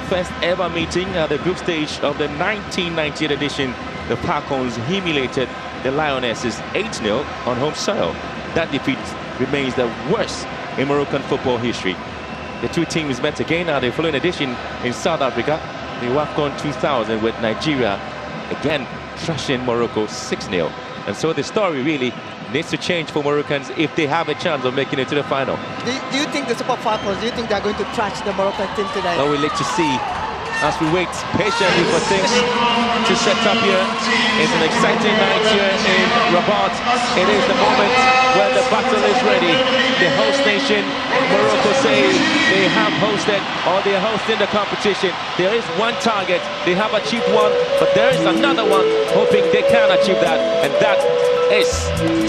First ever meeting at the group stage of the 1998 edition. The Falcons humiliated the Lionesses 8-0 on home soil. That defeat remains the worst in Moroccan football history. The two teams met again at the following edition in South Africa, the Wafcon 2000, with Nigeria again thrashing Morocco 6-0. And so the story really needs to change for Moroccans if they have a chance of making it to the final. Do you think the Super Falcons, do you think they're going to trash the Moroccan team today? Well, we'll let you see as we wait patiently for things to set up here. It's an exciting night here in Rabat. It is the moment where the battle is ready. The host nation, Morocco, say they have hosted or they are hosting the competition. There is one target, they have achieved one, but there is another one hoping they can achieve that, and that is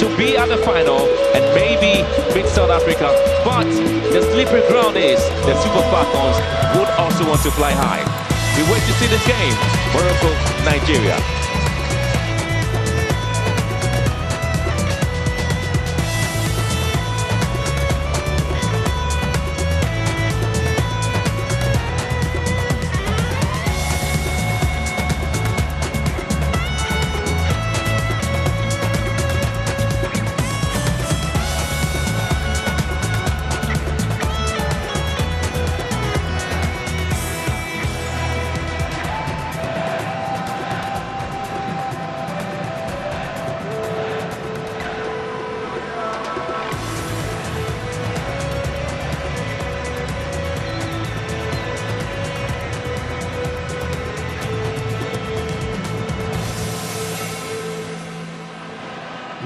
to be at the final and maybe beat South Africa. But the slippery ground is the Super Falcons would also want to fly high. We wait to see this game. Morocco, Nigeria.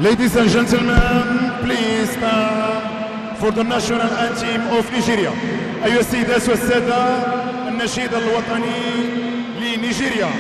Ladies and gentlemen, please stand for the national anthem of Nigeria. أيها السيدات والسادة، النشيد الوطني لنيجيريا.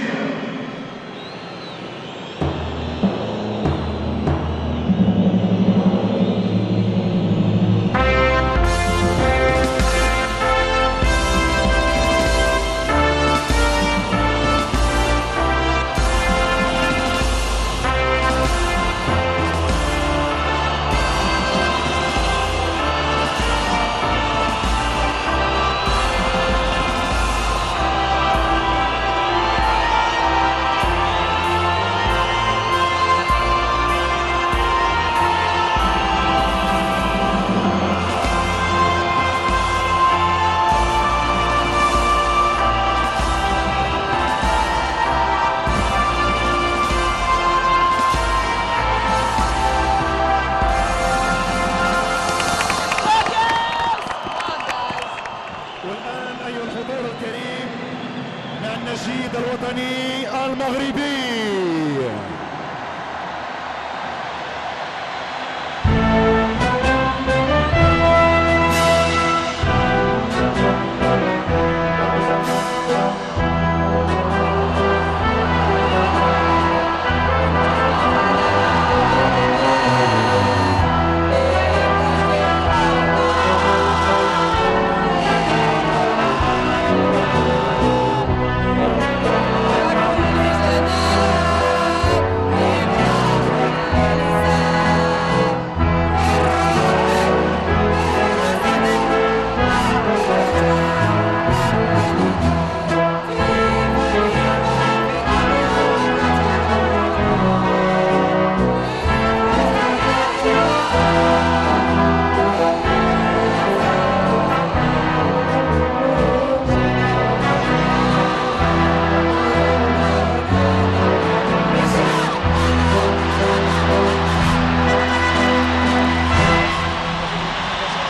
النشيد الوطني المغربي.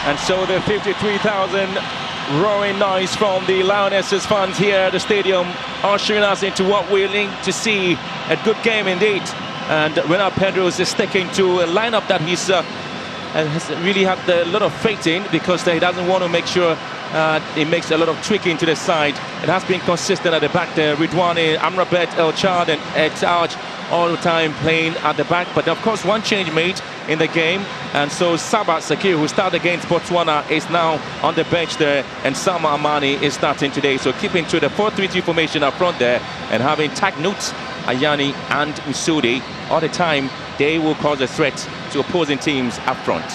And so the 53,000 roaring noise from the Lionesses fans here at the stadium, ushering us into what we're linked to see a good game indeed. And Renato Pedros is sticking to a lineup that he's has really had a lot of faith in, because he doesn't want to make sure he makes a lot of tweaking to the side. It has been consistent at the back there. Ridwane, Amrabat, El Chad and Ed Taj all the time playing at the back. But of course one change made in the game, and so Sabah Sakir, who started against Botswana, is now on the bench there, and Sama Amani is starting today. So keeping to the 4-3-3 formation up front there, and having Tagnut, Ayani and Usudi all the time, they will cause a threat to opposing teams up front.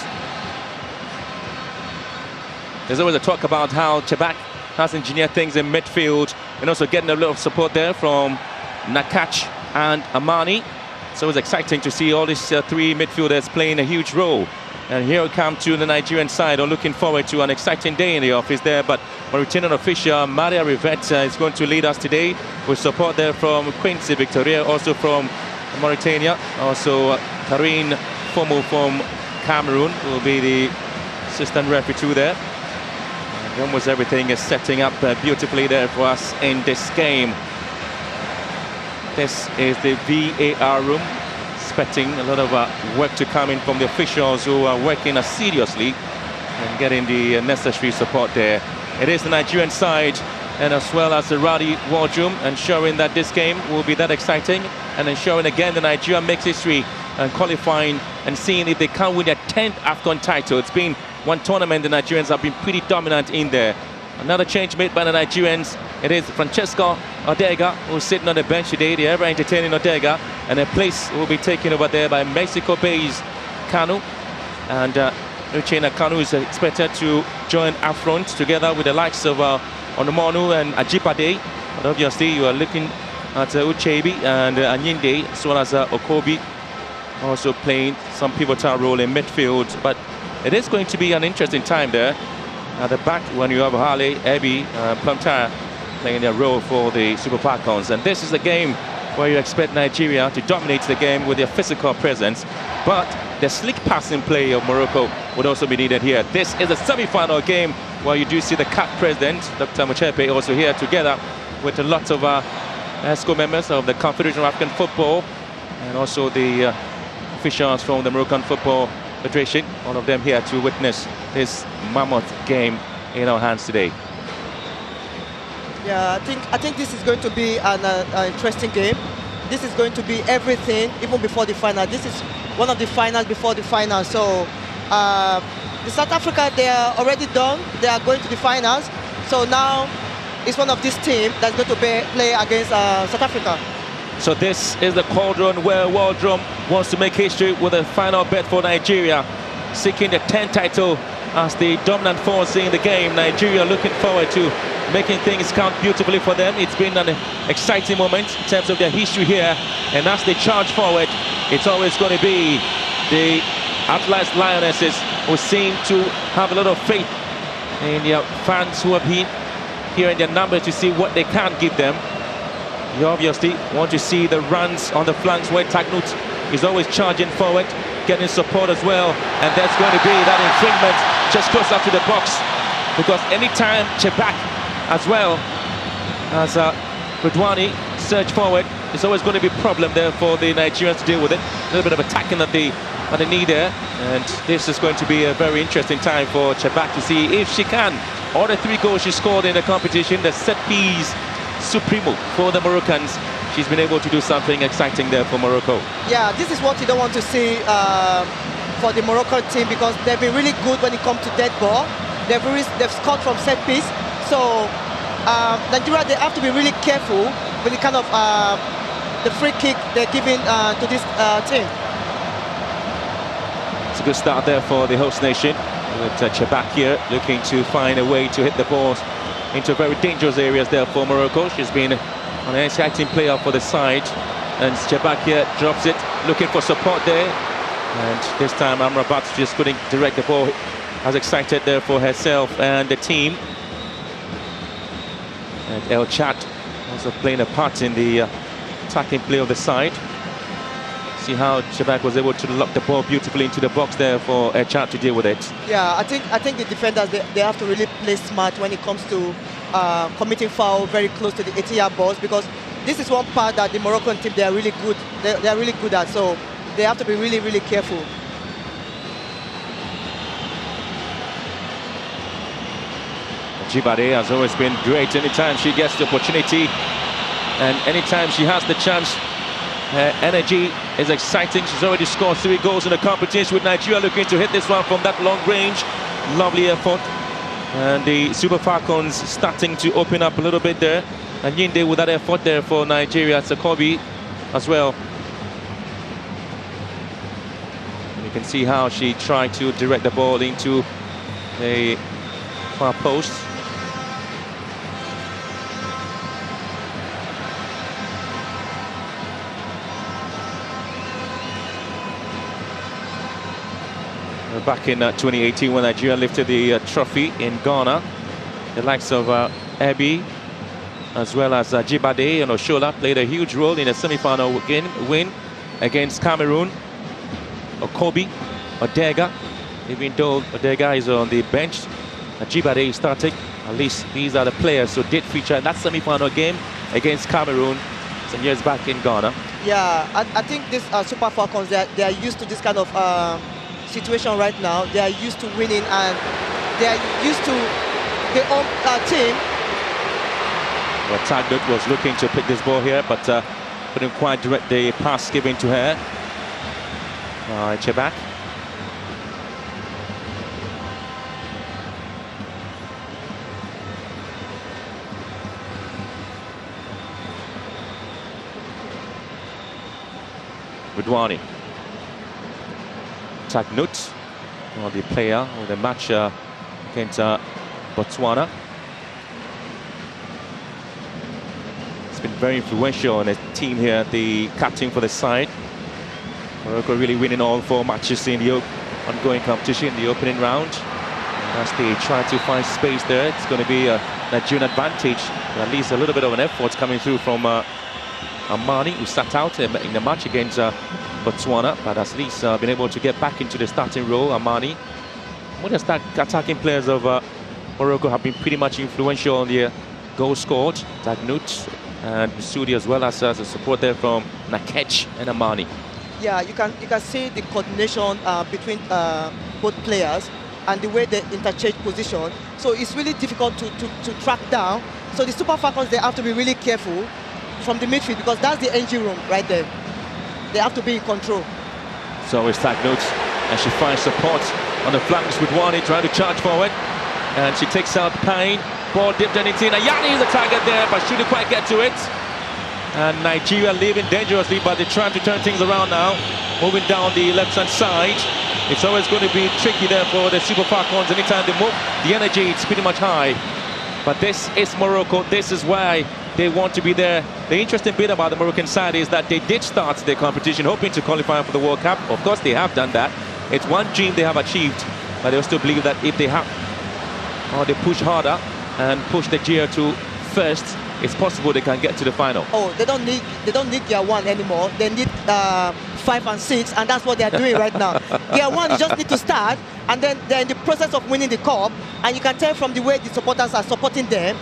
There's always a talk about how Chebak has engineered things in midfield, and also getting a little support there from Nakach and Amani. So it's exciting to see all these three midfielders playing a huge role. And here we come to the Nigerian side. I'm looking forward to an exciting day in the office there. But Mauritanian official Maria Rivette is going to lead us today with support there from Quincy Victoria, also from Mauritania. Also Karine Fomo from Cameroon will be the assistant referee too there. And almost everything is setting up beautifully there for us in this game. This is the VAR room. Expecting a lot of work to come in from the officials who are working seriously and getting the necessary support there. It is the Nigerian side, and as well as the rowdy wardroom, ensuring that this game will be that exciting, and ensuring again the Nigeria makes history and qualifying and seeing if they can win their 10th AFCON title. It's been one tournament the Nigerians have been pretty dominant in there. Another change made by the Nigerians. It is Francesco Odega who's sitting on the bench today, the ever entertaining Odega, and a place will be taken over there by Mexico Bay's Kanu. And Uchenna Kanu is expected to join up front together with the likes of Onomonu and Ajibade. But obviously you are looking at Uchebi and Anyinde, as well as Okobi, also playing some pivotal role in midfield. But it is going to be an interesting time there at the back when you have Hale, Ebi, Plumtire playing their role for the Super Falcons. And this is a game where you expect Nigeria to dominate the game with their physical presence, but the slick passing play of Morocco would also be needed here. This is a semi-final game where you do see the CAF president, Dr. Mochepe, also here together with a lot of ESCO members of the Confederation of African Football, and also the officials from the Moroccan Football Federation, all of them here to witness this mammoth game in our hands today. Yeah, I think this is going to be an interesting game. This is going to be everything, even before the final. This is one of the finals before the final. So the South Africa, they are already done. They are going to the finals. So now it's one of these teams that's going to play against South Africa. So this is the cauldron where Waldrum wants to make history with a final bet for Nigeria, seeking the 10th title as the dominant force in the game. Nigeria looking forward to making things count beautifully for them. It's been an exciting moment in terms of their history here, and as they charge forward, it's always going to be the Atlas Lionesses who seem to have a lot of faith in their fans who have been here in their numbers to see what they can give them. You obviously want to see the runs on the flanks where Tagnut is always charging forward, getting support as well, and there's going to be that infringement just close up to the box, because anytime Chebak as well as Rudwani surge forward, it's always going to be a problem there for the Nigerians to deal with it. A little bit of attacking at the knee there, and this is going to be a very interesting time for Chebak to see if she can. All the 3 goals she scored in the competition, the set piece supremo for the Moroccans. She's been able to do something exciting there for Morocco. Yeah, this is what you don't want to see for the Moroccan team, because they've been really good when it comes to dead ball. They've scored from set piece. So Nigeria, they have to be really careful with the kind of the free kick they're giving to this team. It's a good start there for the host nation, with Chebak here looking to find a way to hit the balls into very dangerous areas there for Morocco. She's been an exciting player for the side, and Chebak here drops it, looking for support there, and this time Amrabat just couldn't direct the ball as excited there for herself and the team. And El Chat also playing a part in the attacking play of the side. See how Chebak was able to lock the ball beautifully into the box there for El Chat to deal with it. Yeah, I think the defenders, they have to really play smart when it comes to committing foul very close to the 80-yard balls, because this is one part that the Moroccan team, they are really good. They are really good at. So they have to be really, really careful. Jibade has always been great anytime she gets the opportunity, and anytime she has the chance. Her energy is exciting. She's already scored 3 goals in the competition, with Nigeria looking to hit this one from that long range. Lovely effort. And the Super Falcons starting to open up a little bit there. And Yinde with that effort there for Nigeria. Sakobi as well. And you can see how she tried to direct the ball into the far post. Back in 2018 when Nigeria lifted the trophy in Ghana, the likes of Ebi as well as Jibade and Oshola played a huge role in the semi-final win against Cameroon. Okobi, Odega, even though Odega is on the bench, Jibade is starting. At least these are the players who did feature in that semi-final game against Cameroon some years back in Ghana. Yeah, I think this Super Falcons, they are used to this kind of situation right now. They are used to winning, and they are used to their own team. Well, Tagnut was looking to pick this ball here, but couldn't quite direct the pass given to her. Chebak. Budwani. Tagnut, the player of the match against Botswana. It's been very influential in the team here, the captain for the side. Morocco really winning all 4 matches in the ongoing competition in the opening round. As they try to find space there, it's going to be a Nigerian advantage. At least a little bit of an effort coming through from Amani, who sat out in the match against Botswana, but at least been able to get back into the starting role. Amani. One of the attacking players of Morocco have been pretty much influential on the goals scored. Tagnut and Sudi, as well as a support there from Nakech and Amani. Yeah, you can see the coordination between both players and the way they interchange position. So it's really difficult to track down. So the Super Falcons, they have to be really careful from the midfield, because that's the engine room right there. They have to be in control. So it's Tagnut, and she finds support on the flanks with Wani trying to charge forward, and she takes out Payne. Ball dipped in. Ayani is the target there, but she didn't quite get to it. And Nigeria leaving dangerously, but they're trying to turn things around now. Moving down the left-hand side. It's always going to be tricky there for the Super Falcons. Anytime they move, the energy is pretty much high. But this is Morocco. This is why they want to be there. The interesting bit about the Moroccan side is that they did start their competition hoping to qualify for the World Cup. Of course, they have done that. It's one dream they have achieved, but they also believe that if they have, or they push harder and push the gear to first, it's possible they can get to the final. Oh, they don't need gear 1 anymore. They need 5 and 6, and that's what they are doing right now. Gear 1, you just need to start, and then they're in the process of winning the cup, and you can tell from the way the supporters are supporting them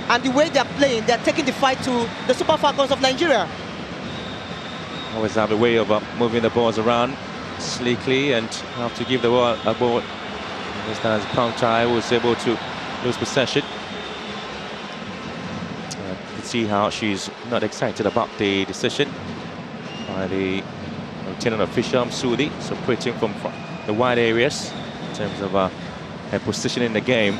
and the way they're playing, they're taking the fight to the Super Falcons of Nigeria. Always have a way of moving the balls around sleekly, and have to give the ball a ball. This time Pangchai was able to lose possession. You can see how she's not excited about the decision by the lieutenant official Sudi, separating from the wide areas in terms of her position in the game.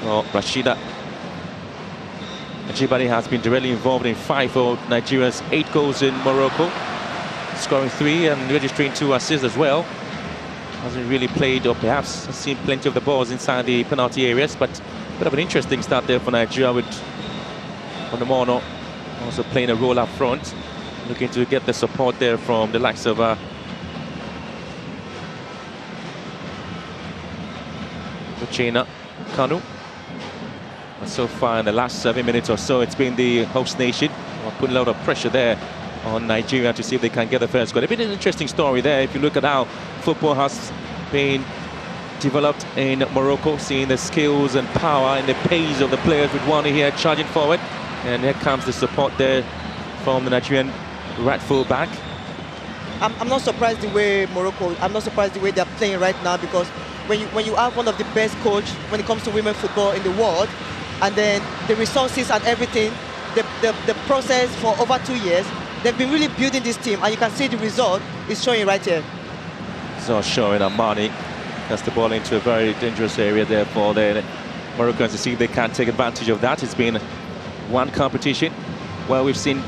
Well, Rashida Ajibade has been directly involved in 5 of Nigeria's 8 goals in Morocco, scoring 3 and registering 2 assists as well. Hasn't really played, or perhaps has seen plenty of the balls inside the penalty areas, but a bit of an interesting start there for Nigeria, with Onomono also playing a role up front, looking to get the support there from the likes of Uchenna Kanu. And so far in the last 7 minutes or so, it's been the host nation putting a lot of pressure there on Nigeria to see if they can get the first goal. It's been an interesting story there if you look at how football has been developed in Morocco, seeing the skills and power and the pace of the players, with Wani here charging forward, and here comes the support there from the Nigerian right full back. I'm not surprised the way Morocco, I'm not surprised the way they're playing right now, because when you have one of the best coaches when it comes to women football in the world, and then the resources and everything, the process for over 2 years, they've been really building this team, and you can see the result is showing right here. So showing Amani gets the ball into a very dangerous area there for the Moroccans to see if they can take advantage of that. It's been one competition where we've seen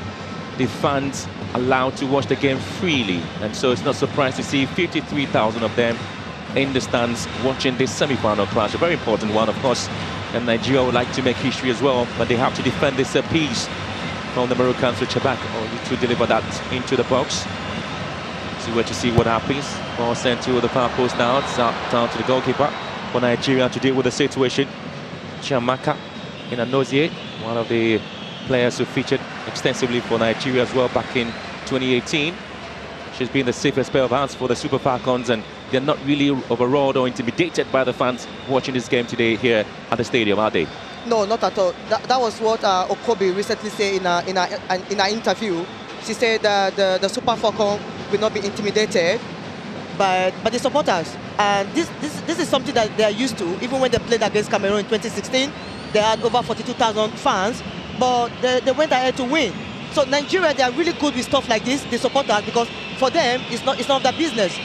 the fans allowed to watch the game freely, and so it's not surprised to see 53,000 of them in the stands watching this semi-final clash, a very important one, of course. And Nigeria would like to make history as well, but they have to defend this piece from the Moroccans with Chebak, or to deliver that into the box. So we're to see what happens. Ball sent to the far post now. It's down to the goalkeeper for Nigeria to deal with the situation. Chiamaka Inanozie, one of the players who featured extensively for Nigeria as well back in 2018. She's been the safest pair of hands for the Super Falcons, and they're not really overawed or intimidated by the fans watching this game today here at the stadium, are they? No, not at all. That was what Okobi recently said in an interview. She said that the Super Falcon will not be intimidated by the supporters. And this is something that they are used to. Even when they played against Cameroon in 2016, they had over 42,000 fans, but they went ahead to win. So Nigeria, they are really good with stuff like this, the supporters, because for them, it's not their business.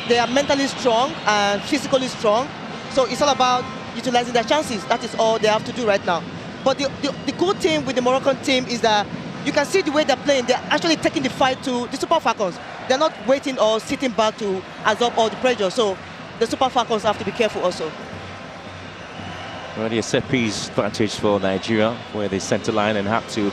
They are mentally strong and physically strong. So it's all about utilizing their chances. That is all they have to do right now. But the good thing with the Moroccan team is that you can see the way they're playing. They're actually taking the fight to the Super Falcons. They're not waiting or sitting back to absorb all the pressure. So the Super Falcons have to be careful also. Already a set piece advantage for Nigeria, where they center line and have to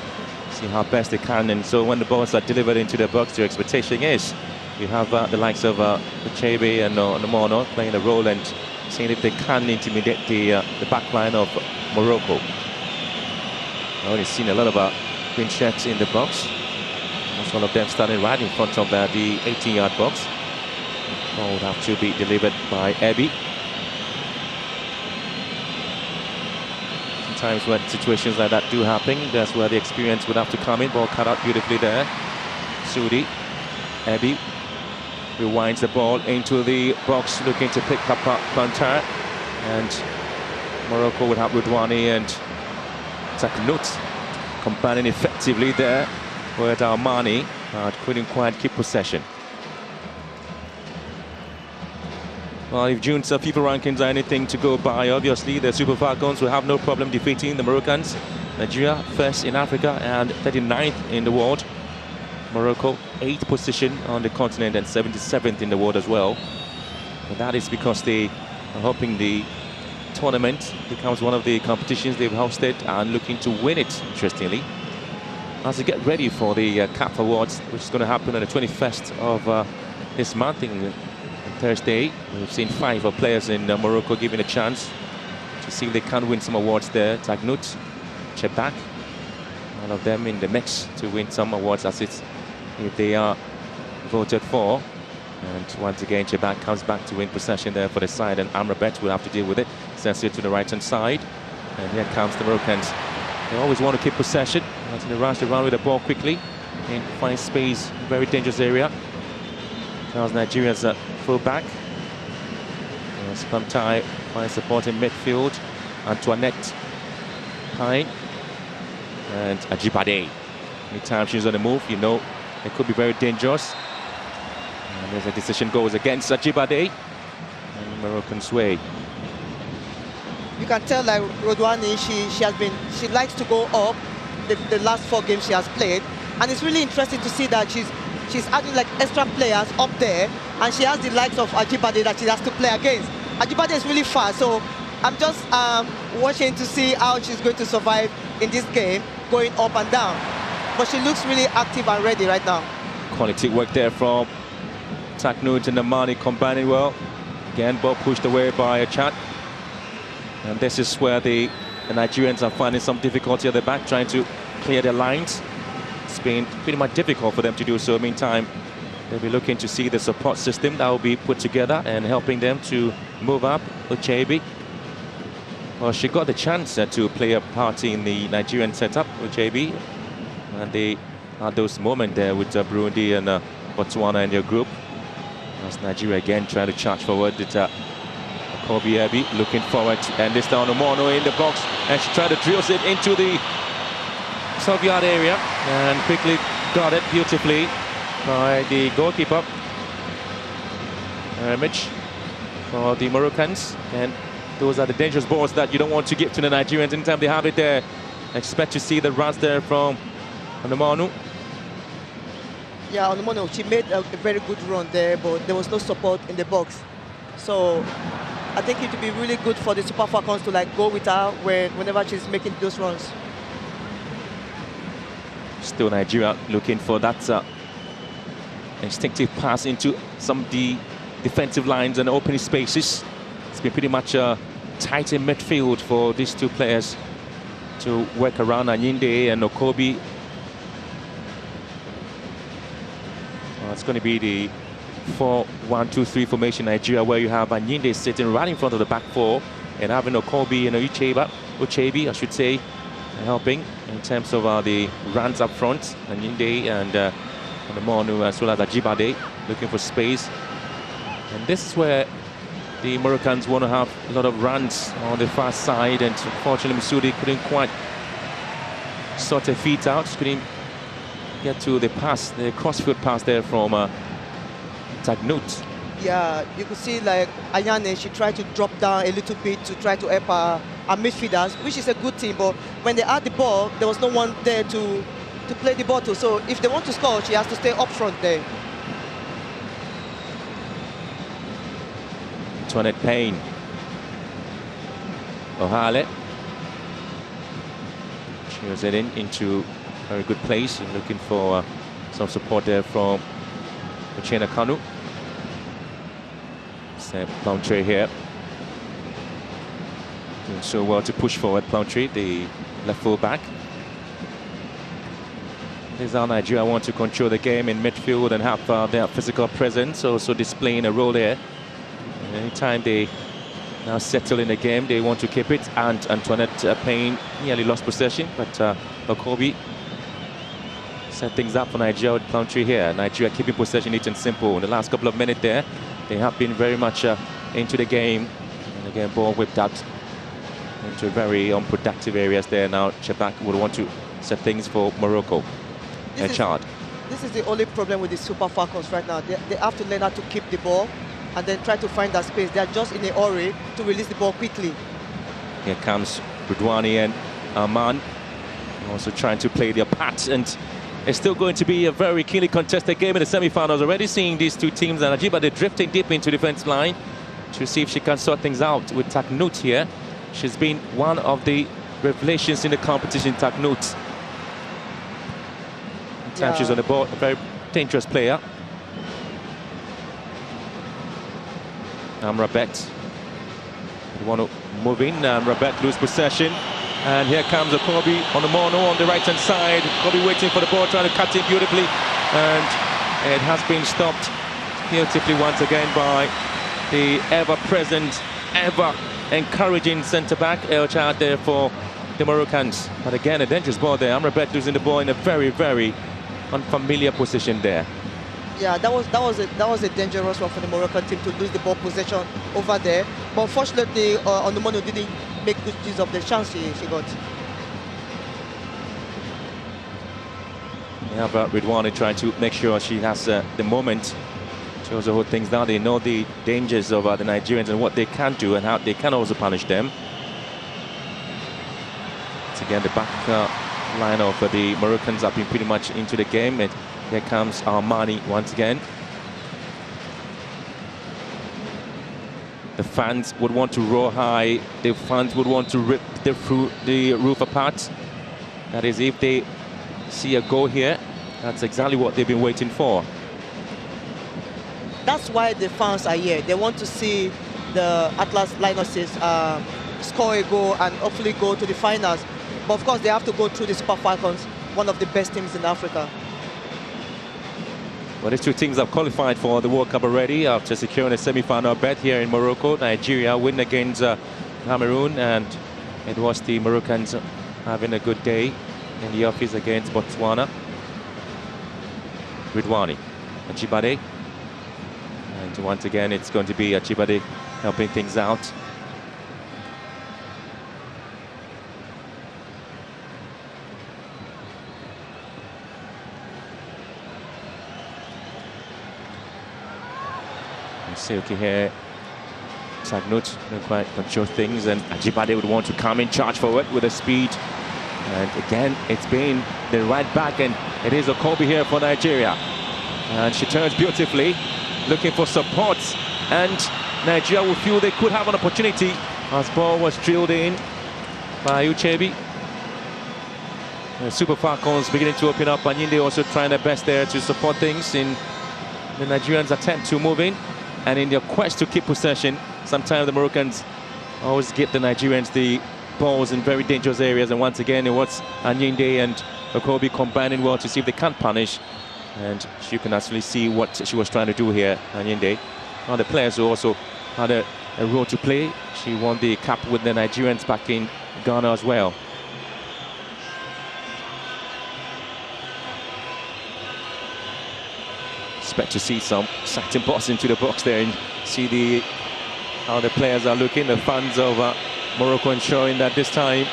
see how best they can. And so when the balls are delivered into the box, your expectation is you have the likes of Uchebe and Namono playing a role and seeing if they can intimidate the back line of Morocco. I've already seen a lot of green shirts in the box. Most all of them starting right in front of the 18-yard box. The ball would have to be delivered by Ebi. Sometimes when situations like that do happen, that's where the experience would have to come in. Ball cut out beautifully there. Sudi, Ebi rewinds the ball into the box, looking to pick up Plantar, and Morocco would have Rudwani and Taknout combining effectively there with Armani, but couldn't quite keep possession. Well, if June's FIFA rankings are anything to go by, obviously the Super Falcons will have no problem defeating the Moroccans. Nigeria first in Africa and 39th in the world. Morocco 8th position on the continent and 77th in the world as well. And that is because they are hoping the tournament becomes one of the competitions they've hosted and looking to win it, interestingly. As they get ready for the CAF Awards, which is going to happen on the 21st of this month, on Thursday. We've seen 5 players in Morocco given a chance to see if they can win some awards there. Taknout, Chebak, all of them in the mix to win some awards as it's if they are voted for. And once again, Chebak comes back to win possession there for the side, and Amrabat will have to deal with it. Sends it to the right-hand side, and here comes the Moroccans. They always want to keep possession. Until they rush around with the ball quickly and find space, very dangerous area. Charles Nigeria's full-back. Spamtai finds support in midfield. Antoinette Pine and Ajibade. Anytime she's on the move, you know it could be very dangerous. And there's a decision goes against Ajibade and Moroccan sway. You can tell like Rodwani, she likes to go up the last 4 games she has played, and it's really interesting to see that she's adding like extra players up there, and she has the likes of Ajibade that she has to play against. Ajibade is really fast, so I'm just watching to see how she's going to survive in this game, going up and down. But she looks really active and ready right now. Quality work there from Taknout and Amani, combining well. Again, ball pushed away by a Chat. And this is where the Nigerians are finding some difficulty at the back, trying to clear their lines. It's been pretty much difficult for them to do so. Meantime, they'll be looking to see the support system that will be put together and helping them to move up. Uchebe, well, she got the chance to play a part in the Nigerian setup, Uchebe. And they had those moments there with Burundi and Botswana in their group. As Nigeria again trying to charge forward. It's Kobe Ebi looking forward to end this down. Omono in the box, and she tried to drill it into the sub-yard area and quickly got it beautifully by the goalkeeper. Mitch for the Moroccans, and those are the dangerous balls that you don't want to give to the Nigerians anytime they have it there. Expect to see the runs there from Onomonu. Yeah, Onomonu, she made a very good run there, but there was no support in the box. So I think it would be really good for the Super Falcons to like go with her whenever she's making those runs. Still Nigeria looking for that instinctive pass into some of the defensive lines and opening spaces. It's been pretty much tight in midfield for these two players to work around Anyinde and Okobi. Well, it's going to be the 4-1-2-3 formation Nigeria, where you have Anyinde sitting right in front of the back four and having Okobi and Uchebi, I should say, helping in terms of the runs up front. Anyinde and Onomonu, as well as Ajibade, looking for space. And this is where the Moroccans want to have a lot of runs on the far side, and unfortunately Msudi couldn't quite sort their feet out, couldn't get to the pass, the crossfield pass there from Tagnut. Yeah, you could see like Ayane, she tried to drop down a little bit to try to help our midfielders, which is a good thing, but when they had the ball, there was no one there to play the ball to. So if they want to score, she has to stay up front there. Antoinette Payne. Ohale. She was heading into a very good place and looking for some support there from Uchenna Kanu. Plumtree here. Doing so well to push forward. Plumtree, the left full back. This is how Nigeria want to control the game in midfield and have their physical presence, also displaying a role there. Anytime they now settle in the game, they want to keep it. And Antoinette Payne nearly lost possession, but Okobi set things up for Nigeria with Plumtree here. Nigeria keeping possession neat and simple. In the last couple of minutes there, they have been very much into the game. And again, ball whipped out into very unproductive areas there. Now Chebak would want to set things for Morocco. This is the only problem with the Super Falcons right now. They have to learn how to keep the ball and then try to find that space. They are just in a hurry to release the ball quickly. Here comes Budwani and Arman, also trying to play their part, and it's still going to be a very keenly contested game in the semi-finals. Already seeing these two teams, and Ajibade drifting deep into the defense line to see if she can sort things out with Tagnut here. She's been one of the revelations in the competition, Tagnut. Time she's on the ball, a very dangerous player. Amrabet, you want to move in, Amrabet lose possession, and here comes Okobi on the mono on the right hand side. Okobi waiting for the ball, trying to cut it beautifully, and it has been stopped beautifully once again by the ever-present, ever-encouraging centre-back El Chad there for the Moroccans. But again, a dangerous ball there. Amrabet losing the ball in a very, very unfamiliar position there. Yeah, that was a dangerous one for the Moroccan team to lose the ball possession over there. But unfortunately, Onomonu didn't make good use of the chance she got. We have Ridwani trying to make sure she has the moment to also hold things down. They know the dangers of the Nigerians and what they can do and how they can also punish them. Once again, the back line of the Moroccans have been pretty much into the game. And here comes Armani once again. The fans would want to roar high. The fans would want to rip the roof apart. That is, if they see a goal here, that's exactly what they've been waiting for. That's why the fans are here. They want to see the Atlas Lionesses score a goal and hopefully go to the finals. But of course, they have to go through the Super Falcons, one of the best teams in Africa. Well, these two teams have qualified for the World Cup already after securing a semi-final berth here in Morocco. Nigeria win against Cameroon, and it was the Moroccans having a good day in the office against Botswana. Ridwani, Ajibade, and once again it's going to be Ajibade helping things out. Silky here, Tagnut don't quite control things, and Ajibade would want to come in, charge forward with a speed. And again, it's been the right back, and it is Okobi here for Nigeria. And she turns beautifully, looking for support, and Nigeria will feel they could have an opportunity as ball was drilled in by Uchebi. The Super Falcons beginning to open up. Anyinde also trying their best there to support things in the Nigerians attempt to move in, and in their quest to keep possession, sometimes the Moroccans always get the Nigerians the balls in very dangerous areas, and once again it was Anyinde and Okobi combining well to see if they can't punish, and you can actually see what she was trying to do here, Anyinde. One of the players who also had a role to play. She won the cap with the Nigerians back in Ghana as well. Expect to see some exciting balls into the box there, and see how the players are looking. The fans of Morocco ensuring that this time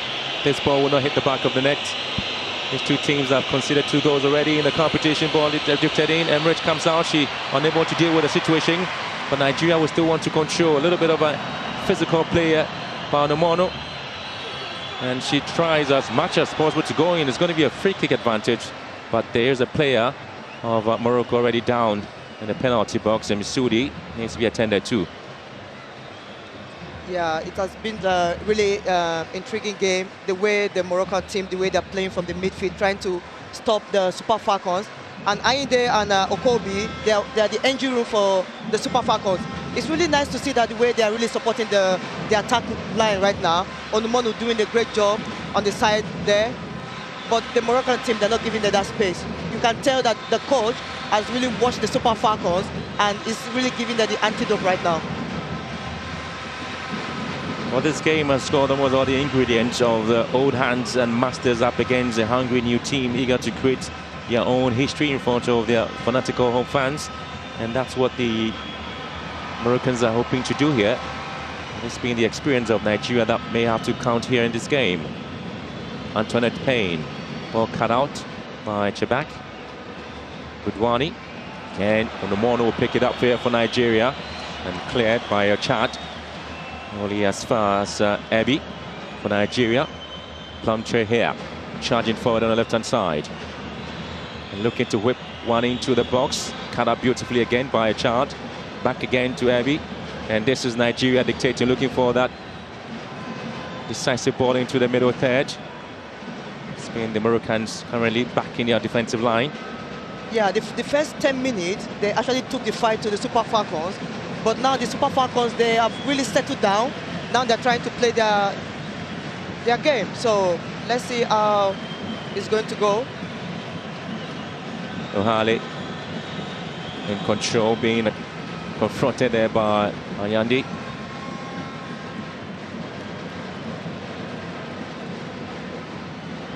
this ball will not hit the back of the net. These two teams have conceded 2 goals already in the competition. Ball drifted in. Emmerich comes out. She unable to deal with the situation, but Nigeria will still want to control. A little bit of a physical player by Onomono, and she tries as much as possible to go in. It's going to be a free kick advantage, but there's a player of Morocco already down in the penalty box, and Missoudi needs to be attended to. Yeah, it has been a really intriguing game. The way the Moroccan team, the way they're playing from the midfield, trying to stop the Super Falcons. And Anyinde and Okobi, they are the engine room for the Super Falcons. It's really nice to see that the way they are really supporting the attack line right now. Onomono doing a great job on the side there. But the Moroccan team, they're not giving them that space. You can tell that the coach has really watched the Super Falcons and is really giving them the antidote right now. Well, this game has got almost all the ingredients of the old hands and masters up against a hungry new team eager to create their own history in front of their fanatical home fans. And that's what the Moroccans are hoping to do here. This being the experience of Nigeria that may have to count here in this game. Antoinette Payne, ball cut out by Chebak. Budwani, again, Onomono will pick it up here for Nigeria, and cleared by a Chad. Only as far as Ebi for Nigeria. Plumtree here, charging forward on the left-hand side. And looking to whip one into the box. Cut up beautifully again by a Chad. Back again to Ebi. And this is Nigeria dictating, looking for that decisive ball into the middle third. Spain, the Moroccans currently back in their defensive line. Yeah, the first 10 minutes, they actually took the fight to the Super Falcons. But now the Super Falcons, they have really settled down. Now they're trying to play their game. So let's see how it's going to go. Ohale in control, being confronted there by Ayandi.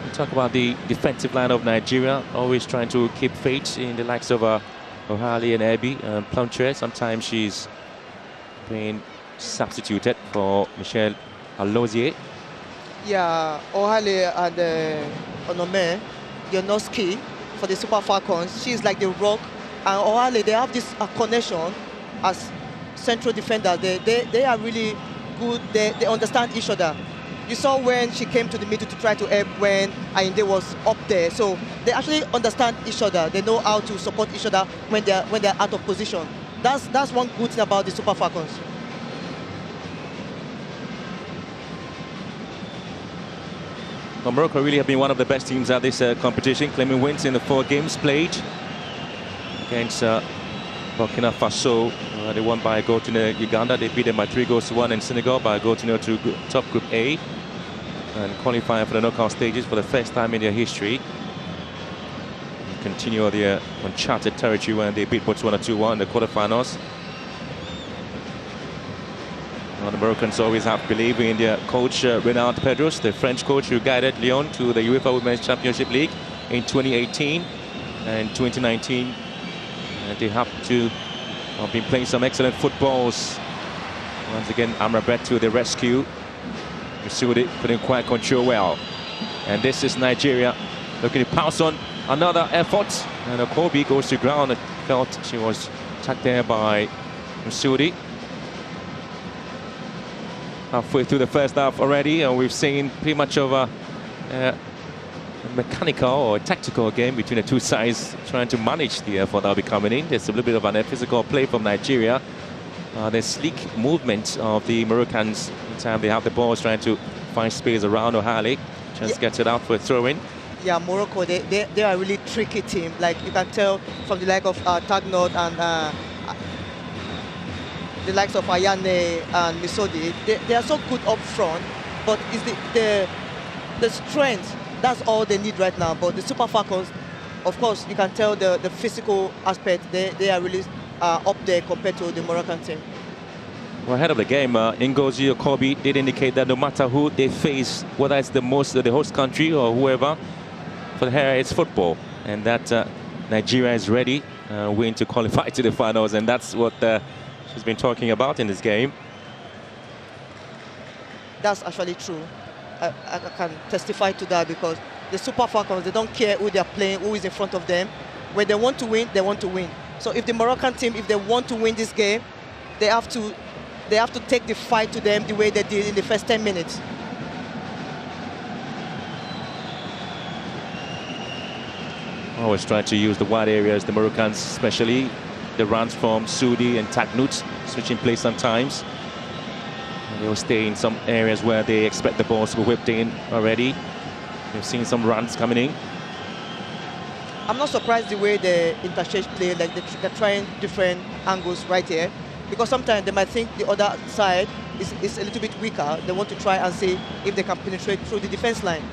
We talk about the defensive line of Nigeria, always trying to keep faith in the likes of Ohale and Ebi and Plumtree. Sometimes she's being substituted for Michelle Alozier. Yeah, Ohale and Onome, they're not key for the Super Falcons. She's like the rock, and Ohale, they have this connection as central defenders. They are really good. They understand each other. You saw when she came to the middle to try to help when Anyinde was up there. So they actually understand each other. They know how to support each other when they're out of position. That's one good thing about the Super Falcons. Well, Morocco really have been one of the best teams at this competition, claiming wins in the 4 games played against Burkina Faso. They won by a goal to nil. Uganda, they beat them by 3-1 in Senegal by a goal to nil to top Group A, and qualifying for the knockout stages for the first time in their history. Continue their uncharted territory when they beat Botswana 2-1 in the quarterfinals. Well, the Moroccans always have belief in their coach Renard Pedros, the French coach who guided Lyon to the UEFA Women's Championship League in 2018 and 2019. And they have to have been playing some excellent footballs. Once again, Amrabat to the rescue. Missoudi couldn't quite control well. And this is Nigeria looking to pounce on another effort. And Okobi goes to ground. I felt she was attacked there by Missoudi. Halfway through the first half already, and we've seen pretty much of a mechanical or tactical game between the two sides trying to manage the effort that'll be coming in. There's a little bit of an physical play from Nigeria. The sleek movement of the Moroccans in time they have the balls, trying to find space around Ohale. Chance gets it out for a throw-in. Yeah, Morocco, they are a really tricky team. Like you can tell from the like of Tagnot and the likes of Ayane and Misodi. They are so good up front, but it's the strength, that's all they need right now. But the Super Falcons, of course, you can tell the physical aspect, they are really up there compared to the Moroccan team. Well, ahead of the game, Ngozi or Kobe did indicate that no matter who they face, whether it's the host country or whoever, for her it's football, and that Nigeria is ready, willing to qualify to the finals, and that's what she's been talking about in this game. That's actually true. I can testify to that, because the Super Falcons, they don't care who they're playing, who is in front of them. When they want to win, they want to win. So if the Moroccan team, if they want to win this game, they have to take the fight to them the way they did in the first 10 minutes. Always trying to use the wide areas, the Moroccans, especially the runs from Sudi and Tagnut, switching play sometimes. And they will stay in some areas where they expect the balls to be whipped in already. We've seen some runs coming in. I'm not surprised the way they interchange play, like they're trying different angles right here, because sometimes they might think the other side is a little bit weaker. They want to try and see if they can penetrate through the defense line.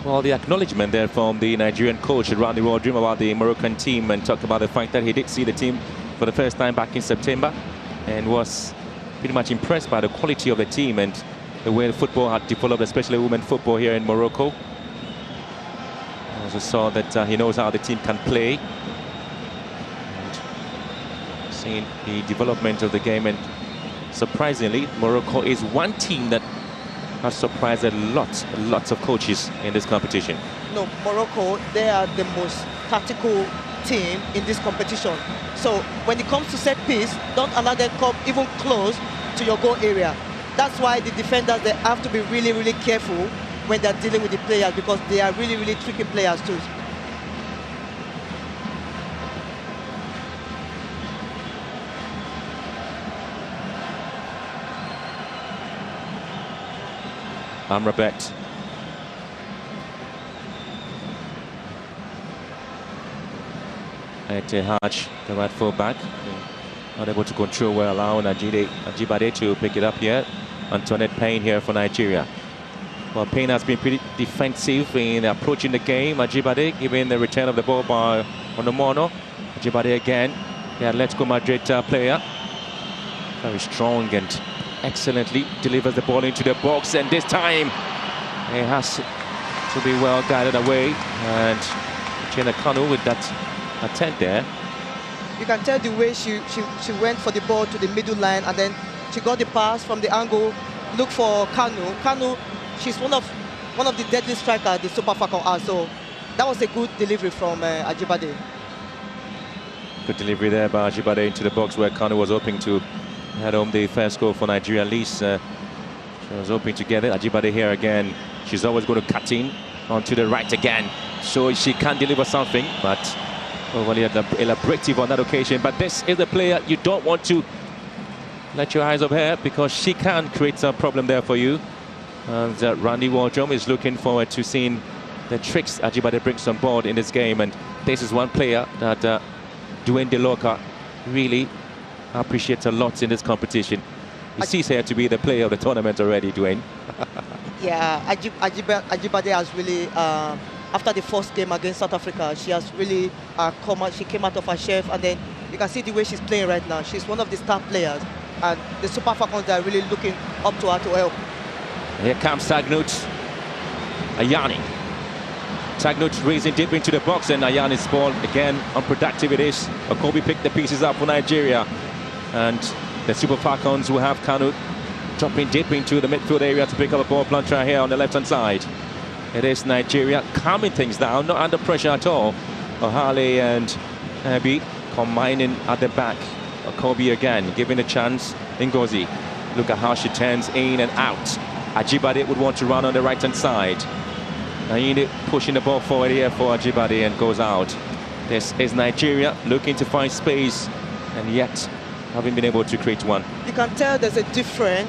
Well, the acknowledgement there from the Nigerian coach Randy Waldrum about the Moroccan team, and talked about the fact that he did see the team for the first time back in September and was pretty much impressed by the quality of the team and the way the football had developed, especially women's football here in Morocco. I also saw that he knows how the team can play. And seeing the development of the game, and surprisingly, Morocco is one team that has surprised lots of coaches in this competition. No, Morocco, they are the most tactical team in this competition. So when it comes to set piece, don't allow them come even close to your goal area. That's why the defenders, they have to be really, really careful when they're dealing with the players, because they are really, really tricky players too. Amrabat. Haj, the right full back, not able to control well, allowing Ajibade to pick it up here. Antoinette Payne here for Nigeria. Well, Payne has been pretty defensive in approaching the game. Ajibade giving the return of the ball by Onomono. Ajibade again, the Atletico Madrid player. Very strong and excellently delivers the ball into the box, and this time it has to be well guided away, and Chena Kanu with that attempt there. You can tell the way she went for the ball to the middle line, and then she got the pass from the angle, look for Kanu. Kanu, she's one of the deadly strikers the Super Falcon has, so that was a good delivery from Ajibade. Good delivery there by Ajibade into the box, where Kanu was hoping to head home the first goal for Nigeria. At least she was hoping to get it. Ajibade here again. She's always going to cut in onto the right again, so she can deliver something, but overly elaborative on that occasion. But this is the player you don't want to let your eyes off her, because she can create some problem there for you. And Randy Waldrum is looking forward to seeing the tricks Ajibade brings on board in this game, and this is one player that Dwayne DeLoca really appreciates a lot in this competition. He sees her to be the player of the tournament already, Dwayne. Yeah, Ajibade has really, after the first game against South Africa, she has really she came out of her shell, and then you can see the way she's playing right now. She's one of the star players, and the Super Falcons are really looking up to her to help. Here comes Tagnut. Ayani. Tagnut raising deep into the box, and Ayani's ball again unproductive it is. Okobi picked the pieces up for Nigeria, and the Super Falcons will have Kanu dropping deep into the midfield area to pick up a ball planter here on the left hand side. It is Nigeria calming things down, not under pressure at all. Ohale and Abi combining at the back. Okobi again giving a chance. Ngozi, look at how she turns in and out. Ajibade would want to run on the right hand side. Naini pushing the ball forward here for Ajibade, and goes out. This is Nigeria looking to find space, and yet haven't been able to create one. You can tell there's a different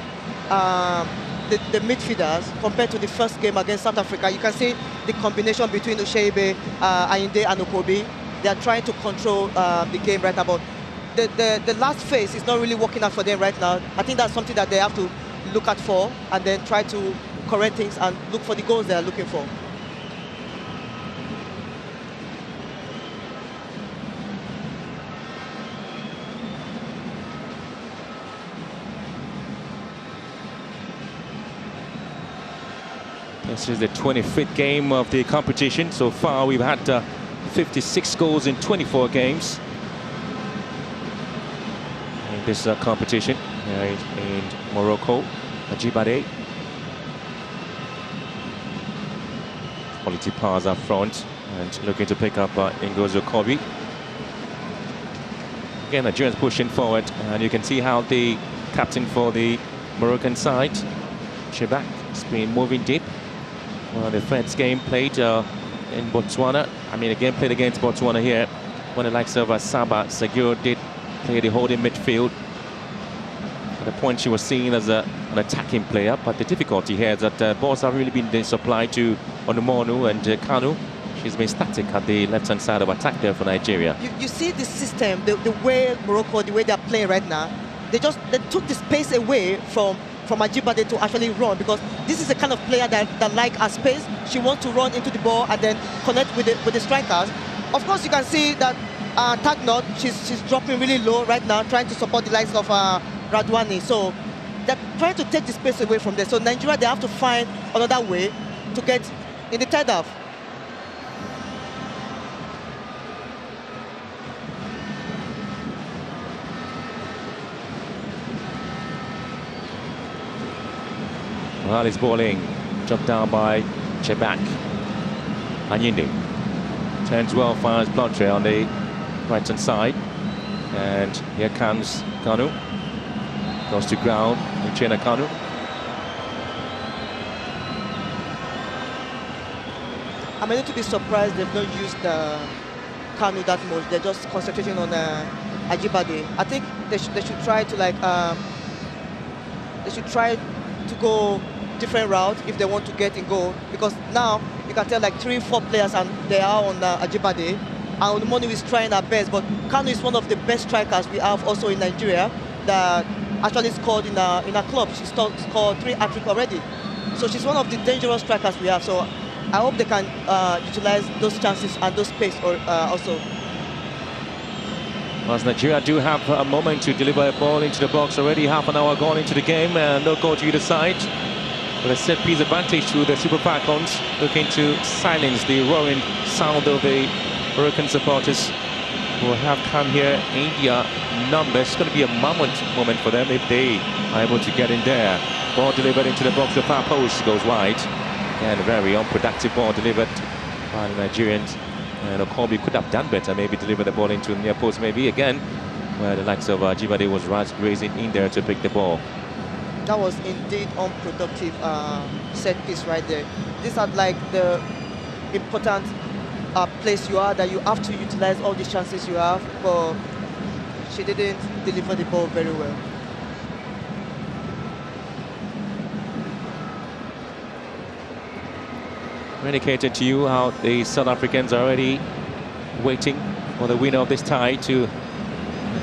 the midfielders compared to the first game against South Africa. You can see the combination between Ushaibe, Ayinde and Okobi. They are trying to control the game right now, but the last phase is not really working out for them right now. I think that's something that they have to look at for and then try to correct things and look for the goals they are looking for. This is the 25th game of the competition. So far, we've had 56 goals in 24 games in this competition here in Morocco. Ajibade. Quality pass up front and looking to pick up Ngozi Okobi. Again, Nigerians pushing forward, and you can see how the captain for the Moroccan side, Chebak, has been moving deep. Well, the first game played in Botswana. I mean, again played against Botswana here. When the likes of Saba Sagiro did play the holding midfield. At the point she was seen as an attacking player, but the difficulty here is that balls have really been supplied to Onumonu and Kanu. She's been static at the left-hand side of attack there for Nigeria. You see the system, the way Morocco, the way they're playing right now. They took the space away from Ajibade to actually run, because this is the kind of player that like her space. She wants to run into the ball and then connect with the strikers. Of course, you can see that Tagnot, she's dropping really low right now, trying to support the likes of Radwani. So they're trying to take the space away from there. So Nigeria, they have to find another way to get in the third half. Well, it's balling, dropped down by Chebak. Ayinde turns well, fires Plantre on the right-hand side. And here comes Kanu. Goes to ground, Uchenna Kanu. I'm a little bit surprised they've not used Kanu that much. They're just concentrating on Ajibade. I think they should try to to go different route if they want to get in goal, because now you can tell like 3-4 players and they are on Ajibade, and Onumonu is trying her best, but Kanu is one of the best strikers we have also in Nigeria that actually scored in a club. She scored 3 hat-tricks already, so she's one of the dangerous strikers we have. So I hope they can utilize those chances and those space also. As Nigeria do have a moment to deliver a ball into the box, already half an hour gone into the game, and no goal to either side. With a set-piece advantage to the Super Falcons, looking to silence the roaring sound of the Moroccan supporters who have come here in their numbers. It's going to be a moment for them if they are able to get in there. Ball delivered into the box, the far post goes wide. And a very unproductive ball delivered by the Nigerians. And Okobi could have done better, maybe deliver the ball into the near post, maybe again, where the likes of Ajibade was grazing in there to pick the ball. That was indeed unproductive set piece right there. These are like the important place you are, that you have to utilize all the chances you have, but she didn't deliver the ball very well. Indicated to you how the South Africans are already waiting for the winner of this tie to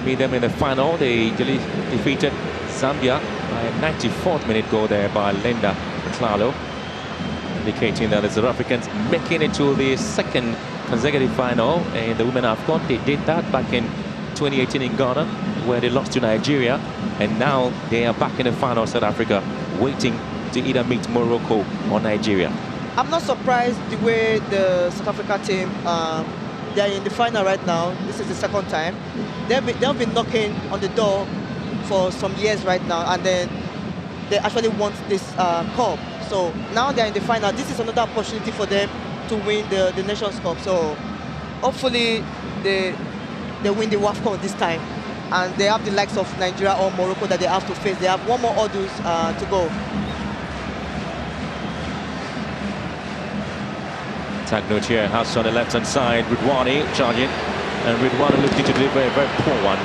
meet them in the final. They defeated Zambia by a 94th minute goal there by Linda Mtlalo, indicating that the South Africans making it to the second consecutive final in the Women Wafcon. They did that back in 2018 in Ghana, where they lost to Nigeria, and now they are back in the final, South Africa, waiting to either meet Morocco or Nigeria. I'm not surprised the way the South Africa team, they are in the final right now. This is the second time. They've been knocking on the door for some years right now, and then they actually want this cup. So now they're in the final. This is another opportunity for them to win the Nations Cup. So hopefully they win the Wafcon this time, and they have the likes of Nigeria or Morocco that they have to face. They have one more hurdles to go. Tagnot here has on the left-hand side, Ridwani charging, and Ridwani looking to deliver a very poor one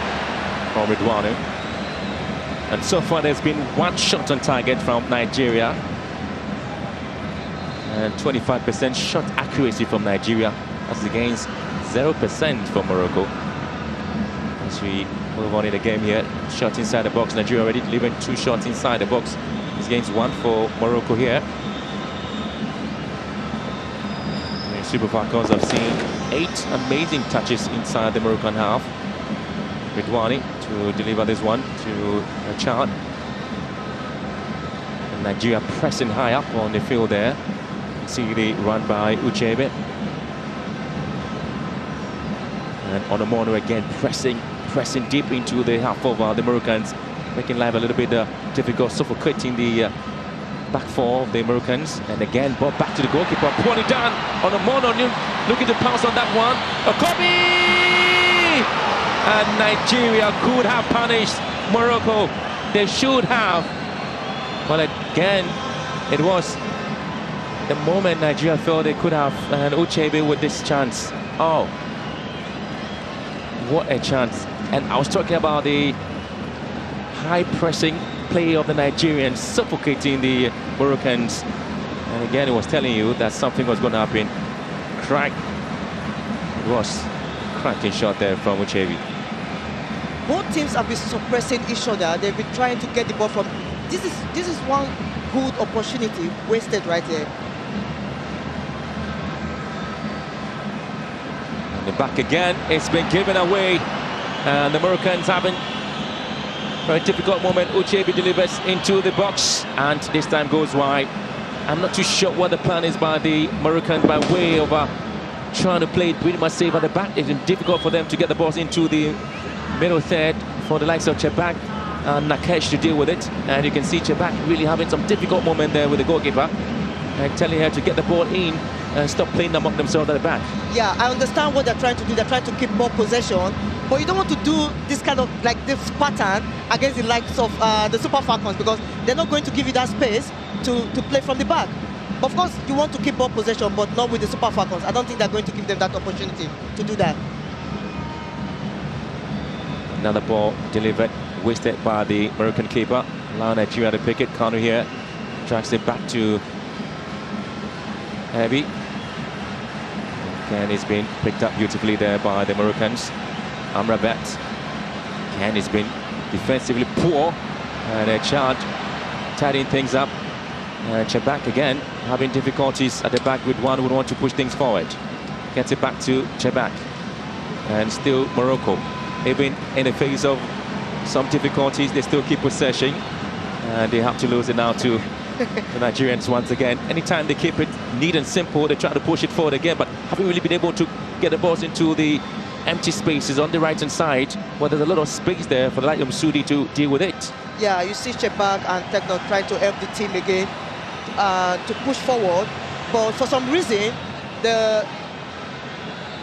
from Ridwani. And so far there's been 1 shot on target from Nigeria. And 25% shot accuracy from Nigeria. That's against 0% for Morocco. As we move on in the game here, shot inside the box. Nigeria already delivering 2 shots inside the box. It's against 1 for Morocco here. The Super Falcons have seen 8 amazing touches inside the Moroccan half. Ridwani to deliver this one to Chad. And Nigeria pressing high up on the field there. You see the run by Uchebe. And Onomono again pressing deep into the half of the Moroccans, making life a little bit difficult, suffocating the back four of the Moroccans. And again, ball back to the goalkeeper, poorly done. Onomono looking to pounce on that one. Okobi! And Nigeria could have punished Morocco. They should have. But again, it was the moment Nigeria felt they could have. And Uchebe with this chance. Oh, what a chance. And I was talking about the high pressing play of the Nigerians, suffocating the Moroccans. And again, it was telling you that something was going to happen. Crack. It was cracking shot there from Uchebe. Both teams have been suppressing each other. They've been trying to get the ball from. This is one good opportunity wasted right there. And the back again, it's been given away. And the Moroccans having a very difficult moment. Uchebe delivers into the box, and this time goes wide. I'm not too sure what the plan is by the Moroccans by way of trying to play it pretty much safe at the back. It's been difficult for them to get the balls into the middle third for the likes of Chebak and Nakesh to deal with it. And you can see Chebak really having some difficult moment there with the goalkeeper, and telling her to get the ball in and stop playing among themselves at the back. Yeah, I understand what they're trying to do. They're trying to keep more possession, but you don't want to do this kind of this pattern against the likes of the Super Falcons, because they're not going to give you that space to play from the back. Of course, you want to keep more possession, but not with the Super Falcons. I don't think they're going to give them that opportunity to do that. Another ball delivered, wasted by the Moroccan keeper. Allow Nigeria to pick it. Kanu here tracks it back to Heavy. And it's been picked up beautifully there by the Moroccans. Amrabat. And it's been defensively poor. And Chad tidying things up. Chebak again having difficulties at the back with one who would want to push things forward. Gets it back to Chebak. And still Morocco. Even in the face of some difficulties, they still keep possession. And they have to lose it now to the Nigerians once again. Anytime they keep it neat and simple, they try to push it forward again, but haven't really been able to get the balls into the empty spaces on the right-hand side, where there's a lot of space there for the likes of Sudi to deal with it. Yeah, you see Chebak and Techno trying to help the team again to push forward, but for some reason, the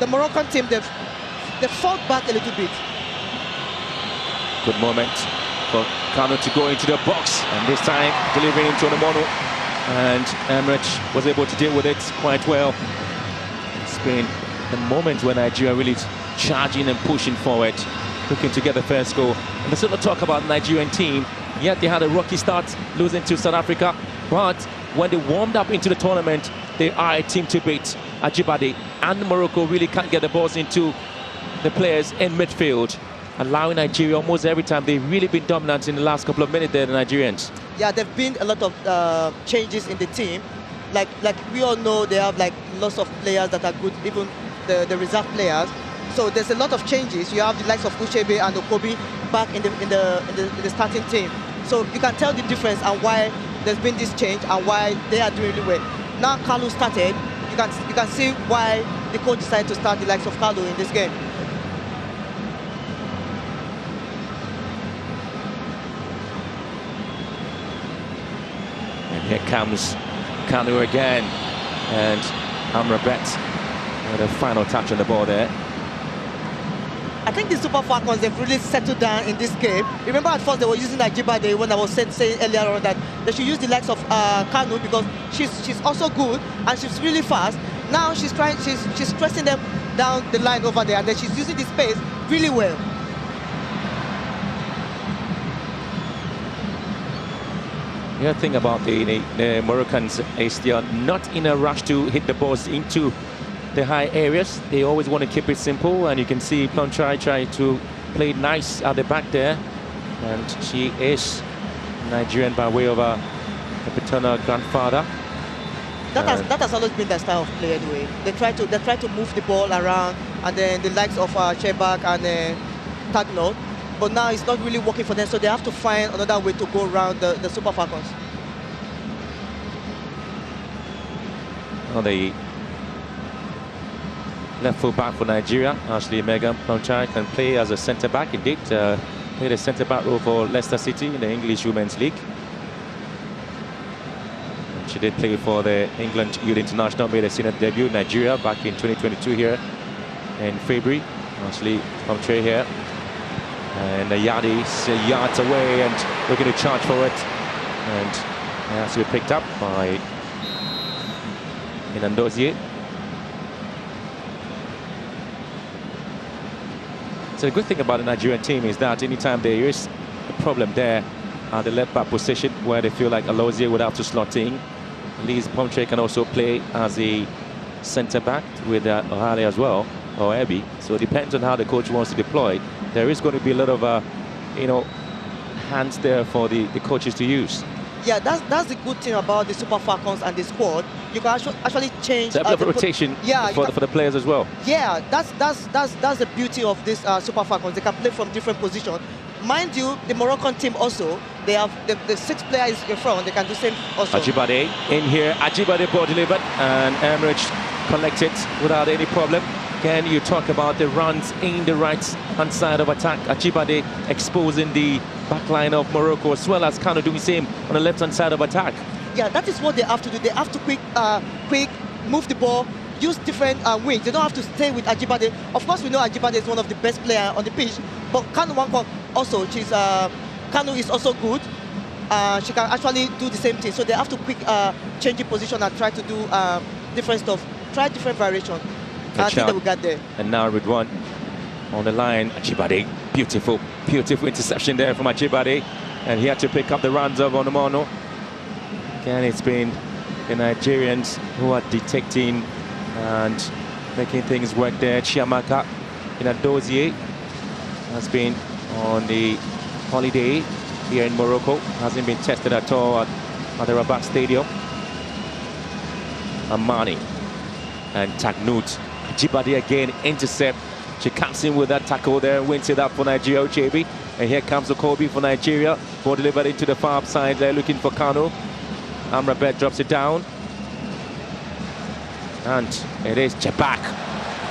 Moroccan team, they fought back a little bit. Good moment for Kano to go into the box, and this time delivering into Onomono, and Emirates was able to deal with it quite well. It's been the moment when Nigeria really charging and pushing forward, looking to get the first goal. And there's a lot of talk about the Nigerian team. Yet they had a rocky start, losing to South Africa, but when they warmed up into the tournament, they are a team to beat. Ajibade and Morocco really can't get the balls into the players in midfield, allowing Nigeria almost every time. They've really been dominant in the last couple of minutes there, the Nigerians. Yeah, there've been a lot of changes in the team. Like we all know, they have lots of players that are good, even the reserve players. So there's a lot of changes. You have the likes of Uchebe and Okobi back in the starting team. So you can tell the difference and why there's been this change and why they are doing really well. Now Kalu started. You can see why the coach decided to start the likes of Kalu in this game. And here comes Kanu again, and Amrabat with a final touch on the ball there. I think the Super Falcons, they've really settled down in this game. Remember at first they were using Ajibade when I was saying earlier on that they should use the likes of Kanu, because she's also good and she's really fast. Now she's stressing them down the line over there, and then she's using the space really well. The other thing about the Moroccans is they are not in a rush to hit the balls into the high areas. They always want to keep it simple, and you can see Plonchai trying to play nice at the back there. And she is Nigerian by way of her paternal grandfather. That has always been their style of play anyway. They try to move the ball around, and then the likes of Chebak and Tagnot. But now it's not really working for them, so they have to find another way to go around the Super Falcons. On the left full back for Nigeria, Ashley Megan Plonchai can play as a centre back. Indeed, played a centre back role for Leicester City in the English Women's League. And she did play for the England Youth International, made a senior debut in Nigeria back in 2022 here in February. Ashley Plonchai here. And Yadi's yards away and looking to charge for it. And it has to be picked up by Inandozie. So the good thing about the Nigerian team is that anytime there is a problem there at the left back position where they feel like Alozie would have to slot in, Liz Plonchai can also play as a centre back with Ohale as well, or Ebi. So it depends on how the coach wants to deploy. There is going to be a lot of, hands there for the coaches to use. Yeah, that's the good thing about the Super Falcons and the squad. You can actually change the rotation for the players as well. Yeah, that's the beauty of this Super Falcons. They can play from different positions. Mind you, the Moroccan team also, they have the 6 players in front. They can do the same also. Ajibade in here. Ajibade ball delivered, and Emmerich collected without any problem. Can you talk about the runs in the right-hand side of attack? Ajibade exposing the back line of Morocco, as well as Kano doing the same on the left-hand side of attack. Yeah, that is what they have to do. They have to quick move the ball, use different wings. They don't have to stay with Ajibade. Of course, we know Ajibade is one of the best players on the pitch, but Kano Wankwa also, Kano is also good. She can actually do the same thing. So they have to quick change the position and try to do different stuff, try different variations. I think that we got there. And now with one on the line, Ajibade, beautiful interception there from Ajibade, and he had to pick up the runs of Onomono. Again, it's been the Nigerians who are detecting and making things work there. Chiamaka Inandozie has been on the holiday here in Morocco, hasn't been tested at all at the Rabat Stadium. Amani and Tagnut. Ajibade again, intercept. She comes in with that tackle there, wins it up for Nigeria, JB. And here comes Okobi for Nigeria. Ball delivered into the far side there, looking for Kano. Amrabat drops it down. And it is Chebak.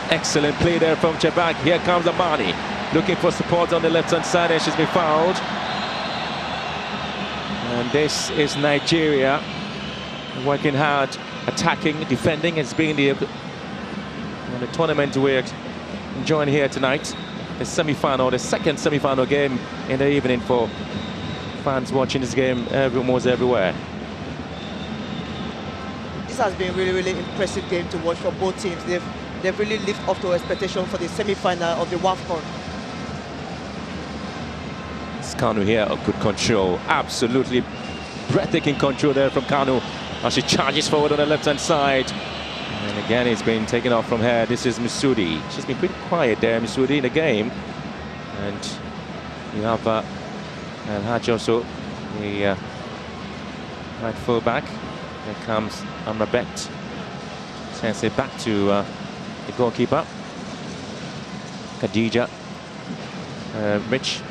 Excellent play there from Chebak. Here comes Amani, looking for support on the left-hand side, and she's been fouled. And this is Nigeria working hard, attacking, defending. It's been the tournament we're enjoying here tonight. The semi-final, the second semi-final game in the evening for fans watching this game almost everywhere. This has been really impressive game to watch for both teams. They've really lived up to expectation for the semi-final of the Wafcon. Kanu here, a good control, absolutely breathtaking control there from Kanu as she charges forward on the left-hand side. And again, it's been taken off from her. This is Missoudi. She's been pretty quiet there, Missoudi, in the game. And you have Haj also, the right full back. Here comes Amrabat. Sends it back to the goalkeeper, Khadija Rich.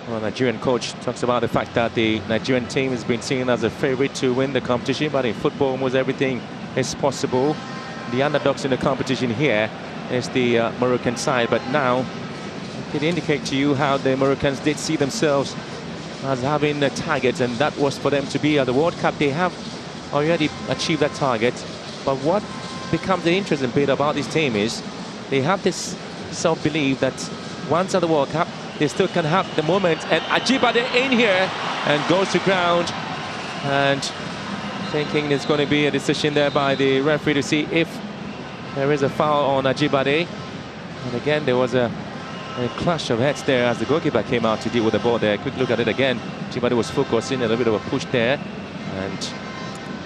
Well, Nigerian coach talks about the fact that the Nigerian team has been seen as a favorite to win the competition, but in football almost everything is possible. The underdogs in the competition here is the Moroccan side, but now it indicate to you how the Moroccans did see themselves as having a target, and that was for them to be at the World Cup. They have already achieved that target, but what becomes the interesting bit about this team is they have this self-belief that once at the World Cup, they still can have the moment. And Ajibade in here and goes to ground, and thinking there's going to be a decision there by the referee to see if there is a foul on Ajibade. And again, there was a A clash of heads there as the goalkeeper came out to deal with the ball there. Quick look at it again. Ajibade was focusing, a little bit of a push there. And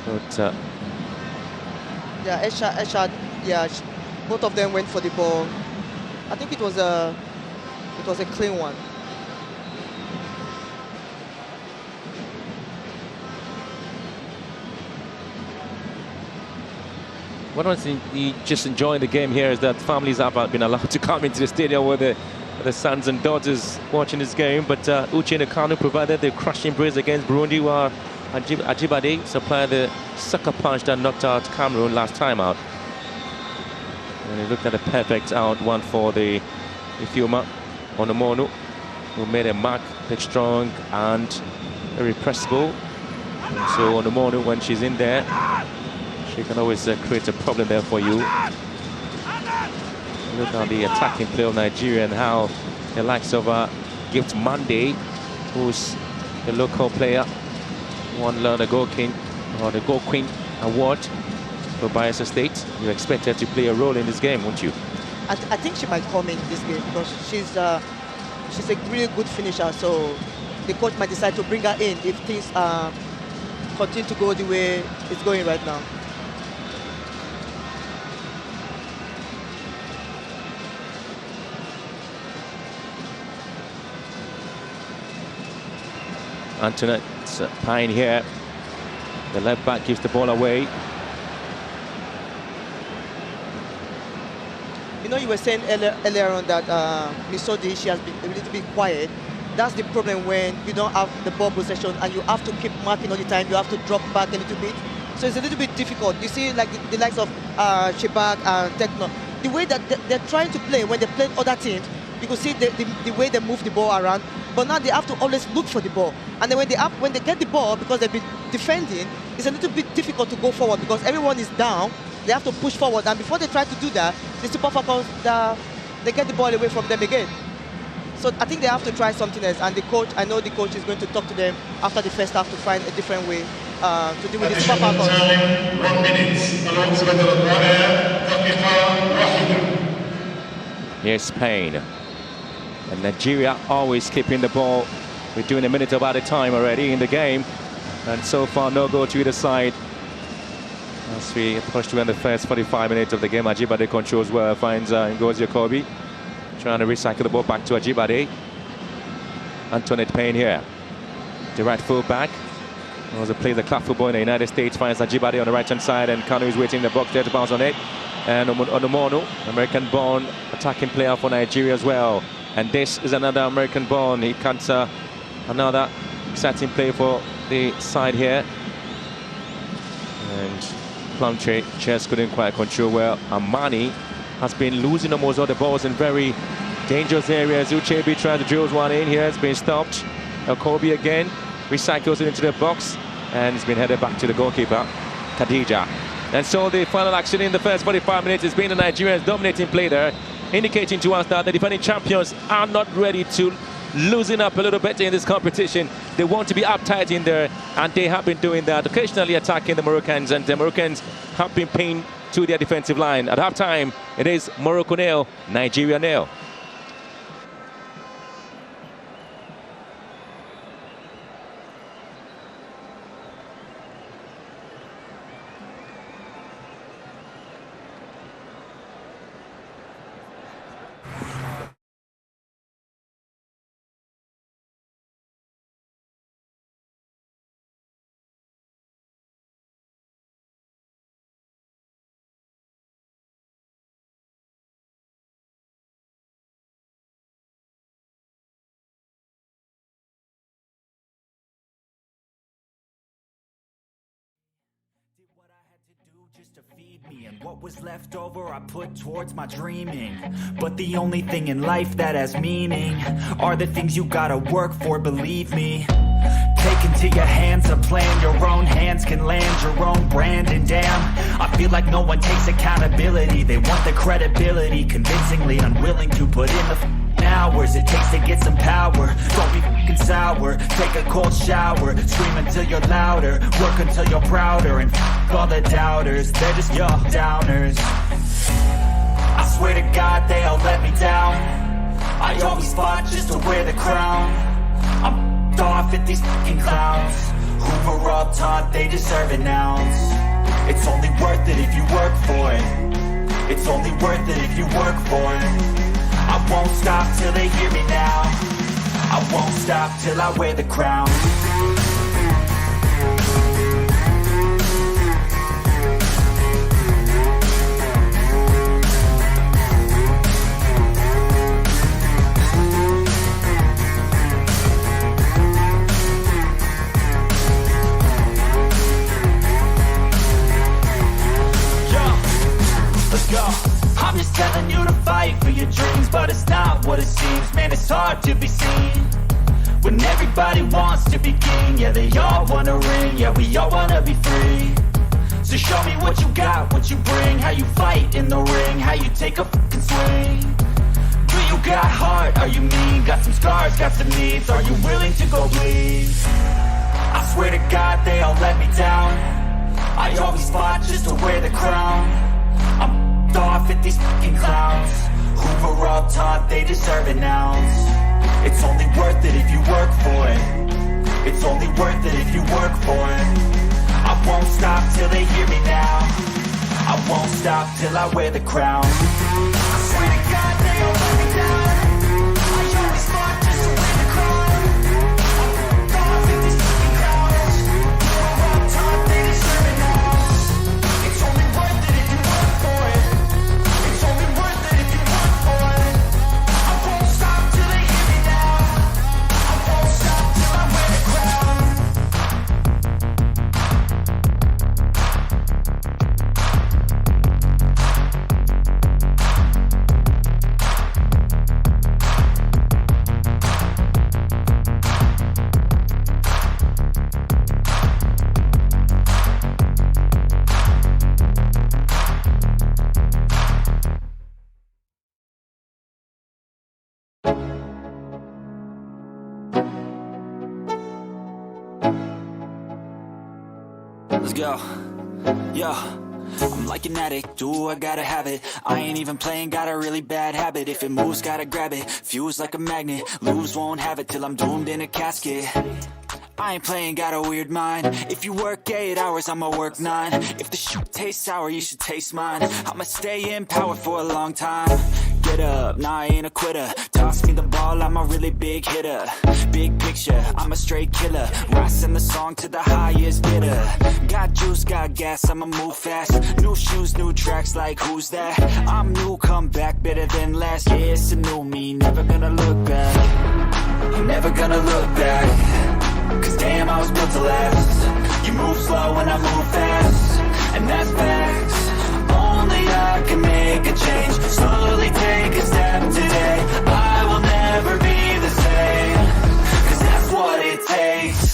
but yeah, Eshad, yeah, both of them went for the ball. I think it was a clean one. What I was just enjoying the game here is that families have been allowed to come into the stadium with the sons and daughters watching this game. But Uche Kanu provided the crushing brace against Burundi, while Ajibade supplied the sucker punch that knocked out Cameroon last time out. And he looked at a perfect out one for the Ifeoma Onomonu, who made a mark, big, strong and irrepressible. And so Onomonu, when she's in there, she can always create a problem there for you. Look at the attacking play of Nigeria and how the likes of Gift Monday, who's the local player, won the Goal King or the Goal Queen award for Bayelsa State. You expect her to play a role in this game, won't you? I think she might come in this game because she's a really good finisher. So the coach might decide to bring her in if things continue to go the way it's going right now. Antoinette Pine here. The left back gives the ball away. You know, you were saying earlier on that Misodi, she has been a little bit quiet. That's the problem when you don't have the ball possession and you have to keep marking all the time. You have to drop back a little bit. So it's a little bit difficult. You see, like the likes of Shebak and Tekno, the way that they're trying to play when they play other teams, you can see the way they move the ball around. But now they have to always look for the ball. And then when they get the ball, because they've been defending, it's a little bit difficult to go forward because everyone is down. They have to push forward. And before they try to do that, the Super Falcons, they get the ball away from them again. So I think they have to try something else. And the coach, I know the coach is going to talk to them after the first half to find a different way to deal with the Super Falcons. 1 minute. Here's Spain. And Nigeria always keeping the ball. We're doing a minute about a time already in the game. And so far, no goal to either side. As we approach to end the first 45 minutes of the game, Ajibade controls well, finds Ngozi Okobi. Trying to recycle the ball back to Ajibade. Antoinette Payne here. The right full back. Was a player the club football in the United States, finds Ajibade on the right-hand side, and Kanu is waiting in the box there to bounce on it. And Onomonu, American-born attacking player for Nigeria as well. And this is another American-born. He can't another exciting play for the side here. And Plumtree just couldn't quite control well. Amani has been losing almost all the balls in very dangerous areas. Uchebi tries to drill one in here. It's been stopped. Okobi again recycles it into the box, and it's been headed back to the goalkeeper, Khadija. And so the final action in the first 45 minutes has been the Nigerians dominating play there, indicating to us that the defending champions are not ready to loosen up a little bit in this competition. They want to be uptight in there, and they have been doing that, occasionally attacking the Moroccans, and the Moroccans have been pinned to their defensive line. At half-time, it is Morocco 0, Nigeria 0. Just to feed me, and what was left over I put towards my dreaming. But the only thing in life that has meaning are the things you gotta work for, believe me. Take into your hands a plan, your own hands can land your own brand. And damn, I feel like no one takes accountability. They want the credibility, convincingly unwilling to put in the hours it takes to get some power. Don't be fucking sour, take a cold shower, scream until you're louder, work until you're prouder, and all the doubters, they're just your downers. I swear to God they all let me down. I always fought just to wear the crown. I'm off at these fucking clowns who were all taught they deserve an ounce. It's only worth it if you work for it. It's only worth it if you work for it. I won't stop till they hear me now. I won't stop till I wear the crown. I'm just telling you to fight for your dreams, but it's not what it seems. Man, it's hard to be seen when everybody wants to be king. Yeah, they all wanna ring, yeah, we all wanna be free. So show me what you got, what you bring, how you fight in the ring, how you take a fucking swing. Do you got heart, are you mean? Got some scars, got some needs, are you willing to go bleed? I swear to God they all let me down. I always fought just to wear the crown. I'm off at these fucking clowns who were all taught they deserve an ounce. It's only worth it if you work for it. It's only worth it if you work for it. I won't stop till they hear me now. I won't stop till I wear the crown. I swear to God they all let me down. I always fought just to wear the crown. I'm off at these fucking clowns who were all taught they deserve an ounce. It's only worth it if you work for it. It's only worth it if you work for it. I won't stop till they hear me now. I won't stop till I wear the crown. Let's go. Yo, I'm like an addict, do I gotta have it. I ain't even playing, got a really bad habit. If it moves, gotta grab it, fuse like a magnet. Lose, won't have it till I'm doomed in a casket. I ain't playing, got a weird mind. If you work 8 hours, I'ma work 9. If the shoot tastes sour, you should taste mine. I'ma stay in power for a long time. Get up, nah, I ain't a quitter. Toss me the ball, I'm a really big hitter. Big picture, I'm a straight killer. Rising the song to the highest bidder. Got juice, got gas, I'ma move fast. New shoes, new tracks, like who's that? I'm new, come back, better than last. Yeah, it's a new me, never gonna look back. I'm never gonna look back. Cause damn, I was built to last. You move slow and I move fast, and that's facts. Only I can make a change. Slowly take a step today. I will never be the same. Cause that's what it takes.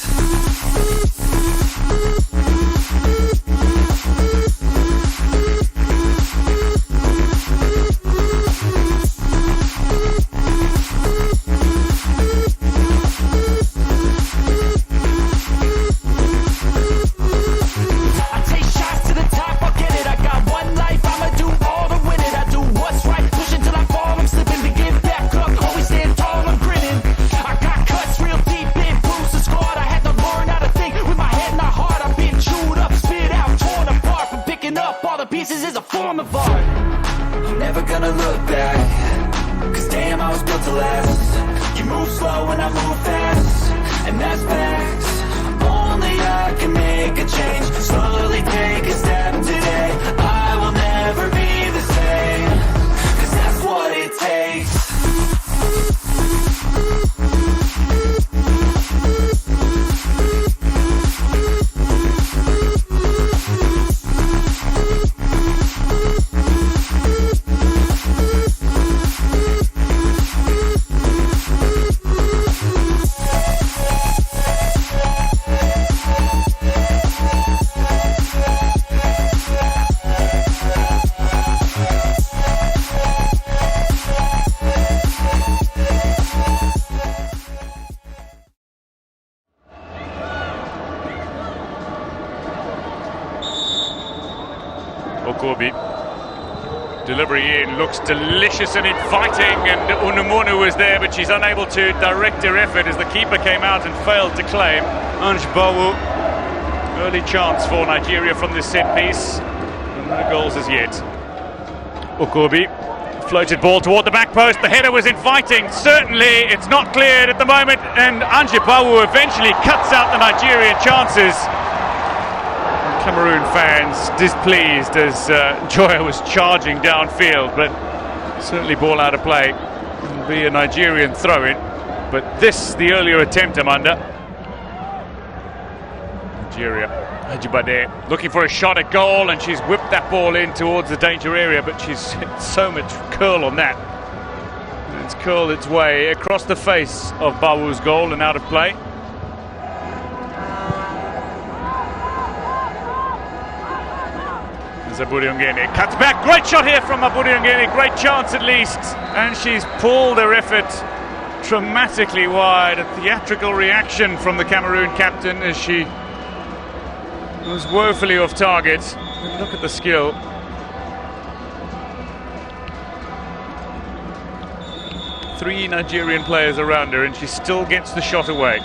Okobi. Delivery in looks delicious and inviting, and Unumonu was there, but she's unable to direct her effort as the keeper came out and failed to claim. Ange Bawu, early chance for Nigeria from this set piece, and no goals as yet. Okobi, floated ball toward the back post, the header was inviting, certainly it's not cleared at the moment, and Ange Bawu eventually cuts out the Nigerian chances. Cameroon fans displeased as Joya was charging downfield, but certainly ball out of play. It'll be a Nigerian throw-in, but this, the earlier attempt, Amanda. Nigeria, Ajibade looking for a shot at goal, and she's whipped that ball in towards the danger area, but she's hit so much curl on that. And it's curled its way across the face of Bawu's goal and out of play. Aburiongene cuts back, great shot here from Aburiongene, great chance at least, and she's pulled her effort dramatically wide. A theatrical reaction from the Cameroon captain as she was woefully off target. Look at the skill. Three Nigerian players around her and she still gets the shot away.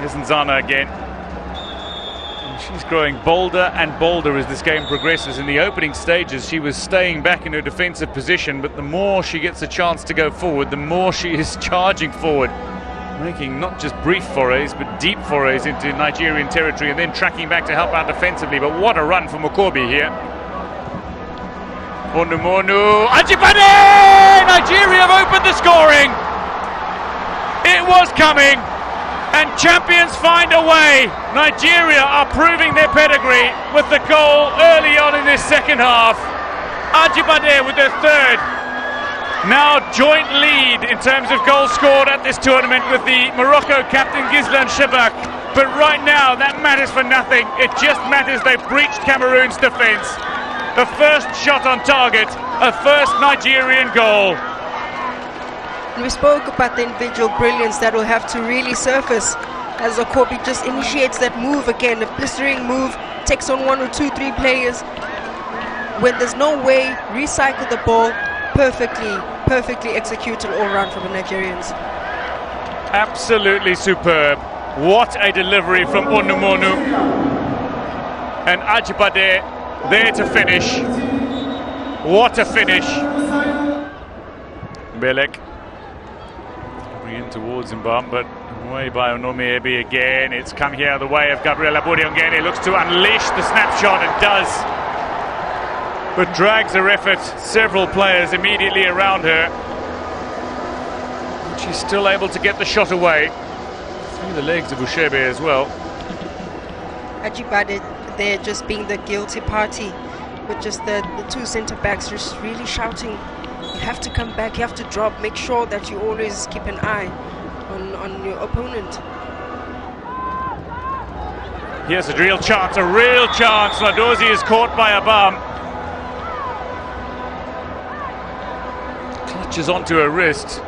Here's Nzana again. She's growing bolder and bolder as this game progresses. In the opening stages, she was staying back in her defensive position, but the more she gets a chance to go forward, the more she is charging forward, making not just brief forays, but deep forays into Nigerian territory, and then tracking back to help out defensively. But what a run for Mukobi here. Onumonu, Ajibade! Nigeria have opened the scoring. It was coming. And champions find a way. Nigeria are proving their pedigree with the goal early on in this second half. Ajibade with their third. Now joint lead in terms of goals scored at this tournament with the Morocco captain Gislan Shebak. But right now that matters for nothing. It just matters they've breached Cameroon's defence. The first shot on target, a first Nigerian goal. We spoke about the individual brilliance that will have to really surface as Okobi just initiates that move again, a blistering move, takes on 1 or 2, 3 players. When there's no way, recycle the ball, perfectly executed all round from the Nigerians. Absolutely superb. What a delivery from Onumonu. And Ajibade there to finish. What a finish. Belek. In towards Mbam, but away by Onome Ebi again. It's come here the way of Gabriela Buriongene. Looks to unleash the snapshot and does, but drags her effort. Several players immediately around her. But she's still able to get the shot away through the legs of Ushebe as well. Ajibade there just being the guilty party, with just the two centre backs just really shouting. You have to come back, you have to drop, make sure that you always keep an eye on your opponent. Here's a real chance, Nadozi is caught by Abam. Clutches onto her wrist.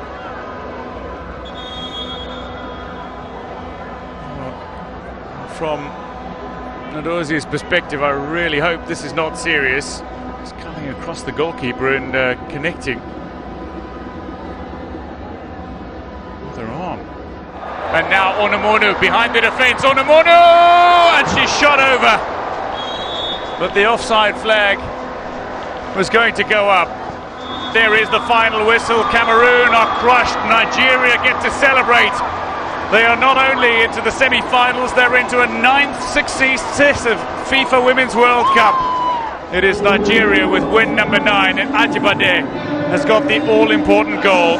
From Nadozi's perspective, I really hope this is not serious. Coming across the goalkeeper and connecting with her arm. And now Onumonu behind the defence. Onumonu! And she's shot over. But the offside flag was going to go up. There is the final whistle. Cameroon are crushed. Nigeria get to celebrate. They are not only into the semi-finals, they're into a 9th successive FIFA Women's World Cup. It is Nigeria with win number 9, and Ajibade has got the all-important goal.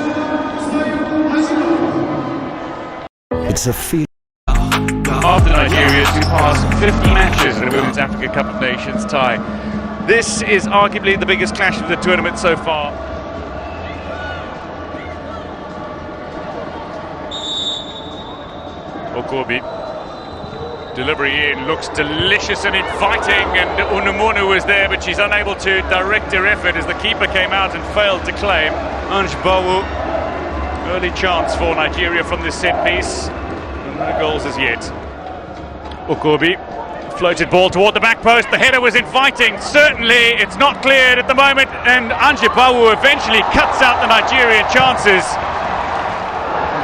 It's a feeling. After Nigeria surpassed 50 matches in the Women's Africa Cup of Nations tie. This is arguably the biggest clash of the tournament so far. Okobi. Delivery in looks delicious and inviting, and Unumonu was there, but she's unable to direct her effort as the keeper came out and failed to claim. Ange Bawu, early chance for Nigeria from this set piece, and no goals as yet. Okobi, Floated ball toward the back post. The header was inviting. Certainly, it's not cleared at the moment. And Anjibawu eventually cuts out the Nigerian chances.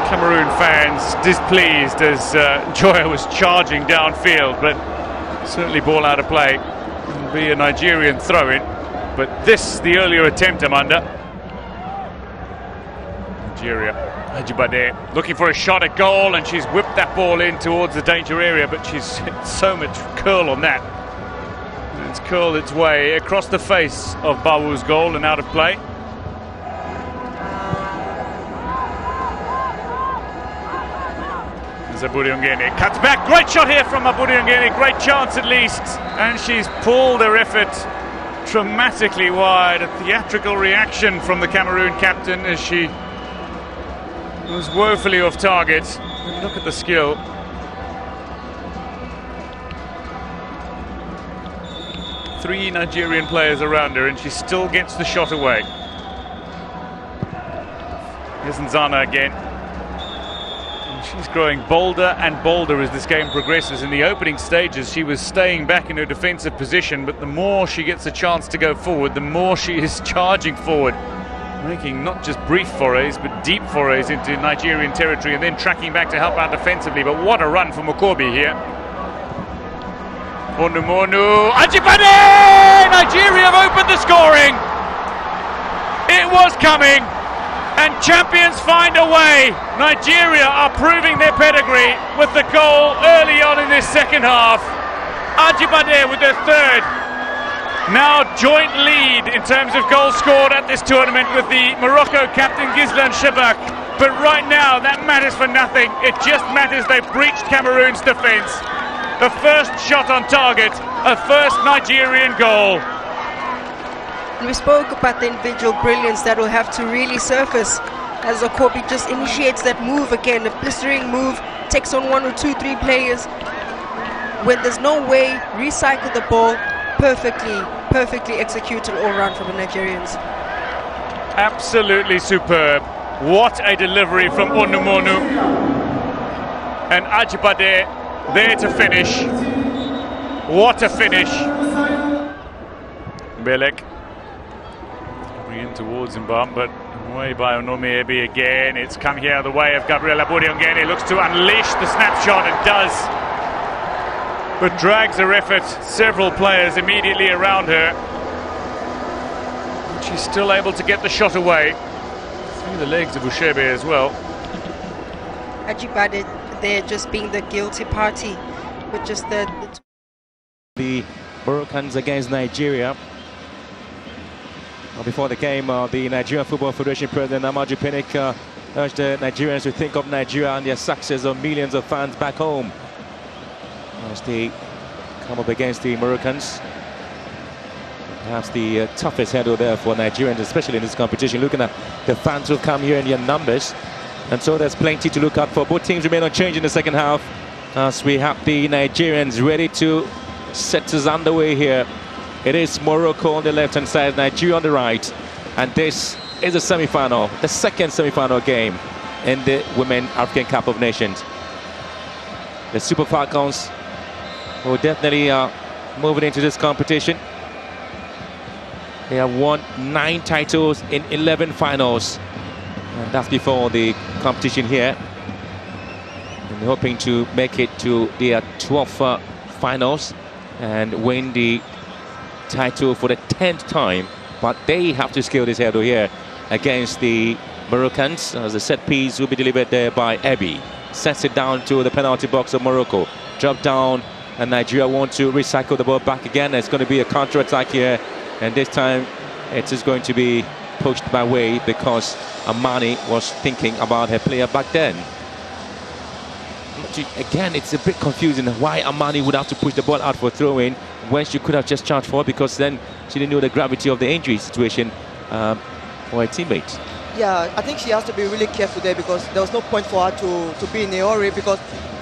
Cameroon fans displeased as Joya was charging downfield, but certainly ball out of play. It'll be a Nigerian throw-in. But this, the earlier attempt, Amanda. Nigeria, Ajibade looking for a shot at goal, and she's whipped that ball in towards the danger area, but she's hit so much curl on that. And it's curled its way across the face of Bawu's goal and out of play. Zaburi cuts back, great shot here from Zaburi, great chance at least, and she's pulled her effort dramatically wide. A theatrical reaction from the Cameroon captain as she was woefully off target. And look at the skill. Three Nigerian players around her and she still gets the shot away. Here's Nzana again. She's growing bolder and bolder as this game progresses. In the opening stages, she was staying back in her defensive position, but the more she gets a chance to go forward, the more she is charging forward, making not just brief forays, but deep forays into Nigerian territory and then tracking back to help out defensively. But what a run from Mukobi here. Onumonu, Ajibade! Nigeria have opened the scoring. It was coming. And champions find a way. Nigeria are proving their pedigree with the goal early on in this second half. Ajibade with their third. Now joint lead in terms of goals scored at this tournament with the Morocco captain Gislan Shebak. But right now that matters for nothing. It just matters they've breached Cameroon's defence. The first shot on target, a first Nigerian goal. We spoke about the individual brilliance that will have to really surface as Okobi just initiates that move again, a blistering move, takes on 1 or 2, 3 players. When there's no way, recycle the ball, perfectly executed all round from the Nigerians. Absolutely superb. What a delivery from Onumonu. And Ajibade there to finish. What a finish. Belek. In towards Mbam, but away by Onomiebi again. It's come here the way of Gabriela Buriongeni. Looks to unleash the snapshot and does, but drags her effort. Several players immediately around her. She's still able to get the shot away through the legs of Ushebe as well. Ajibade there just being the guilty party with just the Moroccans against Nigeria. Before the game, the Nigerian Football Federation President Amaju Pinnick urged the Nigerians to think of Nigeria and their success of millions of fans back home as they come up against the Moroccans. Perhaps the toughest hurdle there for Nigerians, especially in this competition. Looking at the fans who come here in their numbers, and so there's plenty to look out for. Both teams remain unchanged in the second half as we have the Nigerians ready to set us underway here. It is Morocco on the left-hand side, Nigeria on the right. And this is the semi-final, the second semi-final game in the Women African Cup of Nations. The Super Falcons will definitely moving into this competition. They have won 9 titles in 11 finals. And that's before the competition here. And they're hoping to make it to their 12th finals and win the title for the 10th time, but they have to scale this hurdle here against the Moroccans as the set piece will be delivered there by Ebi. Sets it down to the penalty box of Morocco. Drop down, and Nigeria want to recycle the ball back again. It's going to be a counter-attack here, and this time it is going to be pushed by way because Amani was thinking about her player back then. Again, it's a bit confusing why Amani would have to push the ball out for throw-in when she could have just charged forward, because then she didn't know the gravity of the injury situation for her teammate. Yeah, I think she has to be really careful there because there was no point for her to be in a hurry because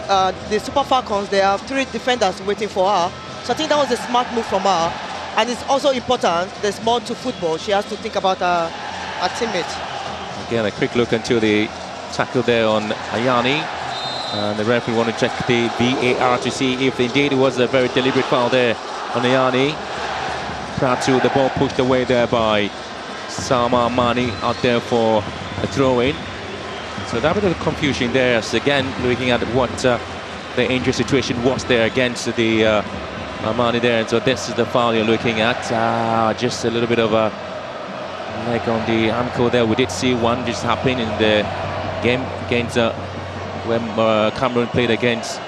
the Super Falcons, they have 3 defenders waiting for her. So I think that was a smart move from her. And it's also important, there's more to football. She has to think about her teammate. Again, a quick look into the tackle there on Ayani. And the referee want to check the VAR to see if indeed it was a very deliberate foul there on Ayani. Prior to the ball pushed away there by Sama Mani out there for a throw-in. So that bit of confusion there. As again, looking at what the injury situation was there against the Mani there. And so this is the foul you're looking at. Just a little bit of a leg on the ankle there. We did see one just happen in the game against when Cameroon played against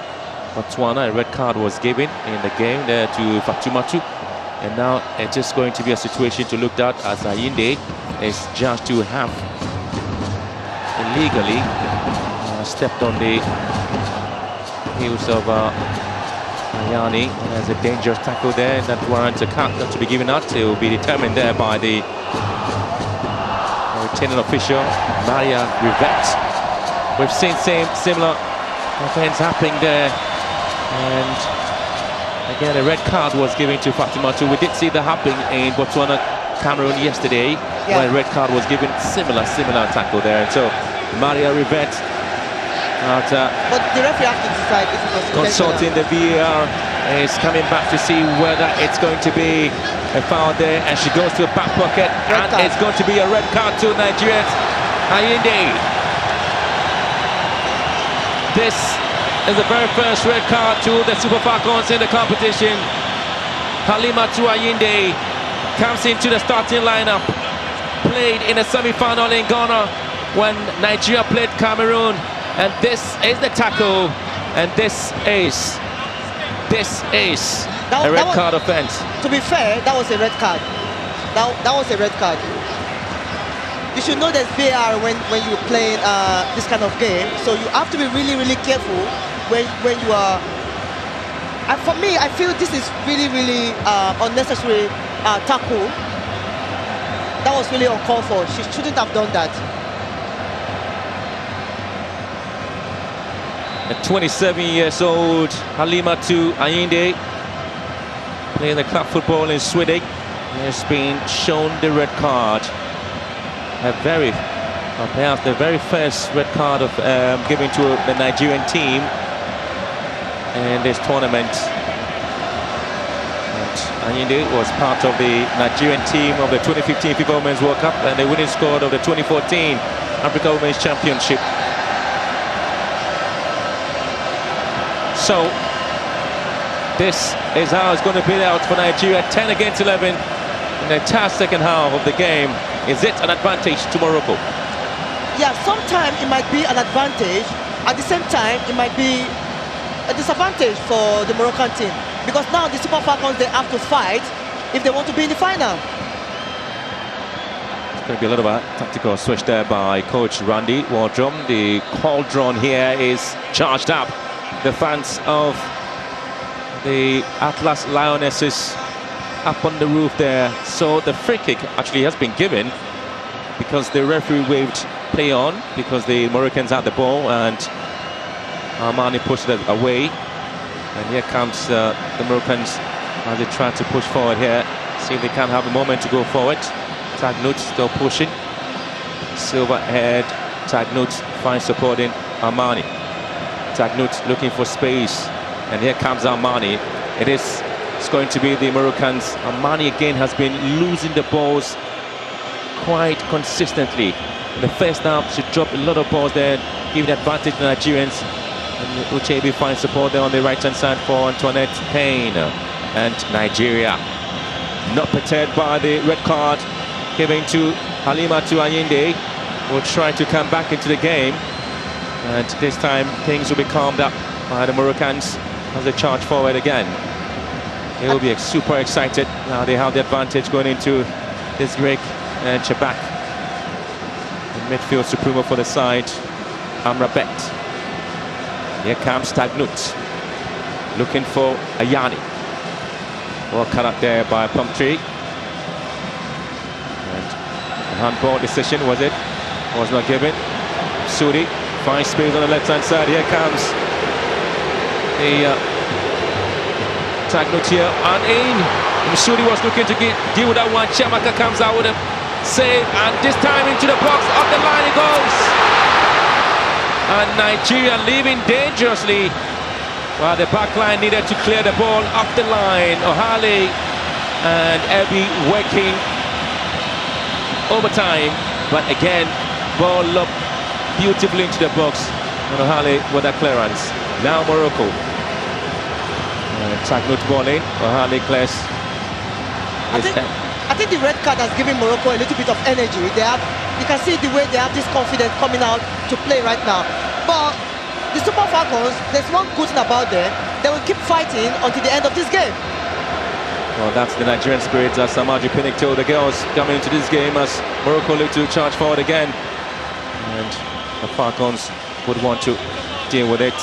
Botswana. A red card was given in the game there to Fatumatu. And now it's just going to be a situation to look at as Ayinde is judged to have illegally stepped on the heels of Ayani. And there's a dangerous tackle there that warrants a count not to be given out. It will be determined there by the returning official, Maria Rivet. We've seen similar offense happening there. And again, a red card was given to Fatimatu. We did see that happening in Botswana, Cameroon yesterday, where a red card was given. Similar tackle there. And so Maria Rivet, but the referee has to decide if it was consulting the VAR, is coming back to see whether it's going to be a foul there. And she goes to a back pocket, and it's going to be a red card to Nigerians. Ayinde. This is the very first red card to the Super Falcons in the competition. Halimatu Ayinde comes into the starting lineup. Played in a semi-final in Ghana when Nigeria played Cameroon. And this is the tackle. And this is a red card offense. To be fair, that was a red card. That was a red card. You should know there's VAR when you're playing this kind of game. So you have to be really careful when you are. And for me, I feel this is really unnecessary tackle. That was really uncalled for. She shouldn't have done that. A 27-year-old Halimatu Ayinde, playing the club football in Sweden, has been shown the red card. Perhaps the very first red card of given to the Nigerian team in this tournament. And Ayinde was part of the Nigerian team of the 2015 FIFA Women's World Cup and the winning squad of the 2014 Africa Women's Championship. So this is how it's going to play out for Nigeria. 10 against 11 in the entire second half of the game. Is it an advantage to Morocco? Yeah, sometimes it might be an advantage. At the same time, it might be a disadvantage for the Moroccan team. Because now the Super Falcons, they have to fight if they want to be in the final. It's going to be a little bit tactical switch there by Coach Randy Waldrum. The cauldron here is charged up. The fans of the Atlas Lionesses up on the roof there. So the free kick actually has been given because the referee waved play on because the Moroccans had the ball and Armani pushed it away. And here comes the Moroccans as they try to push forward here. See if they can have a moment to go forward. Tagnut still pushing. Silverhead. Tagnut finds support in Armani. Tagnut looking for space, and here comes Armani. It's going to be the Moroccans. Armani again has been losing the balls quite consistently. In the first half, she dropped a lot of balls there, giving advantage to the Nigerians. And Uchebi finds support there on the right-hand side for Antoinette Payne. And Nigeria, not perturbed by the red card given to Halimatu Ayinde, will try to come back into the game. And this time things will be calmed up by the Moroccans as they charge forward again. They will be super excited. Now they have the advantage going into this break. And Chabak, the midfield supremo for the side, Amrabet. Here comes Tagnut, looking for Ayani. Well cut up there by Plumtree. And the handball decision, was it? Was not given. Sudi finds space on the left-hand side. Here comes the Tagnut here and in. Sudi was looking to deal with that one. Chiamaka comes out with a save, and this time into the box, up the line it goes. And Nigeria leaving dangerously. Well, the back line needed to clear the ball up the line. Ohale and Ebi working overtime. But again, ball up beautifully into the box. And Ohale with that clearance. Now Morocco. Tagnut ball in. Ohale clears. I think the red card has given Morocco a little bit of energy. You can see the way they have this confidence coming out to play right now. But the Super Falcons, there's one good thing about them. They will keep fighting until the end of this game. Well, that's the Nigerian spirit, as Samaju Pinnick told the girls coming into this game, as Morocco look to charge forward again. And the Falcons would want to deal with it.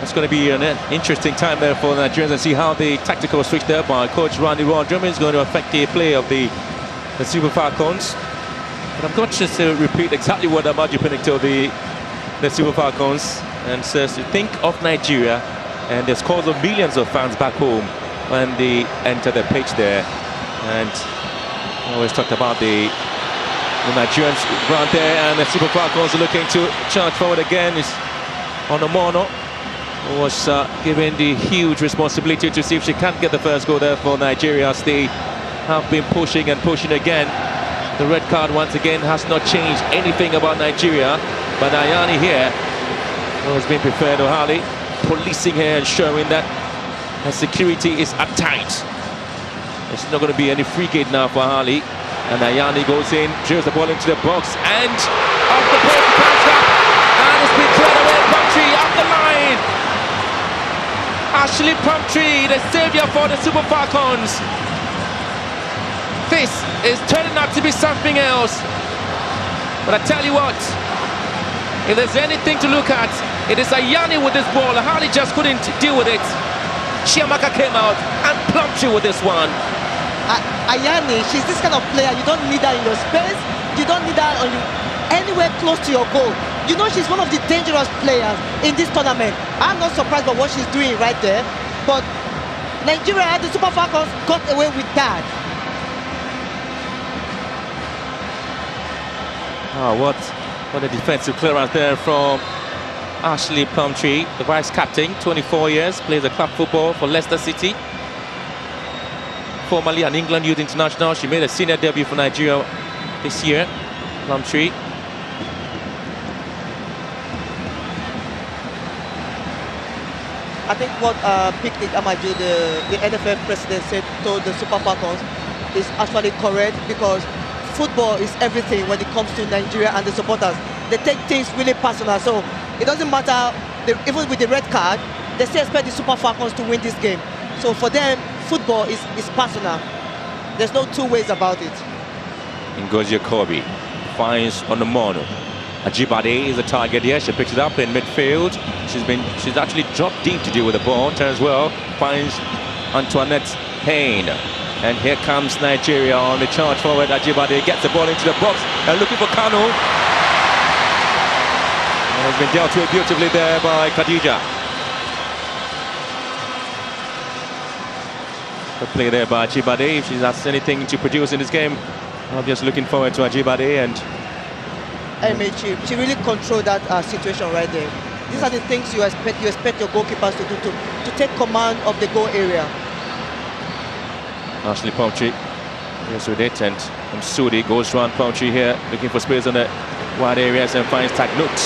It's going to be an interesting time there for the Nigerians and see how the tactical switch there by coach Randy Waldrum is going to affect the play of the Super Falcons. But I'm conscious to repeat exactly what Amaju Pinnick told the Super Falcons, and says to think of Nigeria and there's scores of millions of fans back home when they enter the pitch there. And I always talked about the Nigerians around there, and the Super Falcons are looking to charge forward again. It's Onomono was given the huge responsibility to see if she can't get the first goal there for Nigeria, as they have been pushing and pushing again. The red card once again has not changed anything about Nigeria, but Ayani here has been preferred. Ohale policing here and showing that her security is uptight. There's not going to be any free kick now for Ohale, and Ayani goes in, drills the ball into the box, and off the post, comes up, and it's been cleared away. Pumphrey up the line. Ashley Pumphrey, the saviour for the Super Falcons. This is turning out to be something else. But I tell you what, if there's anything to look at, it is Ayani with this ball. Ohale just couldn't deal with it. Chiamaka came out and Pumphrey with this one. Ayani, she's this kind of player. You don't need her in your space. You don't need her anywhere close to your goal. You know she's one of the dangerous players in this tournament. I'm not surprised by what she's doing right there. But Nigeria, the Super Falcons, got away with that. Oh, what a defensive clearance there from Ashley Pumphrey, the vice captain, 24 years, plays a club football for Leicester City. Formerly an England youth international, she made a senior debut for Nigeria this year. Pumphrey. I think what Picnic Amaju, the NFL president, told the Super Falcons is actually correct, because football is everything when it comes to Nigeria and the supporters. They take things really personal, so it doesn't matter, even with the red card, they still expect the Super Falcons to win this game. So for them, football is personal. There's no two ways about it. Ngozi Kobe finds Onomono. Ajibade is the target here. She picks it up in midfield. She's actually dropped deep to deal with the ball. Turns well, finds Antoinette Payne. And here comes Nigeria on the charge forward. Ajibade gets the ball into the box. They're looking for Kanu. Has been dealt with beautifully there by Khadija. Good play there by Ajibade. If she has anything to produce in this game, I'm just looking forward to Ajibade. And she really controlled that situation right there. These are the things you expect your goalkeepers to do, to take command of the goal area. Ashley Pumphrey goes with it, and Sudi goes round Pumphrey here, looking for space on the wide areas, and finds Tagnut.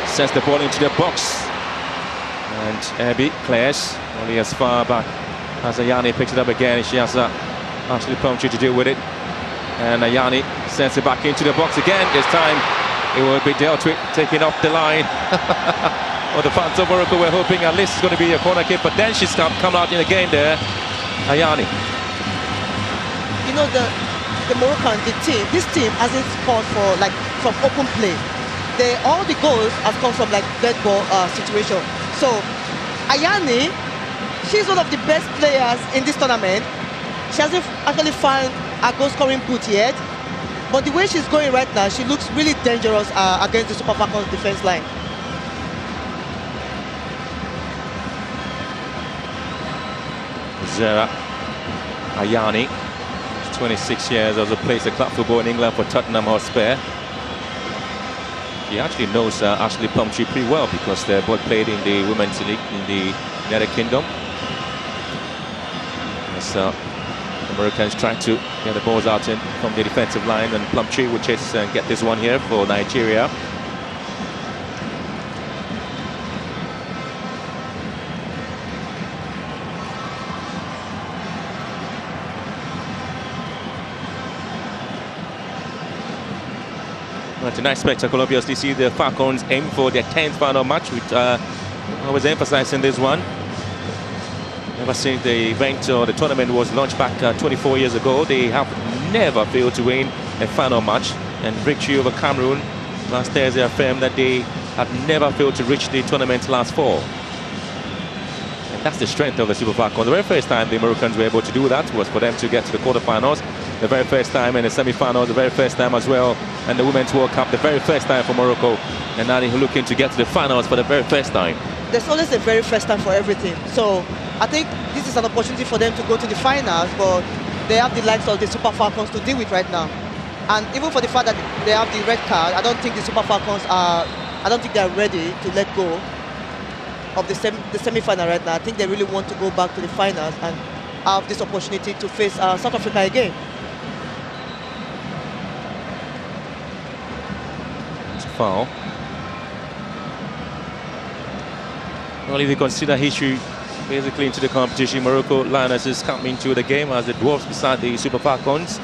Sends the ball into the box, and Ebi clears only as far back as Ayani picks it up again. She has Ashley Pumphrey to deal with it, and Ayani sends it back into the box again. This time it will be dealt with, taken off the line. Well, the fans of Morocco were hoping at least it's going to be a corner kick, but then she's come out in the game there. Ayani. You know, the Moroccan, this team hasn't scored from open play. All the goals have come from dead ball situation. So Ayani, she's one of the best players in this tournament. She hasn't actually found a goal scoring boot yet, but the way she's going right now, she looks really dangerous against the Super Falcons defense line. Zera Ayani, 26 years, also plays the club football in England for Tottenham Hotspur. He actually knows Ashley Plumtree pretty well because they both played in the Women's League in the United Kingdom. As the Americans try to get the balls out from the defensive line, and Plumtree will chase and get this one here for Nigeria. Well, tonight's spectacle, obviously, see the Falcons aim for their 10th final match, which I was emphasizing this one. Ever since the event or the tournament was launched back 24 years ago, they have never failed to win a final match. And victory over Cameroon last Thursday affirmed that they had never failed to reach the tournament's last four. And that's the strength of the Super Falcons. The very first time the Americans were able to do that was for them to get to the quarterfinals. The very first time in the semi-finals, the very first time as well, and the Women's World Cup, the very first time for Morocco. And now they're looking to get to the finals for the very first time. There's always the very first time for everything. So I think this is an opportunity for them to go to the finals, but they have the likes of the Super Falcons to deal with right now. And even for the fact that they have the red card, I don't think the Super Falcons are, I don't think they're ready to let go of the semi-final right now. I think they really want to go back to the finals and have this opportunity to face South Africa again. Foul. Well, if you consider history basically into the competition, Morocco Lionesses come into the game as the dwarfs beside the Super Falcons.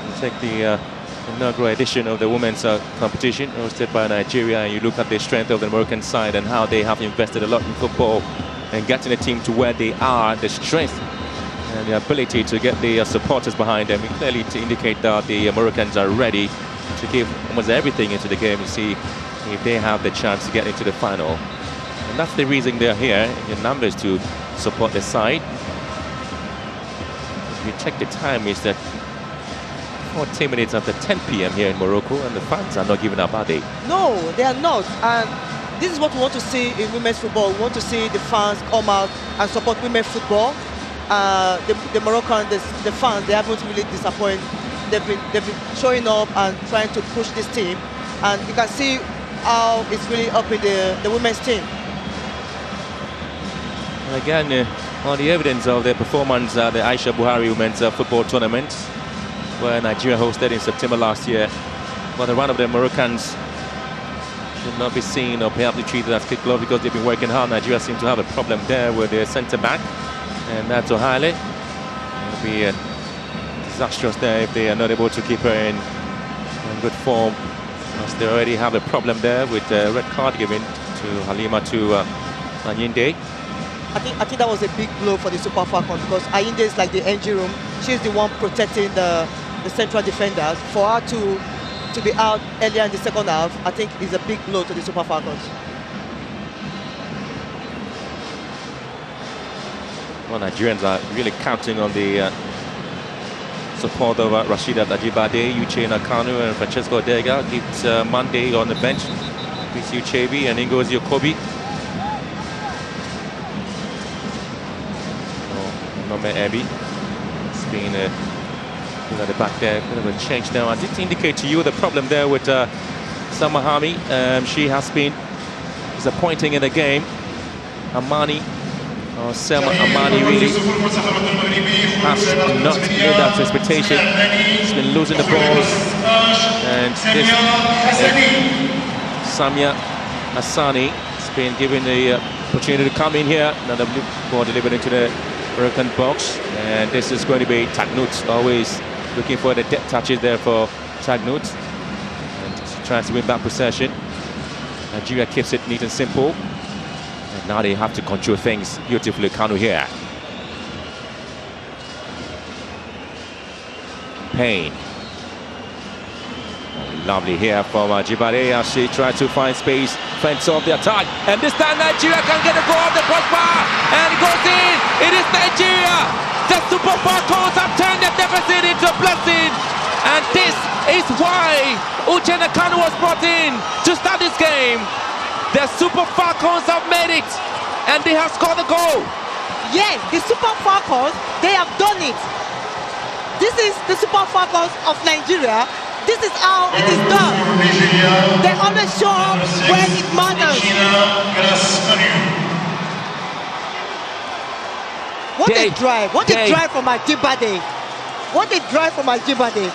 We'll take the inaugural edition of the women's competition hosted by Nigeria, and you look at the strength of the Moroccan side and how they have invested a lot in football and getting the team to where they are, the strength and the ability to get the supporters behind them, clearly to indicate that the Moroccans are ready to give almost everything into the game to see if they have the chance to get into the final. And that's the reason they're here in numbers, to support the side. If you check the time, it's that 14 minutes after 10 p.m. here in Morocco, and the fans are not giving up, are they? No, they are not. And this is what we want to see in women's football. We want to see the fans come out and support women's football. The Moroccan, the fans, they haven't really disappointed. They've been showing up and trying to push this team, and you can see how it's really up in the women's team. And again, on the evidence of their performance at the Aisha Buhari Women's Football Tournament, where Nigeria hosted in September last year, but the run of the Moroccans should not be seen or perhaps treated as kick gloves because they've been working hard. Nigeria seems to have a problem there with their centre back, and that's Ohale. It'll be disastrous there if they are not able to keep her in good form, as they already have a problem there with the red card given to Halima to Anyinde. I think that was a big blow for the Super Falcons, because Anyinde is like the engine room. She's the one protecting the central defenders. For her to be out earlier in the second half, I think is a big blow to the Super Falcons. Well, Nigerians are really counting on the support of Rasheedat Ajibade, Uche Nakanu and Francesco Dega. Gives Monday on the bench, Chris Uchebi and Ngozi Okobi. Nome Ebi. It's been at the back there, a bit of a change now. I did indicate to you the problem there with Samahami. She has been disappointing in the game. Selma Amani really has not lived up to expectation. She's been losing the balls, and this Samia Hassani has been given the opportunity to come in here. Another ball delivered into the Moroccan box, and this is going to be Tagnut, always looking for the depth touches there for Tagnut, and she tries to win back possession. Nigeria keeps it neat and simple. Now they have to control things beautifully. Kanu here. Payne. Lovely here from Jibare as she tried to find space, fence off the attack. And this time Nigeria can get a goal off the crossbar. And it goes in. It is Nigeria. The Super Falcons have turned their deficit into a blessing. And this is why Uche Nakanu was brought in to start this game. The Super Falcons have made it, and they have scored the goal. Yes, the Super Falcons, they have done it. This is the Super Falcons of Nigeria. This is how it is done. They always show up when it matters. What a drive. What a drive from Ajibade. What a drive from Ajibade.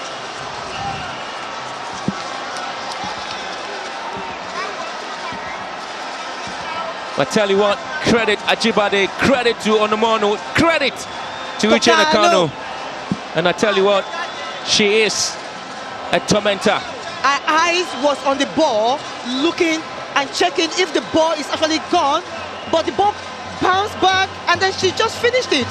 I tell you what, credit Ajibade, credit to Onomonu, credit to Uchenna Kanu. And I tell you what, she is a tormentor. Her eyes was on the ball, looking and checking if the ball is actually gone, but the ball bounced back and then she just finished it.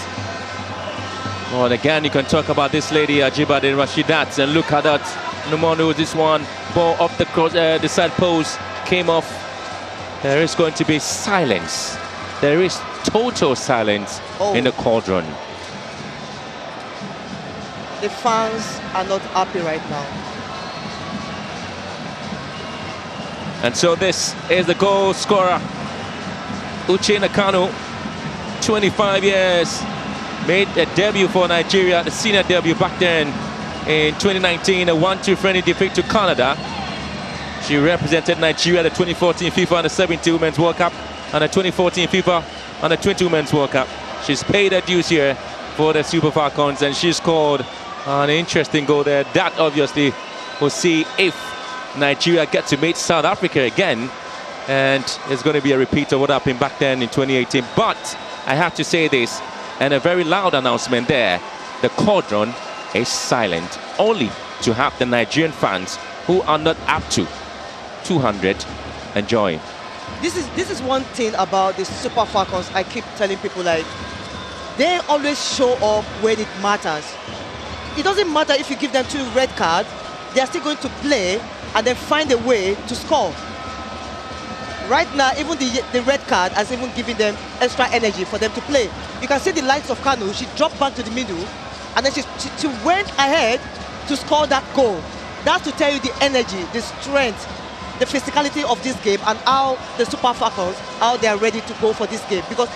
Well, and again, you can talk about this lady, Ajibade Rashidat, and look at that. Onomonu, this one, ball off the cross, the side post, came off. There is going to be silence. There is total silence in the cauldron. The fans are not happy right now. And so this is the goal scorer, Uchenna Kanu, 25 years, made a debut for Nigeria, the senior debut back then in 2019, a 1-2 friendly defeat to Canada. She represented Nigeria at the 2014 FIFA Under-17 Women's World Cup and the 2014 FIFA Under-20 Women's World Cup. She's paid her dues here for the Super Falcons, and she scored an interesting goal there. That obviously will see if Nigeria get to meet South Africa again, and it's going to be a repeat of what happened back then in 2018. But I have to say this, and a very loud announcement there, the cauldron is silent, only to have the Nigerian fans who are not up to 200 enjoying. This is one thing about the Super Falcons. I keep telling people, like, they always show up when it matters. It doesn't matter if you give them 2 red cards, they are still going to play and then find a way to score. Right now, even the red card has even given them extra energy for them to play. You can see the likes of Kanu. She dropped back to the middle and then she went ahead to score that goal. That's to tell you the energy, the strength, the physicality of this game, and how the Super Falcons, how they are ready to go for this game. Because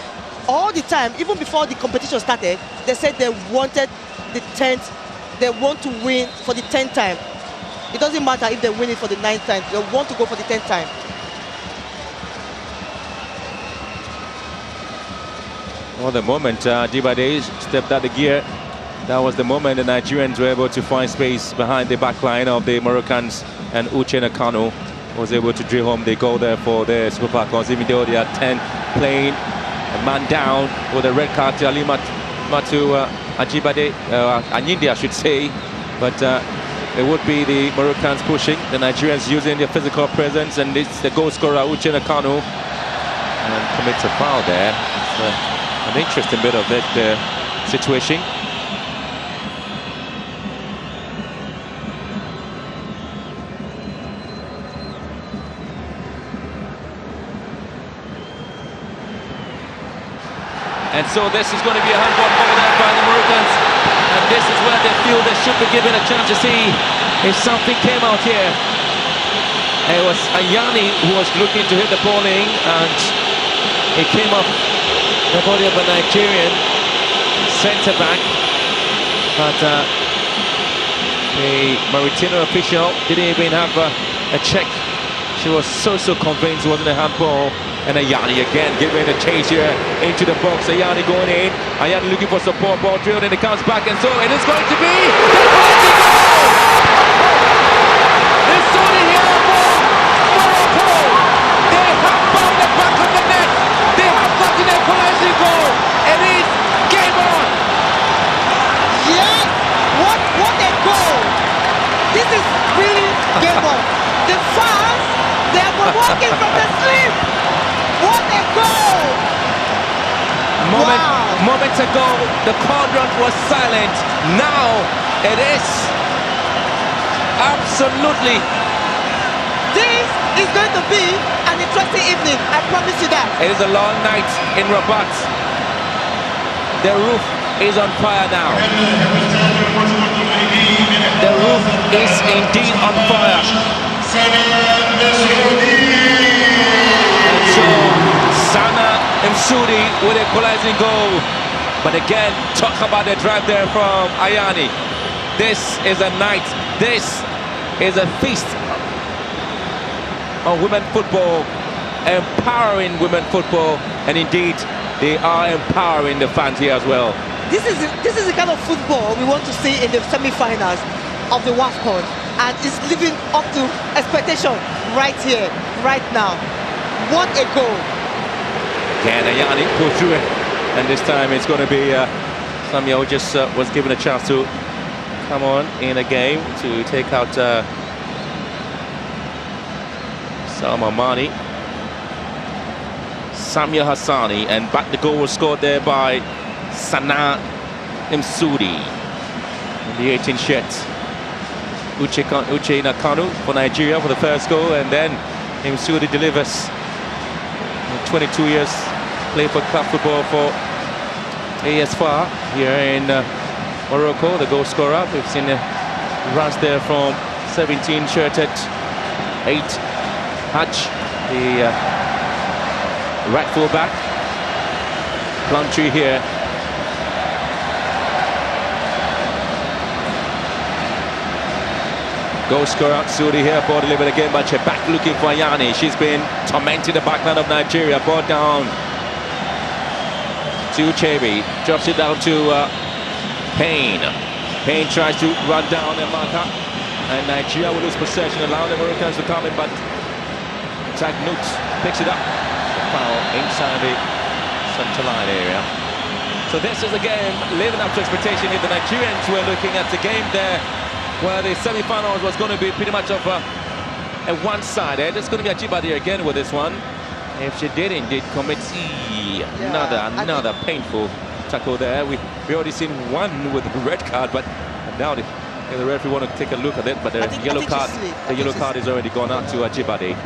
all the time, even before the competition started, they said they wanted the 10th, they want to win for the 10th time. It doesn't matter if they win it for the 9th time, they want to go for the 10th time. Well, the moment Ajibade stepped out the gear, that was the moment the Nigerians were able to find space behind the back line of the Moroccans, and Uchenna Kanu was able to drill home the goal there for the Super Falcons, even though they had 10 playing, a man down with a red card to Ali Matu Ajibade, Anyindi, I should say. But it would be the Moroccans pushing, the Nigerians using their physical presence, and it's the goal scorer Uchenna Kanu, and commits a foul there. It's an interesting bit of that situation. And so this is going to be a handball called out by the Moroccans, and this is where they feel they should be given a chance to see if something came out here. It was Ayani who was looking to hit the ball in, and it came off the body of a Nigerian centre-back, but the Mauritanian official didn't even have a check. She was so convinced it wasn't a handball. And Ayani again giving a chase here into the box. Ayani going in. Ayani looking for support. Ball drilled, and it comes back, and so it is going to be the penalty goal! It's only here for Morocco. They have found the back of the net. They have gotten a penalty goal. It is game on. Yes, what a goal! This is really game on. The fans, they are walking from the sleep. What a goal! Moments ago, the cauldron was silent. Now it is absolutely. This is going to be an interesting evening. I promise you that. It is a long night in Rabat. The roof is on fire now. The roof is indeed on fire. So Sana Msudi with a equalizing goal. But again, talk about the drive there from Ayani. This is a night. This is a feast on women football, empowering women football, and indeed, they are empowering the fans here as well. This is the kind of football we want to see in the semi-finals of the Wafcon, and it's living up to expectation right here, right now. What a goal! Can Ayani pull through it? And this time it's going to be Samuel just was given a chance to come on in a game to take out Salma Mani. Samuel Hassani, and back the goal was scored there by Sana Msudi in the 18th shirt. Uche Nakanu for Nigeria for the first goal, and then Msudi delivers. 22 years, played for club football for ASFAR here in Morocco, the goal scorer. We've seen the runs there from 17 shirted, 8 Hutch, the right full back. Plumtree here. Goal scorer Sudi here, ball delivered again by Chebak, looking for Ayani. She's been tormenting the backline of Nigeria. Ball down to Chebi, drops it down to Payne. Payne tries to run down and mark up, and Nigeria will lose possession, allow the Moroccans to come in, but Tagnut picks it up. Foul inside the centre line area. So this is a game living up to expectation here. The Nigerians were looking at the game there where the semi-finals was going to be pretty much of a one-sided. It's going to be Ajibade again with this one. If she did indeed commit another painful tackle there. We already seen one with the red card, but now the referee want to take a look at it, but the yellow card is already gone out to Ajibade.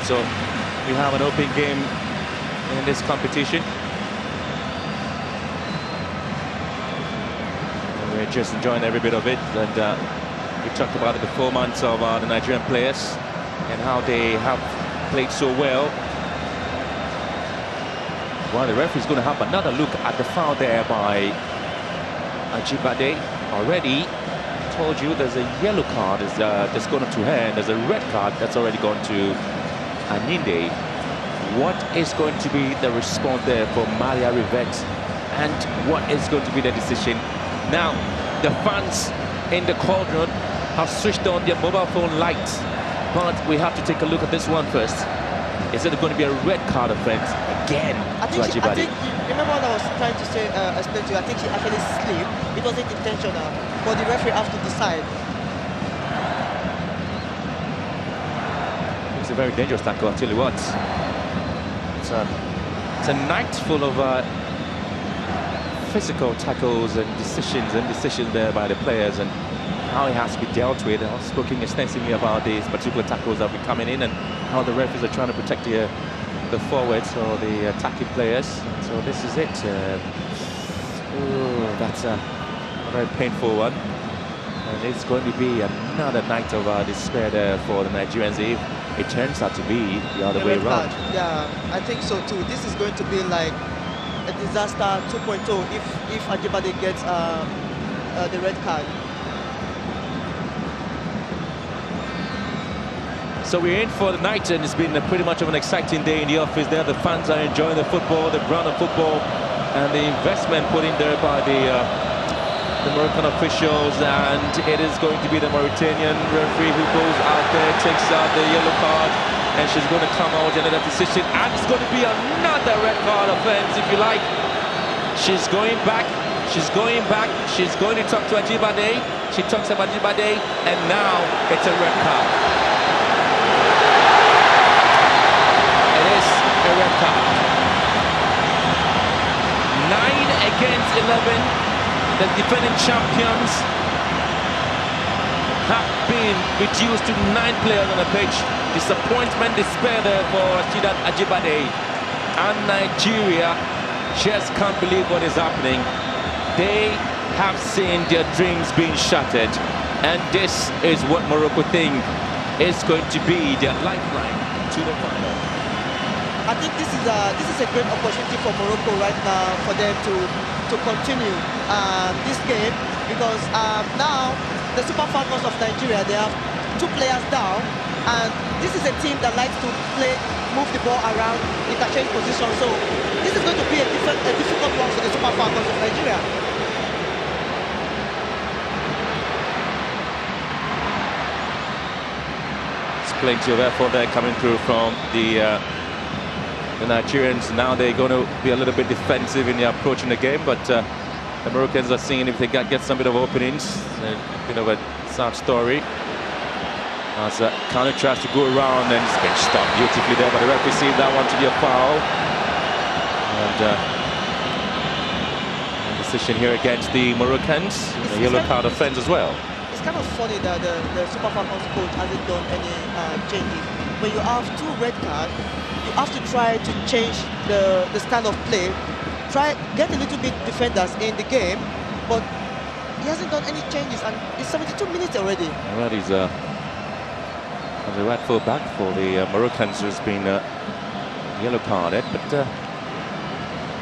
So we have an open game in this competition. And we're just enjoying every bit of it. And we talked about the performance of the Nigerian players and how they have played so well. Well, the referee is going to have another look at the foul there by Ajibade. Already told you there's a yellow card that's gone to her, and there's a red card that's already gone to Aninde. What is going to be the response there for Maria Rivet, and what is going to be the decision? Now, the fans in the cauldron have switched on their mobile phone lights, but we have to take a look at this one first. Is it going to be a red card offense again to Ajibade? Remember what I was trying to say, explain to you? I think she actually slipped. It wasn't intentional, but the referee has to decide. It's a very dangerous tackle, I'll tell you what. It's a night full of physical tackles and decisions there by the players, and how it has to be dealt with. I've spoken extensively about these particular tackles that will be coming in, and how the referees are trying to protect the forwards or the attacking players. So this is it. That's a very painful one. And it's going to be another night of despair there for the Nigerians if it turns out to be the other way around. Yeah, I think so too. This is going to be like a disaster 2.0 if Ajibade gets the red card. So we're in for the night, and it's been pretty much of an exciting day in the office there. The fans are enjoying the football, the brand of football, and the investment put in there by the Moroccan officials. And it is going to be the Mauritanian referee who goes out there, takes out the yellow card, and she's going to come out with another decision. And it's going to be another red card offense, if you like. She's going back. She's going back. She's going to talk to Ajibade. She talks about Ajibade, and now it's a red card. A red card. 9 against 11. The defending champions have been reduced to 9 players on the pitch. disappointment, despair there for Shootout Ajibade. And Nigeria just can't believe what is happening. They have seen their dreams being shattered. And this is what Morocco think is going to be their lifeline to the final. I think this is a great opportunity for Morocco right now for them to continue this game, because now the Super Falcons of Nigeria, they have 2 players down, and this is a team that likes to move the ball around, interchange position. So this is going to be a difficult one for the Super Falcons of Nigeria. There's plenty of effort there coming through from the Nigerians. Now they're going to be a little bit defensive in their approach in the game, but the Moroccans are seeing if they can get some bit of openings. A bit of a sad story. As Kanu tries to go around, and it's been stopped beautifully there, but the referee sees that one to be a foul. And decision here against the Moroccans. A yellow card offense as well. It's kind of funny that the Super Falcons coach hasn't done any changes. When you have 2 red cards, you have to try to change the style of play. Get a little bit defenders in the game, but he hasn't done any changes, and it's 72 minutes already. Well, he's the right full back for the Moroccans, who's been yellow carded, but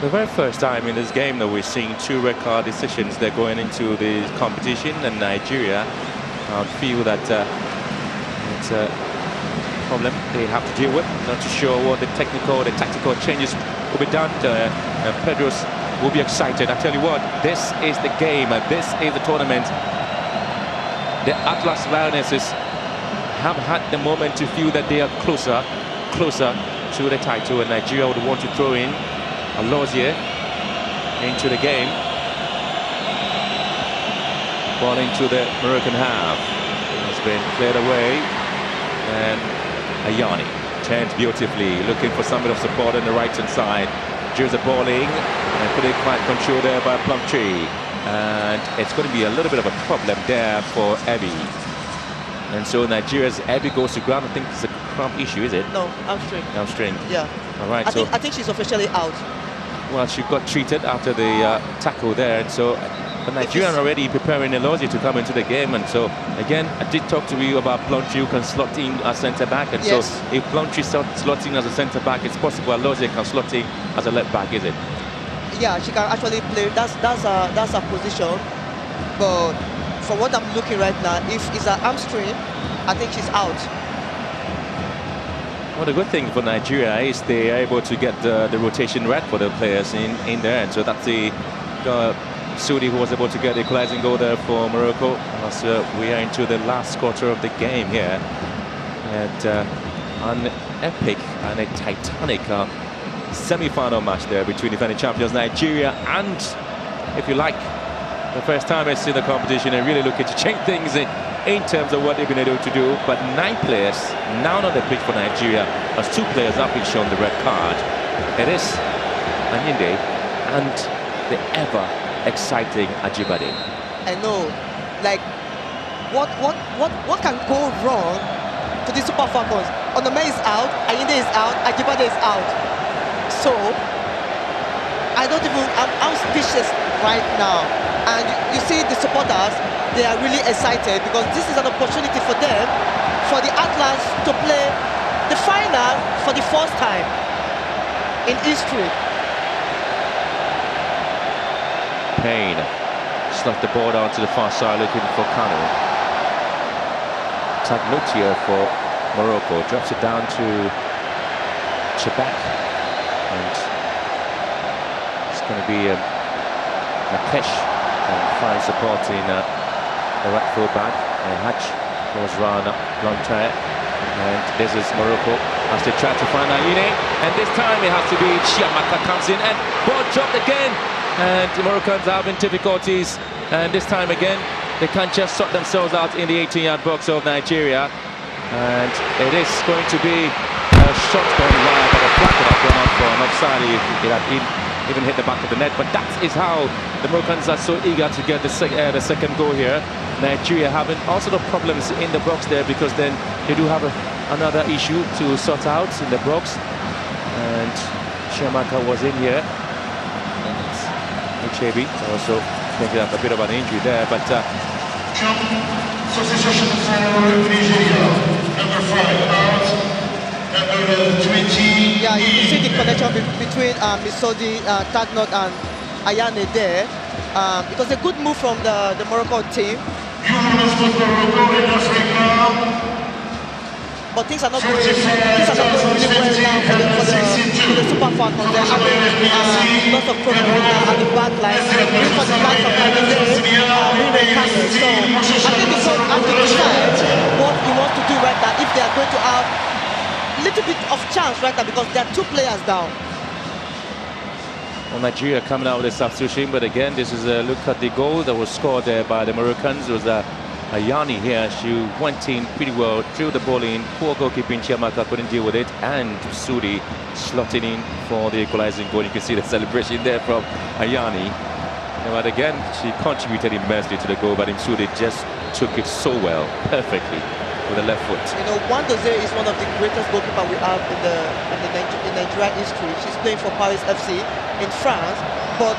the very first time in this game that we're seeing 2 red card decisions. They're going into the competition, and Nigeria feel that it's a problem they have to deal with. Not too sure what the tactical changes will be done. Pedros will be excited. I tell you what, this is the game, and this is the tournament. The Atlas Lionesses have had the moment to feel that they are closer to the title, and Nigeria would want to throw in a Lozier into the game. Ball into the Moroccan half. It's been cleared away, and Ayani turns beautifully, looking for some bit of support on the right-hand side. Drews the ball in, and couldn't quite control there by Plumtree. And it's going to be a little bit of a problem there for Ebi. And so Nigeria's Ebi goes to ground. I think it's a cramp issue, is it? No, hamstring. Hamstring. Yeah. All right. I think she's officially out. Well, she got treated after the tackle there, and so the Nigerian already preparing Elozi to come into the game. And so again, I did talk to you about Plumtree, who can slot in as centre back, and yes. So if Plumtree slots in as a centre back, it's possible Elozi can slot in as a left back, is it? Yeah, she can actually play. That's her position. But from what I'm looking right now, if it's a hamstring, I think she's out. Well, the good thing for Nigeria is they are able to get the rotation right for the players in there, and so that's the Sudi who was able to get the equalizing goal there for Morocco. As we are into the last quarter of the game here, and an epic and a titanic semi-final match there between defending champions Nigeria and, if you like, the first time I see the competition and really looking to change things in terms of what they've been able to do. But 9 players now on the pitch for Nigeria, as 2 players have been shown the red card. It is Anyinde and the ever exciting Ajibade. I know, like, what can go wrong to the Super Falcons? Onome is out, Anyinde is out, Ajibade is out. So I'm speechless right now. And you see the supporters, they are really excited, because this is an opportunity for them, for the Atlas to play the final for the first time in history. Payne slugged the ball down to the far side, looking for Kanu. Tagnotia for Morocco drops it down to Chebak, and it's going to be Nakesh and find support in the right full back. Hatch goes round long try, and this is Morocco as they try to find Ayine, and this time it has to be Chiamaka comes in, and ball dropped again, and the Moroccans are having difficulties, and this time again they can't just sort themselves out in the 18-yard box of Nigeria, and it is going to be a shot gone wide, but a flag would have gone out for an offside if it had even hit the back of the net. But that is how the Moroccans are so eager to get the second goal here. Nigeria having all sort of problems in the box there, because then they do have a another issue to sort out in the box, and Chiamaka was in here. And Uchebi also making up a bit of an injury there, but Substitution for Nigeria, number 5 out, number 20. Yeah, you can see the connection between Misodi, Tagnot and Ayane there. It was a good move from the Morocco team. But things are not going really well now for the Super Falcons. They're having lots of problems at the back line. For the likes of Nigeria, so I think the coach has to decide what he wants to do right now if they are going to have a little bit of chance right now, because there are 2 players down. Well, Nigeria coming out with a substitution, but again, this is a look at the goal that was scored there by the Moroccans. It was Ayani here. She went in pretty well, threw the ball in. Poor goalkeeping, Chiamaka couldn't deal with it, and Sudi slotting in for the equalizing goal. You can see the celebration there from Ayani. But again, she contributed immensely to the goal, but Sudi just took it so well, perfectly, with the left foot. You know, Wandoze is one of the greatest goalkeepers we have in Nigeria history. She's playing for Paris FC in France, but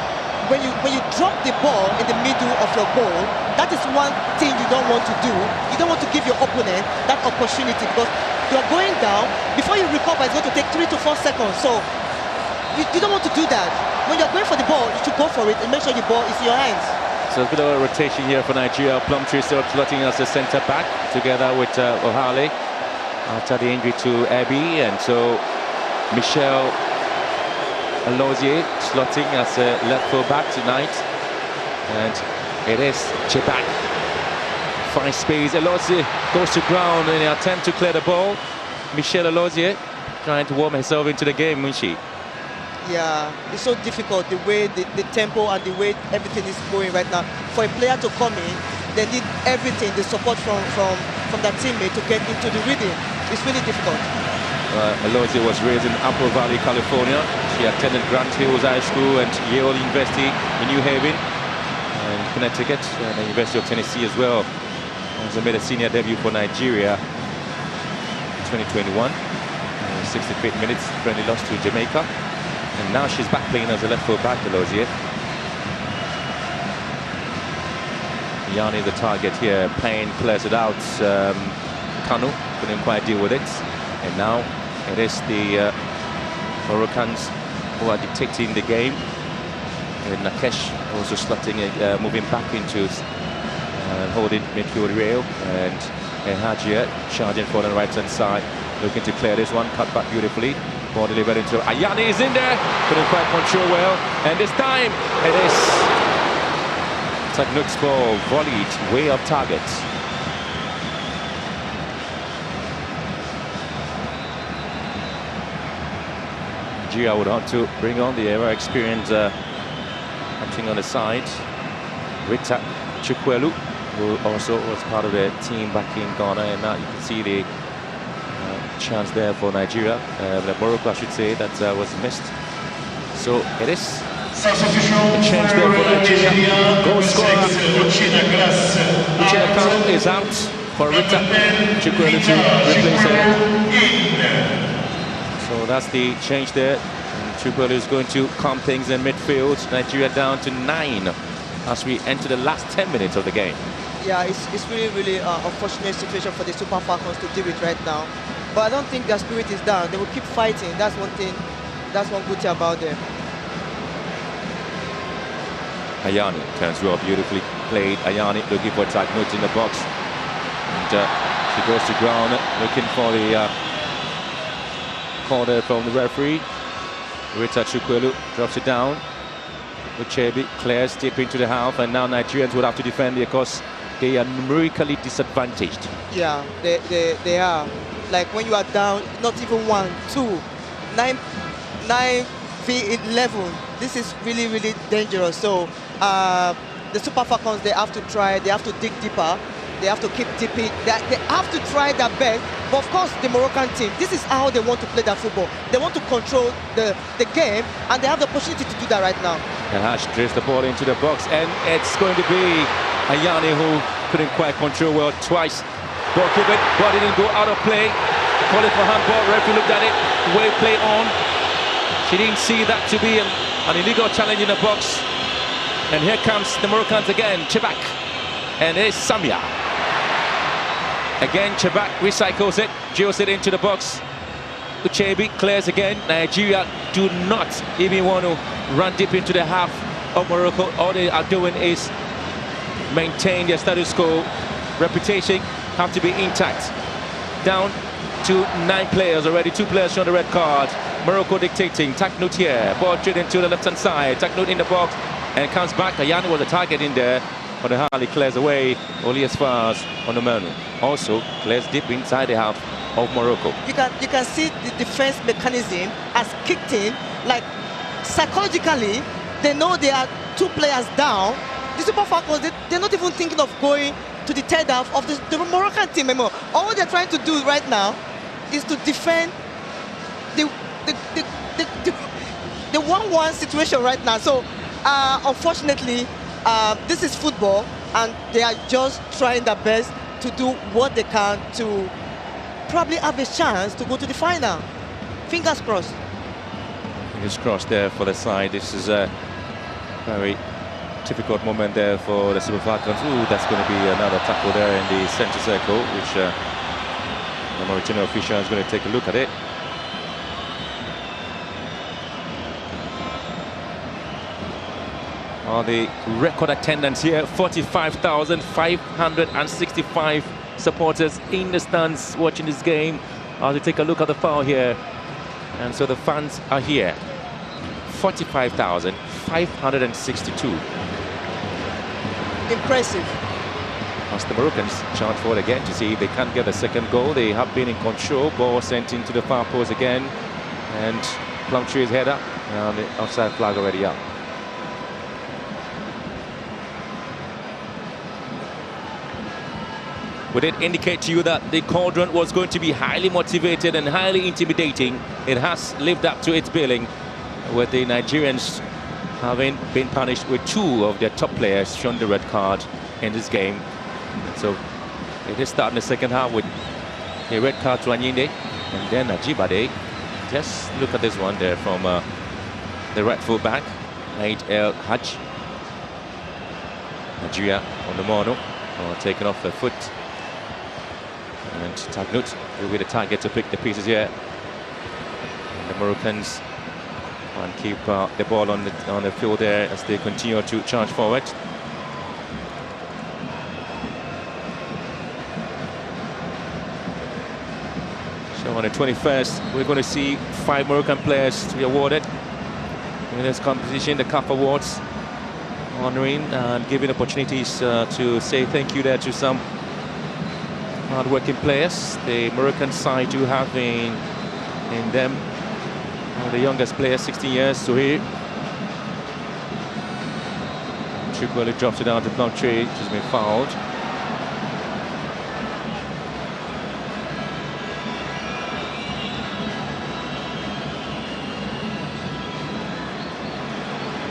when you drop the ball in the middle of your goal, that is one thing you don't want to do. You don't want to give your opponent that opportunity, because you're going down. Before you recover, it's going to take 3 to 4 seconds. So you don't want to do that. When you're going for the ball, you should go for it and make sure the ball is in your hands. So a bit of a rotation here for Nigeria. Plumtree still slotting as a centre back together with Ohale after the injury to Ebi, and so Michelle Alozie slotting as a left full back tonight, and it is Chebak. Finds space. Alozie goes to ground in an attempt to clear the ball. Michelle Alozie trying to warm herself into the game, Munshi. Yeah, it's so difficult, the way the tempo and the way everything is going right now. For a player to come in, they need everything, the support from that teammate to get into the rhythm. It's really difficult. Alozie was raised in Apple Valley, California. She attended Grant Hills High School and Yale University in New Haven and Connecticut, and the University of Tennessee as well. She made a senior debut for Nigeria in 2021. 65 minutes, friendly loss to Jamaica. And now she's back playing as a left full back, Alozie. Yani the target here. Payne clears it out. Kanu couldn't quite deal with it. And now it is the Moroccans who are dictating the game. And Nakesh also slotting it, moving back into holding midfield rail. And Hajia charging for the right-hand side, looking to clear this one, cut back beautifully. Ball delivered into Ayani is in there, couldn't quite control well, and this time it is Tagnut's ball volleyed way off target. Nigeria would want to bring on the ever experienced acting on the side, Rita Chukwelu, who also was part of the team back in Ghana, and now you can see the chance there for Nigeria, the Morocco I should say, that was missed. So it is a change there for Nigeria. Goal scorer Uchenna Kanu is out for Rita Chukwelu to replace her. So that's the change there. Chukwelu is going to calm things in midfield. Nigeria down to 9 as we enter the last 10 minutes of the game. Yeah, it's really unfortunate situation for the Super Falcons to deal with right now. But I don't think their spirit is down. They will keep fighting. That's one thing. That's one good thing about them. Ayani turns well, beautifully played. Ayani looking for Tagnut in the box. And she goes to ground, looking for the corner from the referee. Rita Chukwelu drops it down. Uchebi clears deep into the half, and now Nigerians would have to defend because they are numerically disadvantaged. Yeah, they are. Like when you are down, not even 1, 2, 9 v 11. This is really dangerous. So the Super Falcons, they have to try. They have to dig deeper. They have to keep dipping. They have to try their best. But of course, the Moroccan team, this is how they want to play their football. They want to control the game, and they have the opportunity to do that right now. And Hash drifts the ball into the box, and it's going to be Ayani who couldn't quite control well twice. Ball given, ball didn't go out of play. call it for handball. Referee looked at it, way play on. She didn't see that to be an illegal challenge in the box. And here comes the Moroccans again, Chebak. And there's Samia. Again, Chebak recycles it, drills it into the box. Uchebi clears again. Nigeria do not even want to run deep into the half of Morocco. All they are doing is maintain their status quo. Reputation have to be intact. Down to 9 players already. 2 players showing the red card. Morocco dictating. Taknout here. Ball straight into the left-hand side. Taknout in the box and comes back. Ayani was a target in there, but the Harley clears away. Only as far as Onomanu. Also clears deep inside the half of Morocco. You can see the defense mechanism has kicked in. Like psychologically, they know there are 2 players down. The Super Falcons, they're not even thinking of going to the third half of the Moroccan team anymore. All they're trying to do right now is to defend the 1-1 situation right now. So unfortunately, this is football, and they are just trying their best to do what they can to probably have a chance to go to the final. Fingers crossed. Fingers crossed there for the side. This is a very difficult moment there for the Super Falcons. Ooh, that's going to be another tackle there in the centre circle, which the Mauritanian official is going to take a look at it. The record attendance here, 45,565 supporters in the stands watching this game. As we take a look at the foul here, and so the fans are here. 45,562. Impressive. As the Moroccans charge forward again to see if they can get the second goal. They have been in control. Ball sent into the far post again, and Plumtree's head up, and the offside flag already up. Would it indicate to you that the Cauldron was going to be highly motivated and highly intimidating? It has lived up to its billing, with the Nigerians having been punished with 2 of their top players shown the red card in this game. So it is starting the second half with a red card to Anyinde, and then Ajibade. Just look at this one there from the right full back, Aid El Hajj. Nigeria on the mono, taken off their foot. And Taknout will be the target to pick the pieces here. And the Moroccans and keep the ball on the field there as they continue to charge forward. So on the 21st, we're going to see 5 Moroccan players to be awarded in this competition, the CAF Awards, honouring and giving opportunities to say thank you there to some hard-working players. The Moroccan side do have in them the youngest player, 16 years, so here Chukwueze drops it down to Plumtree, which has been fouled.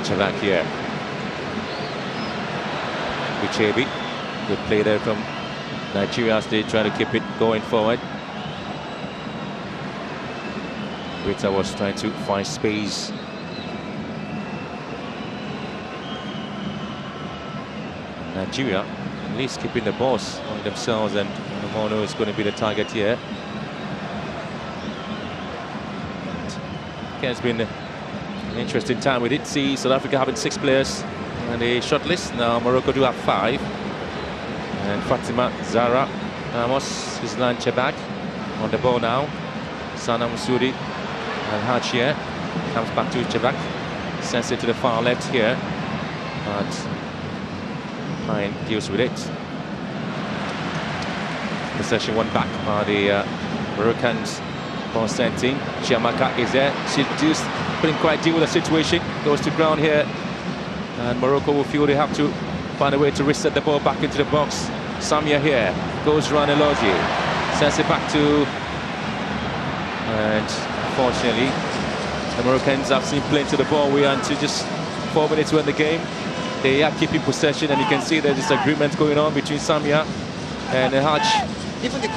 Chavak here. Uchebi, good play there from Nigeria as they try to keep it going forward. Rita was trying to find space. Nigeria at least keeping the balls on themselves, and Mono is going to be the target here. Again, it's been an interesting time. We did see South Africa having 6 players on the short list. Now Morocco do have 5. And Fatima Zara Ramos, Islan Chebak on the ball now. Sana Musudi and Hachia comes back to Chebak, sends it to the far left here, but Pine deals with it. Possession won back by the Moroccans. Ball sent in. Chiamaka is there. She just couldn't quite deal with the situation. Goes to ground here, and Morocco will feel they have to find a way to reset the ball back into the box. Samia here goes around Elogi, sends it back to, and unfortunately the Moroccans have seen playing to the ball. We are into just 4 minutes to end the game. They are keeping possession, and you can see there's disagreement going on between Samia and Hajj. even the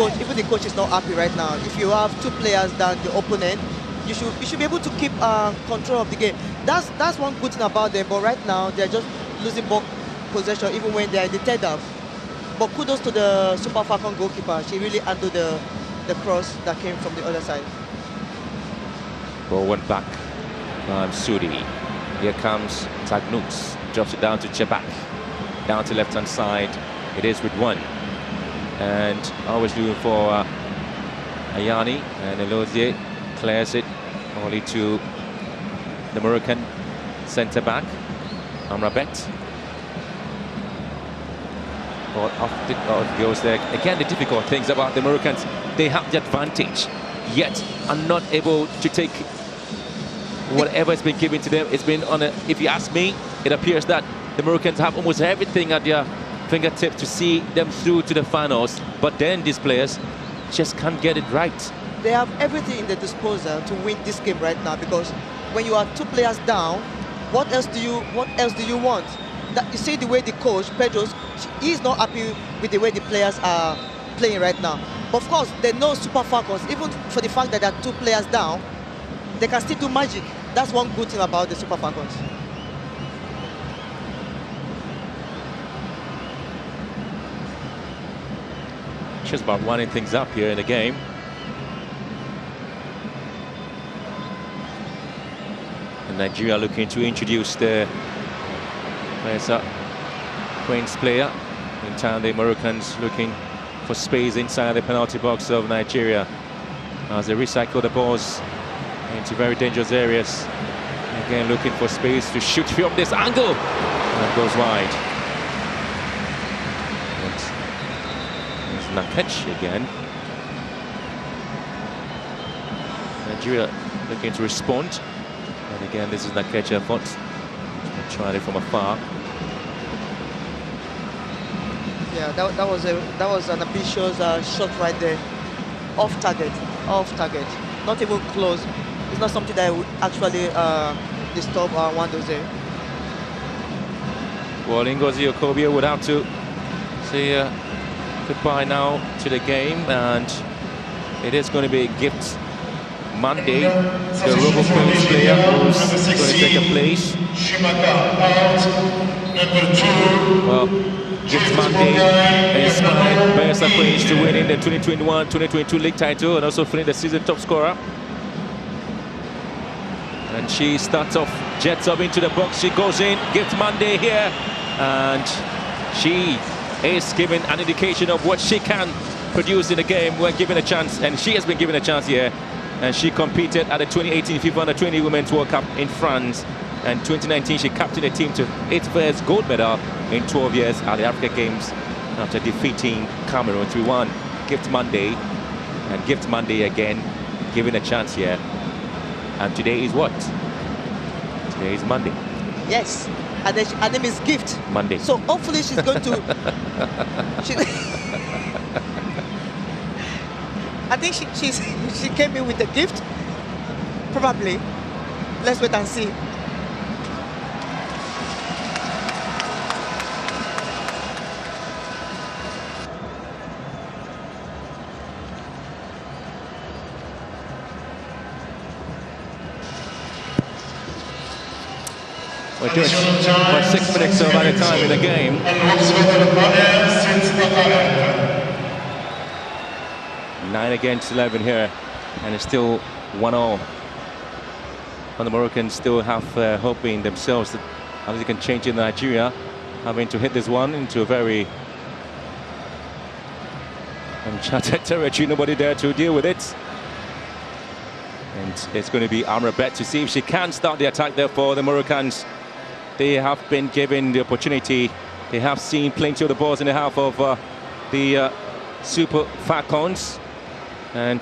coach is not happy right now. If you have 2 players than the opponent, you should be able to keep control of the game. That's one good thing about them. But right now they're just losing ball possession even when they're in the third half. But kudos to the Super Falcon goalkeeper. She really handled the cross that came from the other side. Ball went back. Sudi. Here comes Tagnuts. Drops it down to Chebak. Down to left-hand side. It is with 1. And always looking for Ayani. And Elozie clears it only to the Moroccan centre-back, Amrabat. Ball off goes there. Again, the difficult things about the Moroccans, they have the advantage, yet are not able to take whatever has been given to them. It's been on a, if you ask me, it appears that the Moroccans have almost everything at their fingertips to see them through to the finals, but then these players just can't get it right. They have everything in their disposal to win this game right now, because when you are 2 players down, what else do you want? That, you see the way the coach Pedro, he is not happy with the way the players are playing right now. But of course, they know Super Falcons, even for the fact that there are 2 players down, they can still do magic. That's one good thing about the Super Falcons. Just about winding things up here in the game. And Nigeria looking to introduce the Queen's player. In time, the Moroccans looking for space inside the penalty box of Nigeria as they recycle the balls into very dangerous areas. Again, looking for space to shoot from this angle. That goes wide. Nakech again. Nigeria looking to respond, and again this is Nakech effort. Tried it from afar. Yeah, that was an ambitious shot right there, off target, not even close. It's not something that would actually disturb Wandoze. Well, Ngozi Okogie would have to say goodbye now to the game, and it is going to be a gift Monday. The Robo-Queens player who's going to take a place. Well, gift Monday inspired Bayelsa Queens to win in the 2021-2022 league title and also finish the season top scorer. And she starts off, jets up into the box, she goes in, gift Monday here, and she is given an indication of what she can produce in the game when given a chance, and she has been given a chance here. And she competed at the 2018 FIFA Under-20 Women's World Cup in France, and 2019 she captained the team to its first gold medal in 12 years at the Africa Games after defeating Cameroon 3-1. Gift Monday, and Gift Monday again given a chance here. And today is what? Today is Monday. Yes. And her name is Gift Monday. So hopefully she's going to. I think she came in with a gift. Probably. Let's wait and see. We're doing about 6 minutes of added time in the game. 9 against 11 here, and it's still 1-0. And the Moroccans still have hope in themselves that they can change in Nigeria, having to hit this one into a very uncharted territory. Nobody there to deal with it. And it's going to be Amrabat to see if she can start the attack there for the Moroccans. They have been given the opportunity. They have seen plenty of the balls in the half of the Super Falcons. And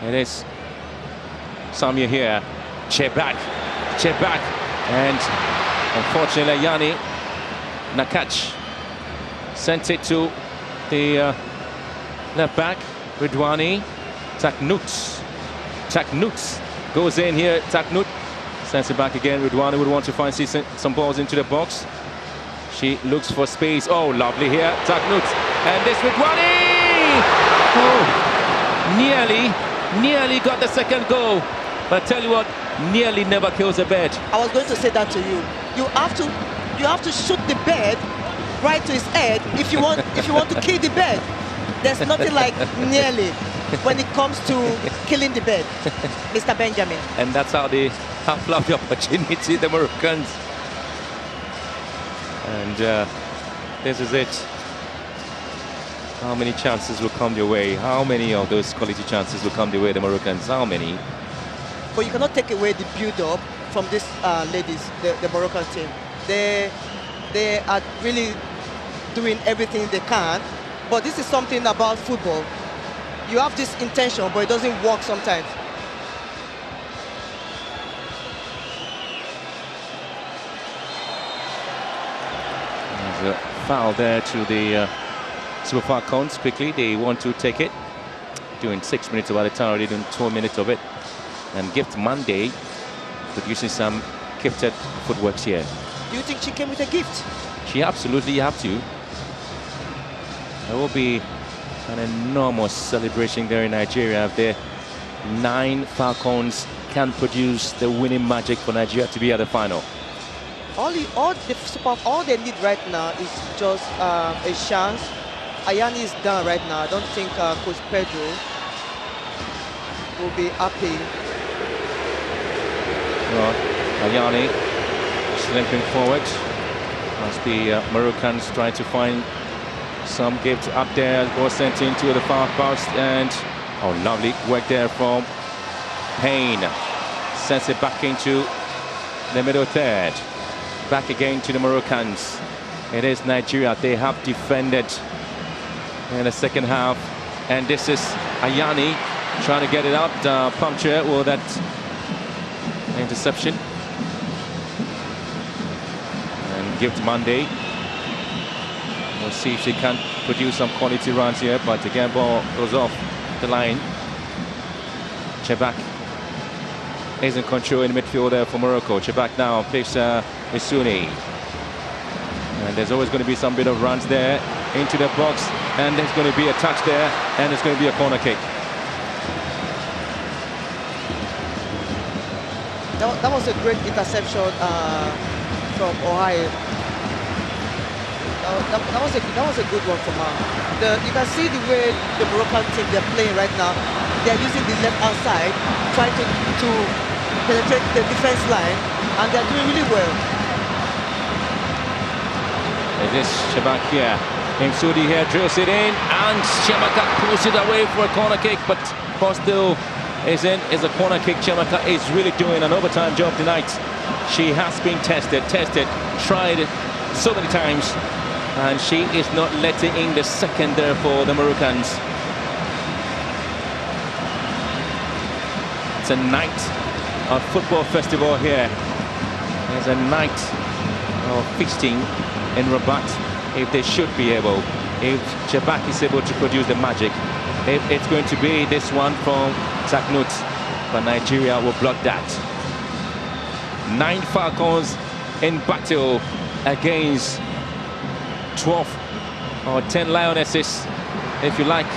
it is Samia here. Chebak, and unfortunately Yani Nakach sent it to the left back. Ridwani, Taknut goes in here. Taknut sends it back again. Ridwani would want to see some balls into the box. She looks for space. Oh, lovely here, Taknut, and this Ridwani. nearly got the second goal. But I tell you what, nearly never kills a bird. I was going to say that to you. You have to shoot the bird right to his head if you want to kill the bird. There's nothing like nearly when it comes to killing the bird, Mr. Benjamin. And that's how they have lost the opportunity, the Moroccans. And this is it. How many chances will come their way? How many of those quality chances will come their way, the Moroccans? How many? But you cannot take away the build-up from these ladies, the Moroccan team. They are really doing everything they can. But this is something about football. You have this intention, but it doesn't work sometimes. There's a foul there to the Super Falcons. Quickly, they want to take it. Doing 6 minutes by the time, already doing 2 minutes of it. And Gift Monday producing some gifted footworks here. Do you think she came with a gift? She absolutely have to. There will be an enormous celebration there in Nigeria if the 9 Falcons can produce the winning magic for Nigeria to be at the final. All they need right now is just a chance. Ayani is down right now. I don't think Coach Pedro will be happy. Well, Ayani slipping forward as the Moroccans try to find some gift up there. Ball sent into the far post, and oh, lovely work there from Payne. Sends it back into the middle third. Back again to the Moroccans. It is Nigeria. They have defended in the second half, and this is Ayani trying to get it out. Puncture with that interception. And Gift Monday. We'll see if she can produce some quality runs here, but again, ball goes off the line. Chebak is in control in midfield there for Morocco. Chebak now plays Isuni. And there's always going to be some bit of runs there into the box, and there's going to be a touch there, and it's going to be a corner kick. That was a great interception from Ohio. That was a good one from her. You can see the way the Moroccan team they're playing right now. They're using the left-hand side, trying to penetrate the defense line, and they're doing really well. It is Chebak here. Msudi here drills it in, and Chemaka pulls it away for a corner kick, but still is in. Is a corner kick. Chemaka is really doing an overtime job tonight. She has been tested, tried so many times, and she is not letting in the second there for the Moroccans. It's a night of football festival here. There's a night of feasting in Rabat, if they should be able. If Chebak is able to produce the magic, it's going to be this one from Taknut, but Nigeria will block that. 9 Falcons in battle against 12 or 10 Lionesses, if you like.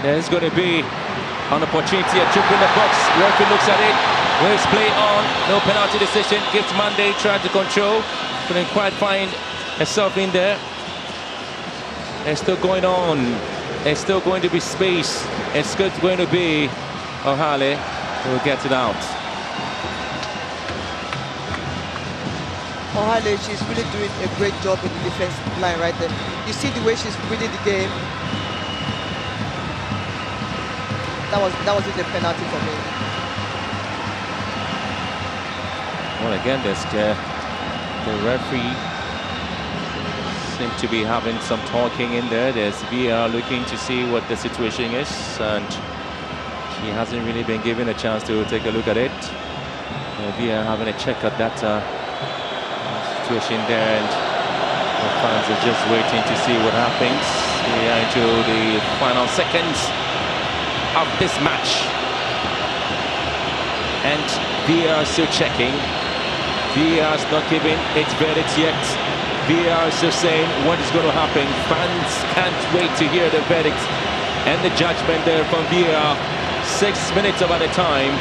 There's going to be an opportunity, a trip in the box. Referee looks at it, waves play on, no penalty decision. Gift Monday tried to control, couldn't quite find herself in there. It's still going on. It's still going to be space. It's going to be Ohale who will get it out. Ohale, she's really doing a great job in the defense line right there. You see the way she's reading the game. That wasn't a penalty for me. Well, again, the referee seems to be having some talking in there. There's VR looking to see what the situation is, and she hasn't really been given a chance to take a look at it. VR having a check at that situation there, and the fans are just waiting to see what happens. We are into the final seconds of this match, and VR still checking. VR's not giving its verdict yet. VR is just saying what is going to happen. Fans can't wait to hear the verdict And the judgment there from VAR, 6 minutes of added time.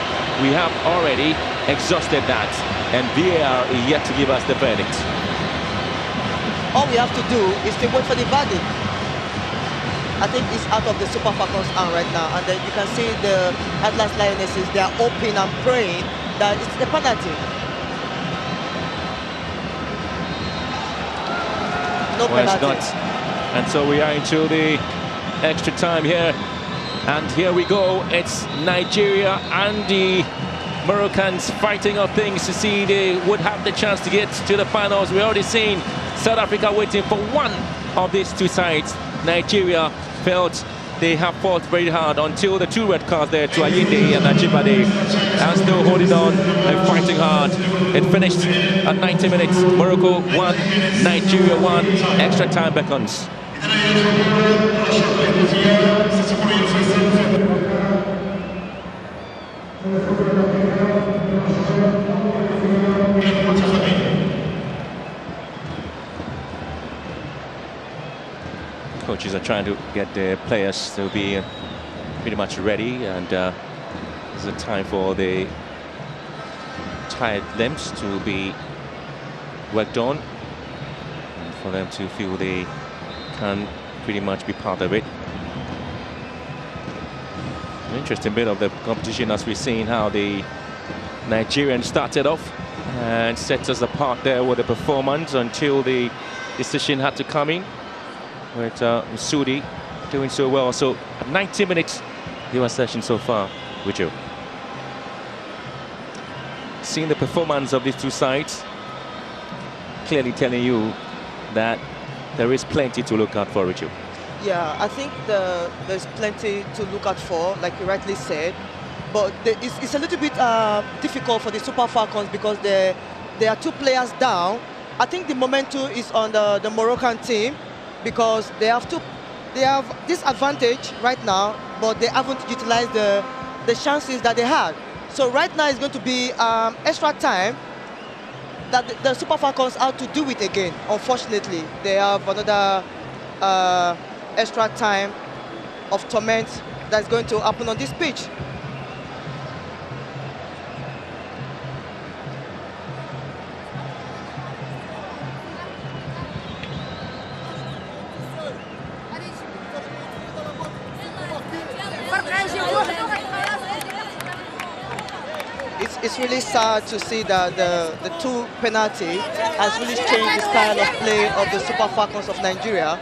We have already exhausted that, and VAR is yet to give us the verdict. All we have to do is to wait for the verdict. I think it's out of the Super Falcons' hand right now, and then you can see the Atlas Lionesses, they are hoping and praying that it's the penalty. No penalty. It's not. And so we are into the extra time here. And here we go. It's Nigeria and the Moroccans fighting of things to see they would have the chance to get to the finals. We're already seeing South Africa waiting for one of these two sides. Nigeria felt they have fought very hard until the two red cards there to Ayinde and Ajibade, and still holding on and fighting hard. It finished at 90 minutes. Morocco 1, Nigeria 1. Extra time beckons. Coaches are trying to get their players to be pretty much ready, and it's a time for the tired limbs to be worked on, and for them to feel they can pretty much be part of it. An interesting bit of the competition as we've seen how the Nigerians started off and set us apart there with the performance until the decision had to come in, with Sudi doing so well. So at 90 minutes, your session so far with you. Seeing the performance of these two sides, clearly telling you that there is plenty to look out for, Richard. Yeah, I think there's plenty to look out for, like you rightly said. But it's a little bit difficult for the Super Falcons because there are two players down. I think the momentum is on the Moroccan team because they have this advantage right now, but they haven't utilized the chances that they had. So right now it's going to be extra time that the Super Falcons have to do it again. Unfortunately, they have another extra time of torment that's going to happen on this pitch. It's really sad to see that the two penalty has really changed the style of play of the Super Falcons of Nigeria.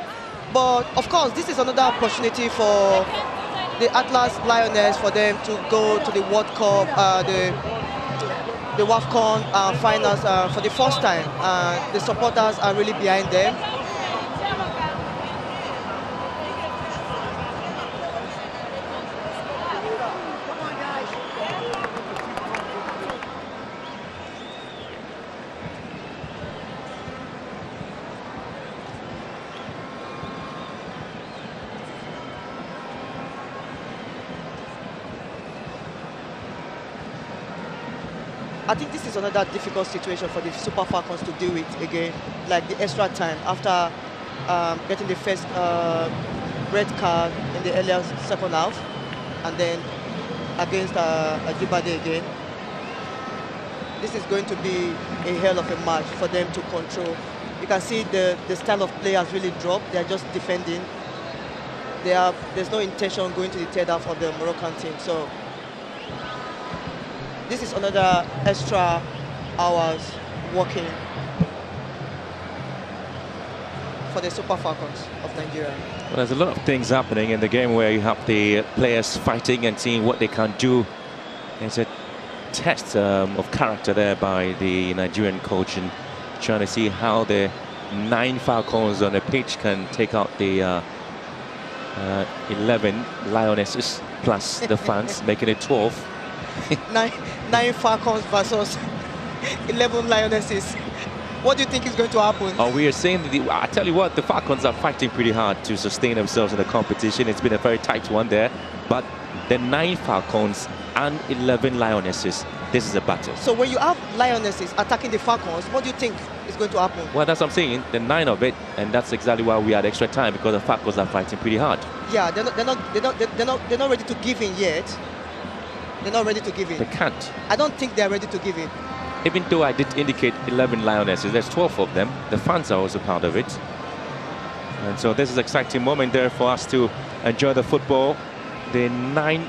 But of course, this is another opportunity for the Atlas Lioness for them to go to the World Cup, the Wafcon finals for the first time. The supporters are really behind them. I think this is another difficult situation for the Super Falcons to deal with again, like the extra time after getting the first red card in the earlier second half, and then against Ajibade again. This is going to be a hell of a match for them to control. You can see the style of play has really dropped. They are just defending. There's no intention going to the third half for the Moroccan team. So this is another extra hours working for the Super Falcons of Nigeria. Well, there's a lot of things happening in the game where you have the players fighting and seeing what they can do. It's a test of character there by the Nigerian coach, and trying to see how the 9 Falcons on the pitch can take out the 11 Lionesses plus the fans, making it 12. 9 Falcons versus 11 Lionesses. What do you think is going to happen? Oh, we are saying that I tell you what, the Falcons are fighting pretty hard to sustain themselves in the competition. It's been a very tight one there, but the 9 Falcons and 11 Lionesses, this is a battle. So when you have Lionesses attacking the Falcons, what do you think is going to happen. Well, that's what I'm saying. The 9 of it, and that's exactly why we had extra time, because the Falcons are fighting pretty hard. Yeah, they're not ready to give in yet. They're not ready to give in. They can't. I don't think they're ready to give in. Even though I did indicate 11 Lionesses, there's 12 of them. The fans are also part of it. And so this is an exciting moment there for us to enjoy the football. The 9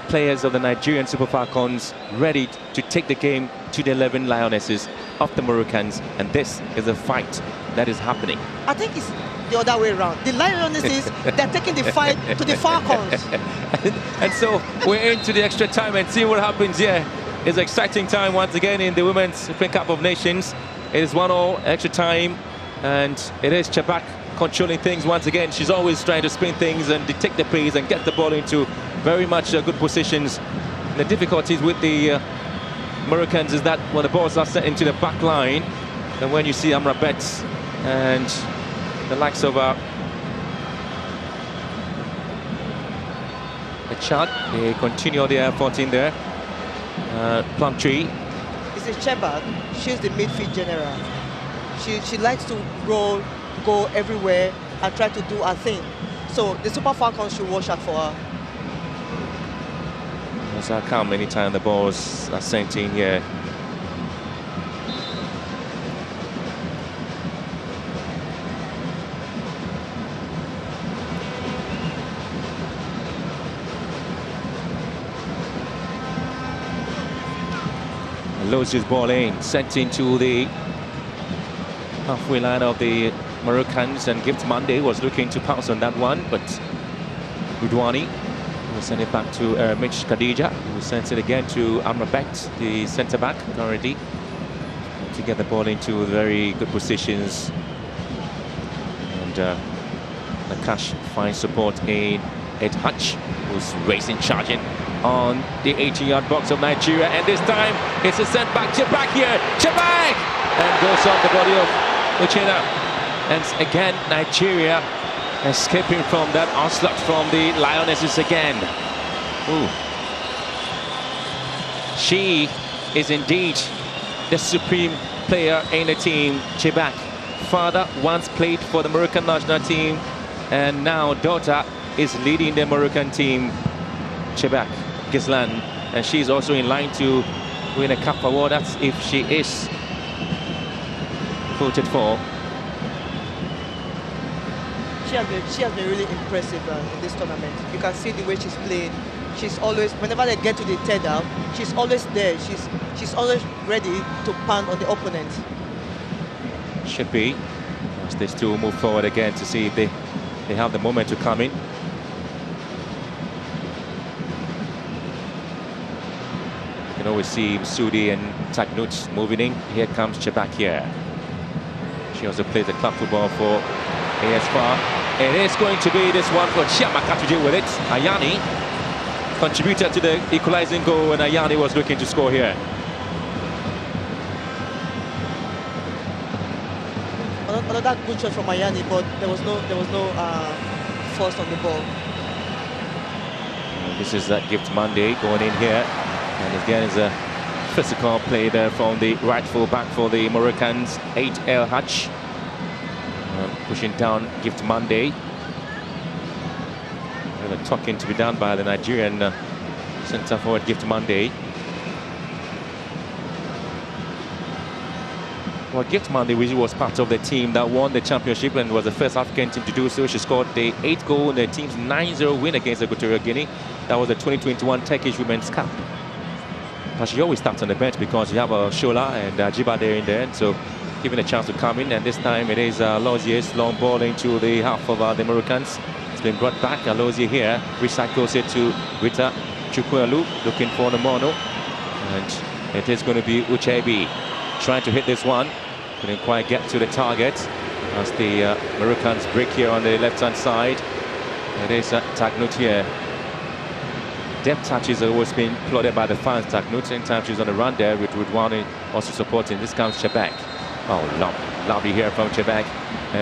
players of the Nigerian Super Falcons ready to take the game to the 11 Lionesses of the Moroccans. And this is a fight that is happening. I think it's the other way around. The Lionesses, they're taking the fight to the Falcons. And so we're into the extra time and see what happens here. It's an exciting time once again in the Women's African Cup of Nations. It is 1-1 extra time, and it is Chebak controlling things once again. She's always trying to spin things and detect the pace and get the ball into very much good positions. The difficulties with the Moroccans is that when the balls are set into the back line, and when you see Amra Betts and the likes of the Chad, they continue their effort in there. Plumtree. It's a Chebak. She's the midfield general. She likes to roll, go everywhere, and try to do her thing. So the Super Falcons should watch out for her. So I count many times the balls are sent in here. Loses ball in, sent into the halfway line of the Moroccans, and Gift Monday was looking to pounce on that one, but Budwani will send it back to Mitch Khadija, who sends it again to Amrabet, the centre-back already, to get the ball into very good positions. And Nakash finds support in Ed Hutch, who's racing, charging on the 18-yard box of Nigeria, and this time it's a sent back. Chebak here, Chebak, and goes on the body of Uchenna. And again, Nigeria escaping from that onslaught from the Lionesses again. Ooh. She is indeed the supreme player in the team, Chebak. Father once played for the Moroccan national team, and now daughter is leading the Moroccan team, Chebak Gislan, and she's also in line to win a cup award. That's if she is voted for. She has been really impressive in this tournament. You can see the way she's playing. She's always, whenever they get to the third out, she's always there. She's always ready to pound on the opponent. Should be, as they still move forward again to see if they have the moment to come in. You can always see Sudi and Tagnut moving in. Here comes Chebak here. She also plays the club football for ASFAR. It is going to be this one for Chiamaka to deal with it. Ayani contributed to the equalizing goal, and Ayani was looking to score here. Another good shot from Ayani, but there was no force on the ball. This is Gift Monday going in here, and again is a physical play there from the right full back for the Moroccans, 8 El Hutch. Pushing down Gift Monday. A talking to be done by the Nigerian centre forward Gift Monday. Well, Gift Monday was part of the team that won the championship and was the first African team to do so. She scored the 8th goal in the team's 9-0 win against Equatorial Guinea. That was the 2021 Turkish Women's Cup. But she always starts on the bench because you have Shola and Jiba there in there, so given a chance to come in, and this time it is Lozier's long ball into the half of the Moroccans. It's been brought back. Lozier here recycles it to Rita Chukwuelu, looking for the mono, and it is going to be Uchebi trying to hit this one. Couldn't quite get to the target as the Moroccans break here on the left-hand side. It is Tagnut here. Depth touches have always been plotted by the fans. Tagnut, same time she's on the run there with Rudwani also supporting. This comes Chebak. Oh, lovely here from Chebak.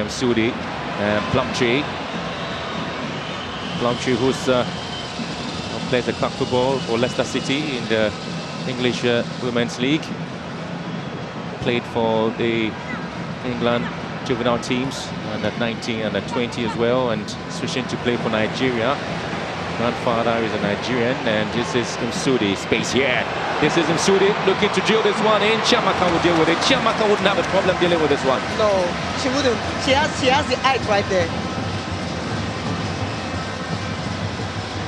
Sudi, Plumtree. Plumtree, who's plays the club football for Leicester City in the English Women's League. Played for the England juvenile teams, under 19 and under 20 as well, and switching to play for Nigeria. Grandfather is a Nigerian, and this is Msudi. Space here. This is Msudi looking to drill this one in. Chiamaka will deal with it. Chiamaka wouldn't have a problem dealing with this one. No, she wouldn't. She has the height right there.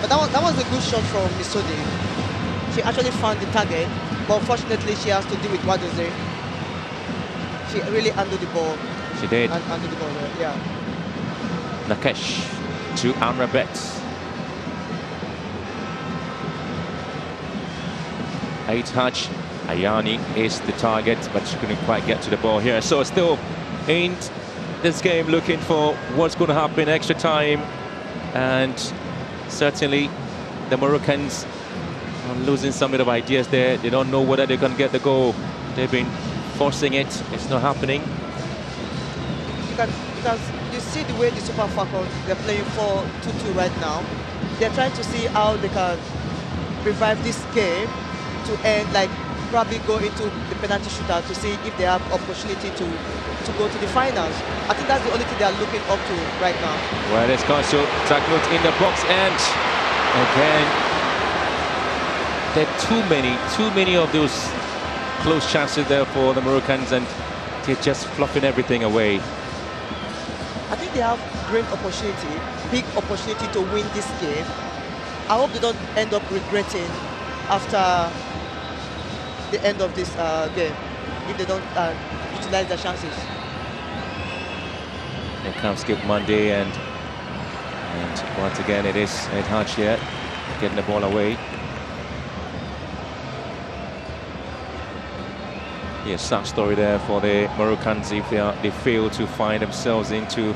But that was a good shot from Msudi. She actually found the target, but unfortunately she has to deal with Wadoze. She really handled the ball. She did. And handled the ball there, yeah. Nakesh to Amrabat. 8 Hutch. Ayani is the target, but she couldn't quite get to the ball here. So still in this game looking for what's going to happen extra time. And certainly the Moroccans are losing some bit of ideas there. They don't know whether they can get the goal. They've been forcing it. It's not happening. Because you see the way the Super Falcons, they're playing 4-2-2 right now. They're trying to see how they can revive this game to end, like probably go into the penalty shootout to see if they have opportunity to go to the finals. I think that's the only thing they are looking up to right now. Well, it's Kansu Tagnut in the box, and again, there are too many of those close chances there for the Moroccans, and they're just fluffing everything away. I think they have great opportunity, big opportunity to win this game. I hope they don't end up regretting after the end of this game, if they don't utilize their chances. Here comes Skip Monday, and once again it is Ed Hutch here getting the ball away. Yes, sad story there for the Moroccans if they fail to find themselves into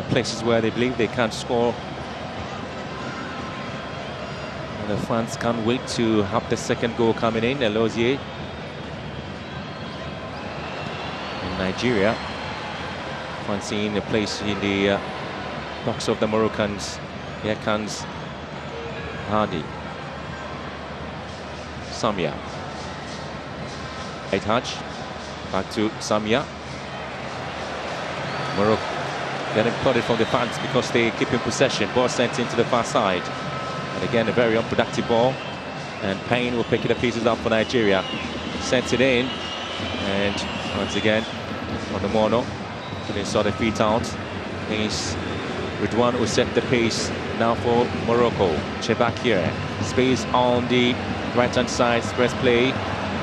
places where they believe they can't score. And the fans can't wait to have the second goal coming in. Elozier in Nigeria fancying a place in the box of the Moroccans. Here comes Hardy. Samia. Ed Hutch. Back to Samia. Morocco getting applauded from the fans because they keep in possession. Ball sent into the far side. And again, a very unproductive ball. And Payne will pick the pieces up for Nigeria. Sent it in. And once again, on the mono. They saw the feet out. He's Ridwan who set the pace now for Morocco. Chebak here. Space on the right-hand side. Press play.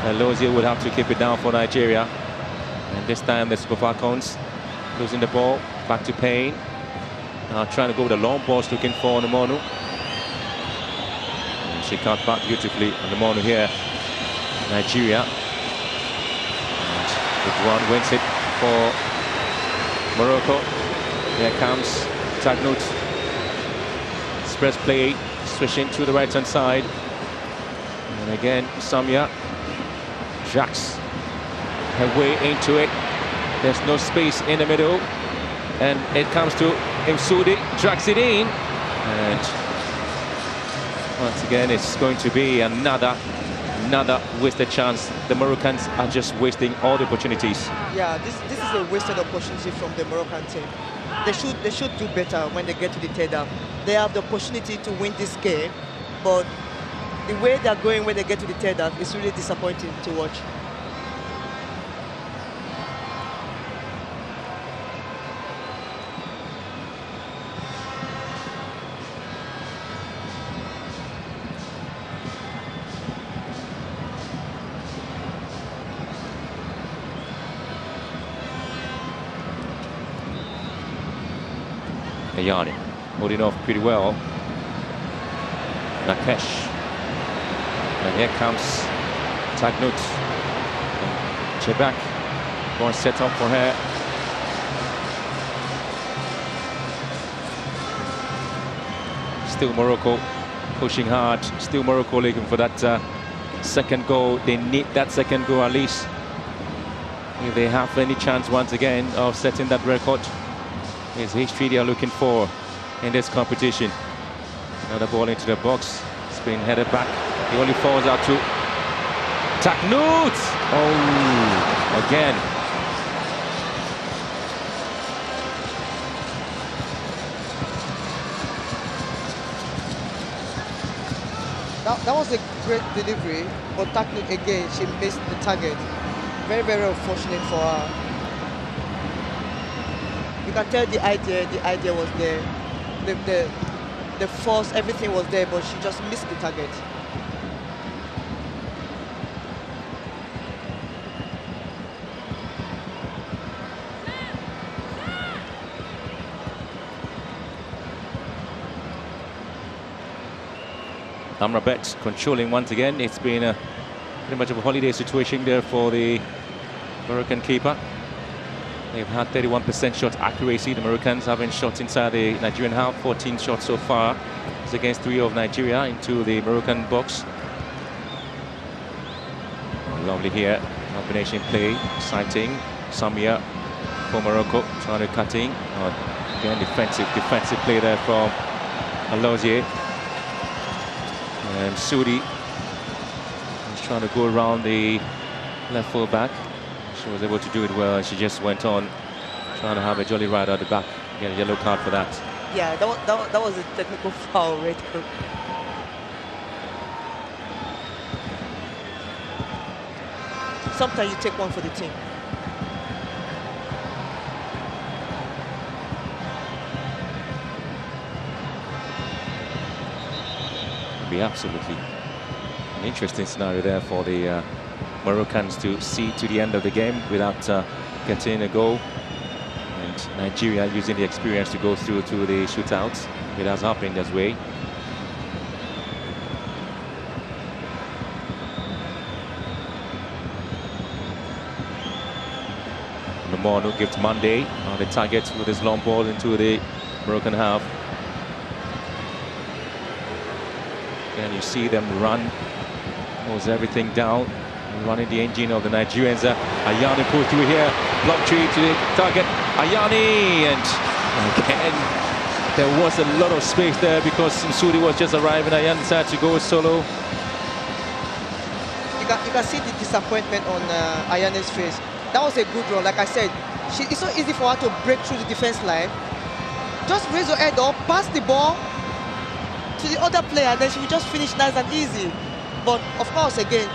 Lozier would have to keep it down for Nigeria. And this time the Super Falcons losing the ball. Back to Payne. Now trying to go with the long balls looking for Onomonu. And she cut back beautifully on the Onomonu here. Nigeria. And Ridwan wins it for Morocco. Here comes Tagnut. Express play, switching to the right-hand side. And again, Samia. Jacques, her way into it. There's no space in the middle. And it comes to Msudi, drags it in. And once again, it's going to be another wasted chance. The Moroccans are just wasting all the opportunities. Yeah, this is a wasted opportunity from the Moroccan team. They should do better when they get to the third. They have the opportunity to win this game, but the way they're going when they get to the third is really disappointing to watch. Ayani holding off pretty well. Nakesh. And here comes Tagnut. Chebak. Going set up for her. Still Morocco pushing hard. Still Morocco looking for that second goal. They need that second goal at least, if they have any chance once again of setting that record. It's history they are looking for in this competition. Another ball into the box. It's been headed back. He only falls out to Tagnut. Oh, again. That was a great delivery, but technically again she missed the target. Very, very unfortunate for her. You can tell the idea was there. The force, everything was there, but she just missed the target. Amrabat controlling once again. It's been pretty much of a holiday situation there for the Moroccan keeper. They've had 31% shot accuracy. The Moroccans having shots inside the Nigerian half, 14 shots so far. It's against 3 of Nigeria into the Moroccan box. Oh, lovely here, combination play, exciting. Samia for Morocco, trying to cut in. Oh, again, defensive play there from Alozier. And Sudi is trying to go around the left full back. She was able to do it well. She just went on trying to have a jolly ride at the back. Get a yellow card for that. Yeah, that was a technical foul, red card. Sometimes you take one for the team. Be absolutely an interesting scenario there for the Moroccans to see to the end of the game without getting a goal, and Nigeria using the experience to go through to the shootouts. It has happened this way. Lemonu gives Monday on the target with his long ball into the Moroccan half. And you see them run, close everything down, running the engine of the Nigerians. Ayani pulled through here, block tree to the target. Ayani, and again, there was a lot of space there because Sudi was just arriving. Ayani decided to go solo. You can see the disappointment on Ayani's face. That was a good run. Like I said, it's so easy for her to break through the defense line. Just raise your head up, pass the ball to the other player, then she will just finish nice and easy. But of course, again,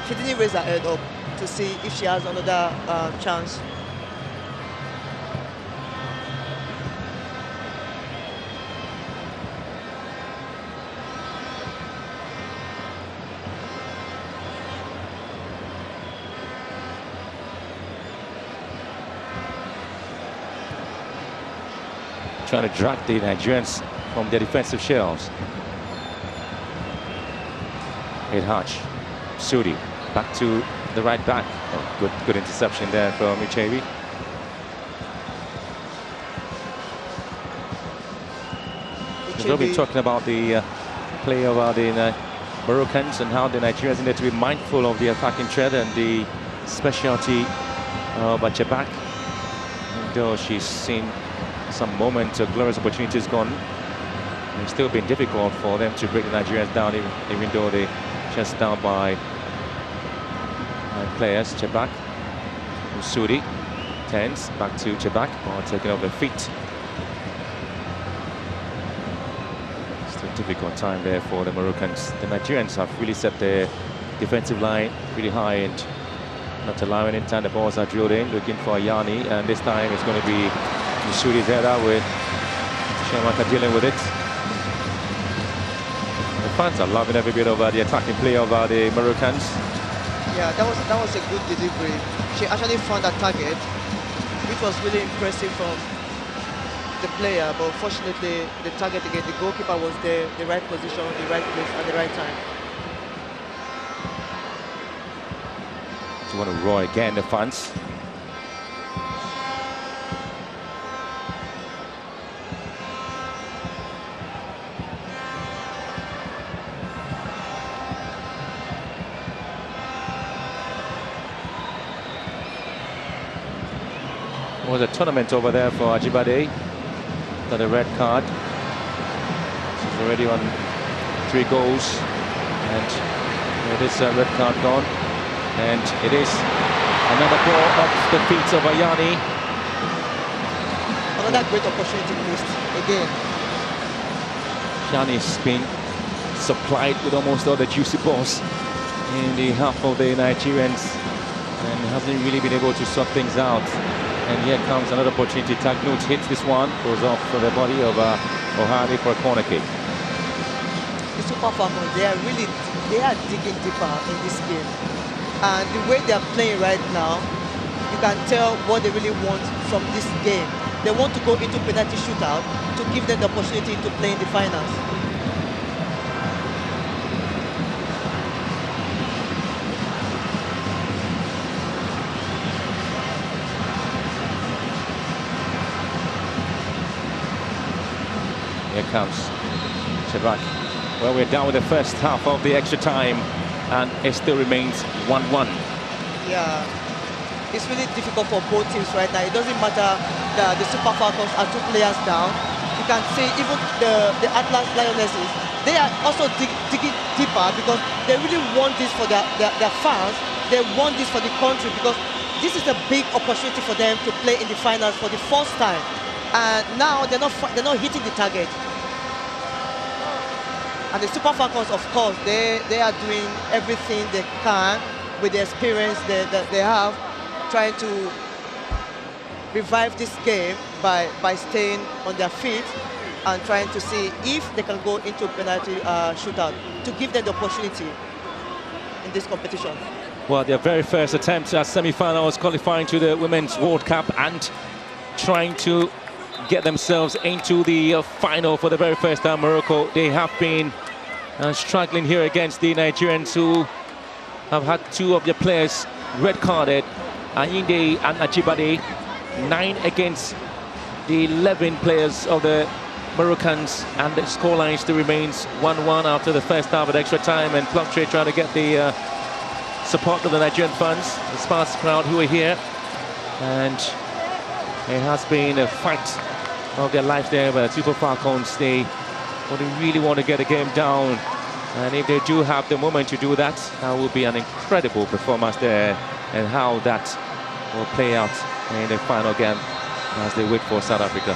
she didn't raise her head up to see if she has another chance. Trying to drag the Nigerians from their defensive shells. Hatch, Sudi, back to the right back. Oh, good interception there from Uchevi. We've been talking about the play of the Moroccans and how the Nigerians need to be mindful of the attacking threat and the specialty of Chebak. Though she's seen some moments of glorious opportunities gone, it's still been difficult for them to break the Nigerians down, even though they just down by 9 players. Chebak, Usudi, tens, back to Chebak, taking off their feet. Still a difficult time there for the Moroccans. The Nigerians have really set their defensive line really high and not allowing any time the balls are drilled in, looking for Ayani, and this time it's going to be Usudi's header with Shamaka dealing with it. The fans are loving every bit of the attacking play of the Moroccans. Yeah, that was a good delivery. She actually found that target, which was really impressive from the player, but unfortunately the target again, the goalkeeper was there, the right position, the right place at the right time. So want to roar again, the fans. Was a tournament over there for Ajibade. Got a red card. She's already on 3 goals, and it is a red card gone. And it is another ball off the feet of Ayani. Another great opportunity missed again. Ayani's been supplied with almost all the juicy balls in the half of the Nigerians, and hasn't really been able to sort things out. And here comes another opportunity. Tagnut hits this one, goes off for the body of Ohari for a corner kick. The Super Falcons, they are digging deeper in this game, and the way they are playing right now, you can tell what they really want from this game. They want to go into penalty shootout to give them the opportunity to play in the finals. Here comes Chebak. Well, we're down with the first half of the extra time, and it still remains 1-1. Yeah, it's really difficult for both teams right now. It doesn't matter that the Super Falcons are 2 players down. You can see even the Atlas Lionesses, they are also digging deeper because they really want this for their fans. They want this for the country because this is a big opportunity for them to play in the finals for the first time. And now they're not hitting the target. And the Super Falcons, of course, they are doing everything they can with the experience that they have, trying to revive this game by staying on their feet and trying to see if they can go into penalty shootout to give them the opportunity in this competition. Well, their very first attempt at semi-finals, qualifying to the Women's World Cup and trying to get themselves into the final for the very first time. Morocco, they have been struggling here against the Nigerians, who have had 2 of their players red-carded, Ayinde and Ajibade. 9 against the 11 players of the Moroccans, and the scoreline still remains 1-1 after the first half of extra time, and Plumtree trying to get the support of the Nigerian fans, the Sparks crowd who are here, and it has been a fight of their life there. But Super Falcons, they really want to get the game down, and if they do have the moment to do that, that will be an incredible performance there, and how that will play out in the final game as they wait for South Africa.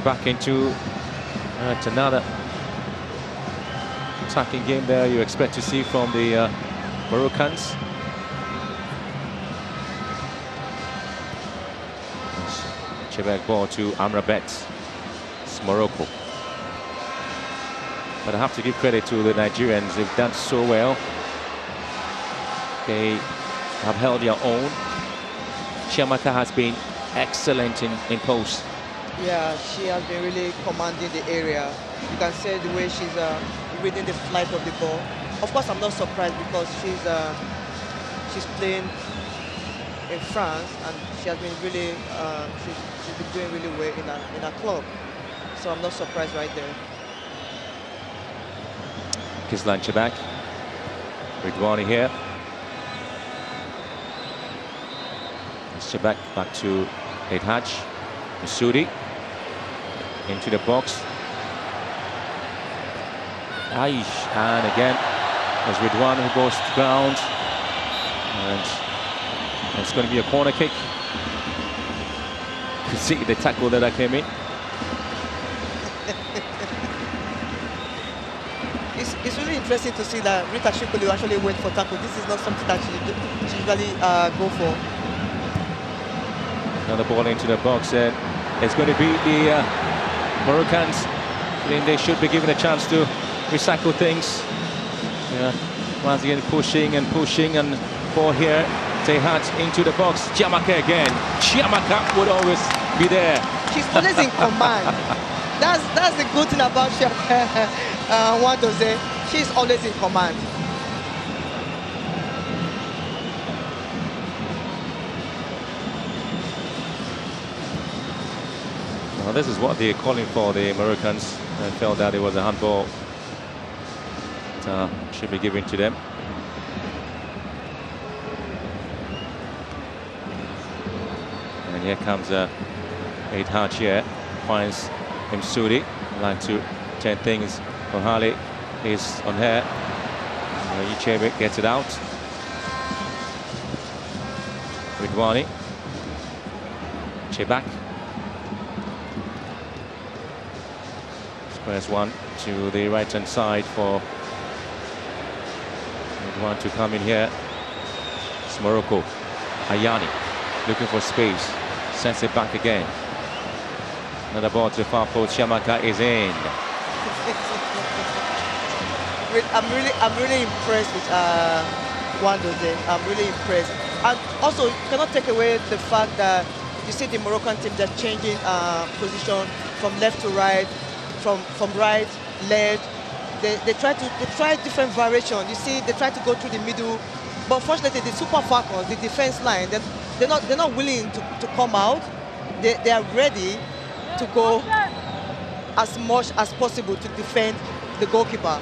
Back into another attacking game there you expect to see from the Moroccans. Chebak ball to Amrabat. It's Morocco. But I have to give credit to the Nigerians. They've done so well. They have held their own. Chiamaka has been excellent in post. Yeah, she has been really commanding the area. You can see the way she's reading the flight of the ball. Of course, I'm not surprised because she's playing in France, and she has been really she's been doing really well in her club. So I'm not surprised right there. Kislan Chebak, Ridwani here. Chebak back to Edhaj, Masudi. Into the box. Aish, and again there's Ridwan who goes to ground, and it's going to be a corner kick. You can see the tackle that came in. It's really interesting to see that Rita Shikulu actually went for tackle. This is not something that she usually go for. Another ball into the box, and it's going to be the Moroccans. I think they should be given a chance to recycle things. Yeah, once again pushing and ball here. Tehat into the box. Chiamaka again. Chiamaka would always be there. She's always in command. That's the good thing about Wandoze. She's always in command. Well, this is what they're calling for, the Moroccans. I felt that it was a handball that should be given to them. And here comes Eid Haj here, finds Msudi, like to turn things. Ohali is on her. Ichebe gets it out. Ridwani. Chebak. Squares one to the right hand side for Ridwan to come in here. It's Morocco. Ayani looking for space. Sends it back again. Another ball to far post. Shamaka is in. I'm really impressed with Wandoze. I'm really impressed. And also, you cannot take away the fact that you see the Moroccan team just changing position from left to right, from right, left. They try different variations. You see, they try to go through the middle. But fortunately, the Super Falcons, the defense line, they're not willing to come out. They are ready to go as much as possible to defend the goalkeeper.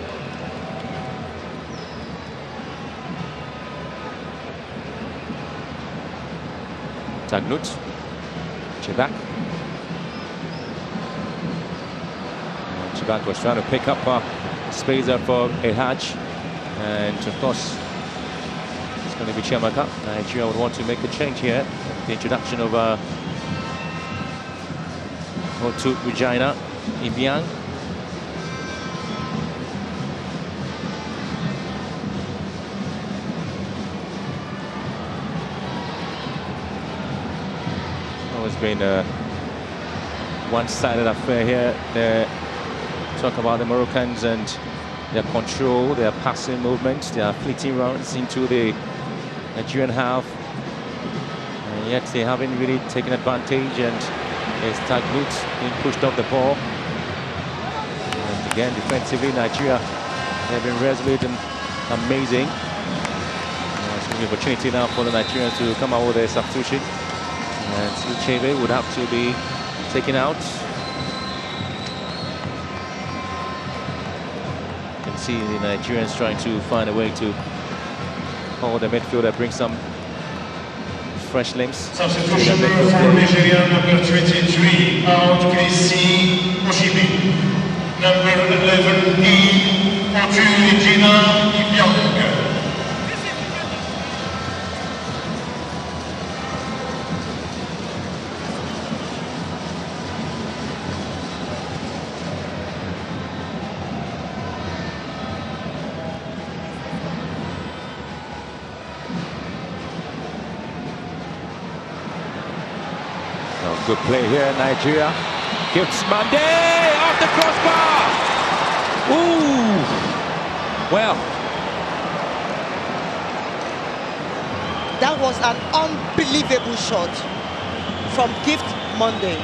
Tagnut. Chebak. Chebak was trying to pick up space there for Eid Haj. And of course, it's going to be Chiamaka. Nigeria would want to make a change here. The introduction of Otu Regina Ibiang. It's been a one-sided affair here. Talk about the Moroccans and their control, their passing movements, their fleeting runs into the Nigerian half, and yet they haven't really taken advantage. And it's Tagnut being pushed off the ball. And again, defensively, Nigeria have been resolute and amazing. It's an opportunity now for the Nigerians to come out with a substitution. And Ichebe would have to be taken out. You can see the Nigerians trying to find a way to hold the midfielder, bring some fresh limbs. Substitution for Nigeria, number 23, out Chrissy Oshibi. Number 11, Otu Regina Ibiang. Good play here, Nigeria. Gives Mande off the crossbar. Ooh. Well. That was an unbelievable shot from Gift Monday.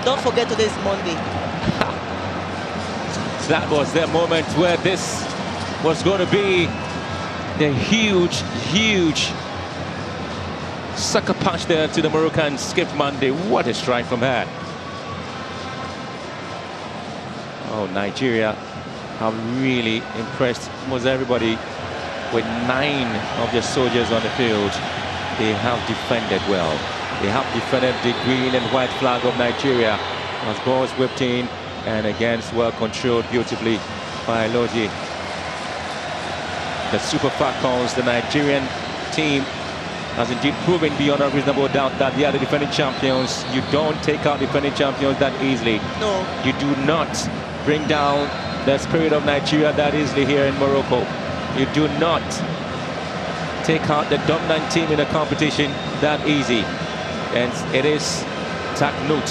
Don't forget today's Monday. So that was the moment where this was going to be the huge sucker punch there to the Moroccan Skip Monday. What a strike from her. Oh, Nigeria have really impressed almost everybody with 9 of their soldiers on the field. They have defended well. They have defended the green and white flag of Nigeria as balls whipped in and against well controlled beautifully by Loji. The Super Falcons, the Nigerian team, has indeed proven beyond a reasonable doubt that they are the defending champions. You don't take out defending champions that easily. No. You do not bring down the spirit of Nigeria that easily here in Morocco. You do not take out the dominant team in a competition that easy. And it is Tagnut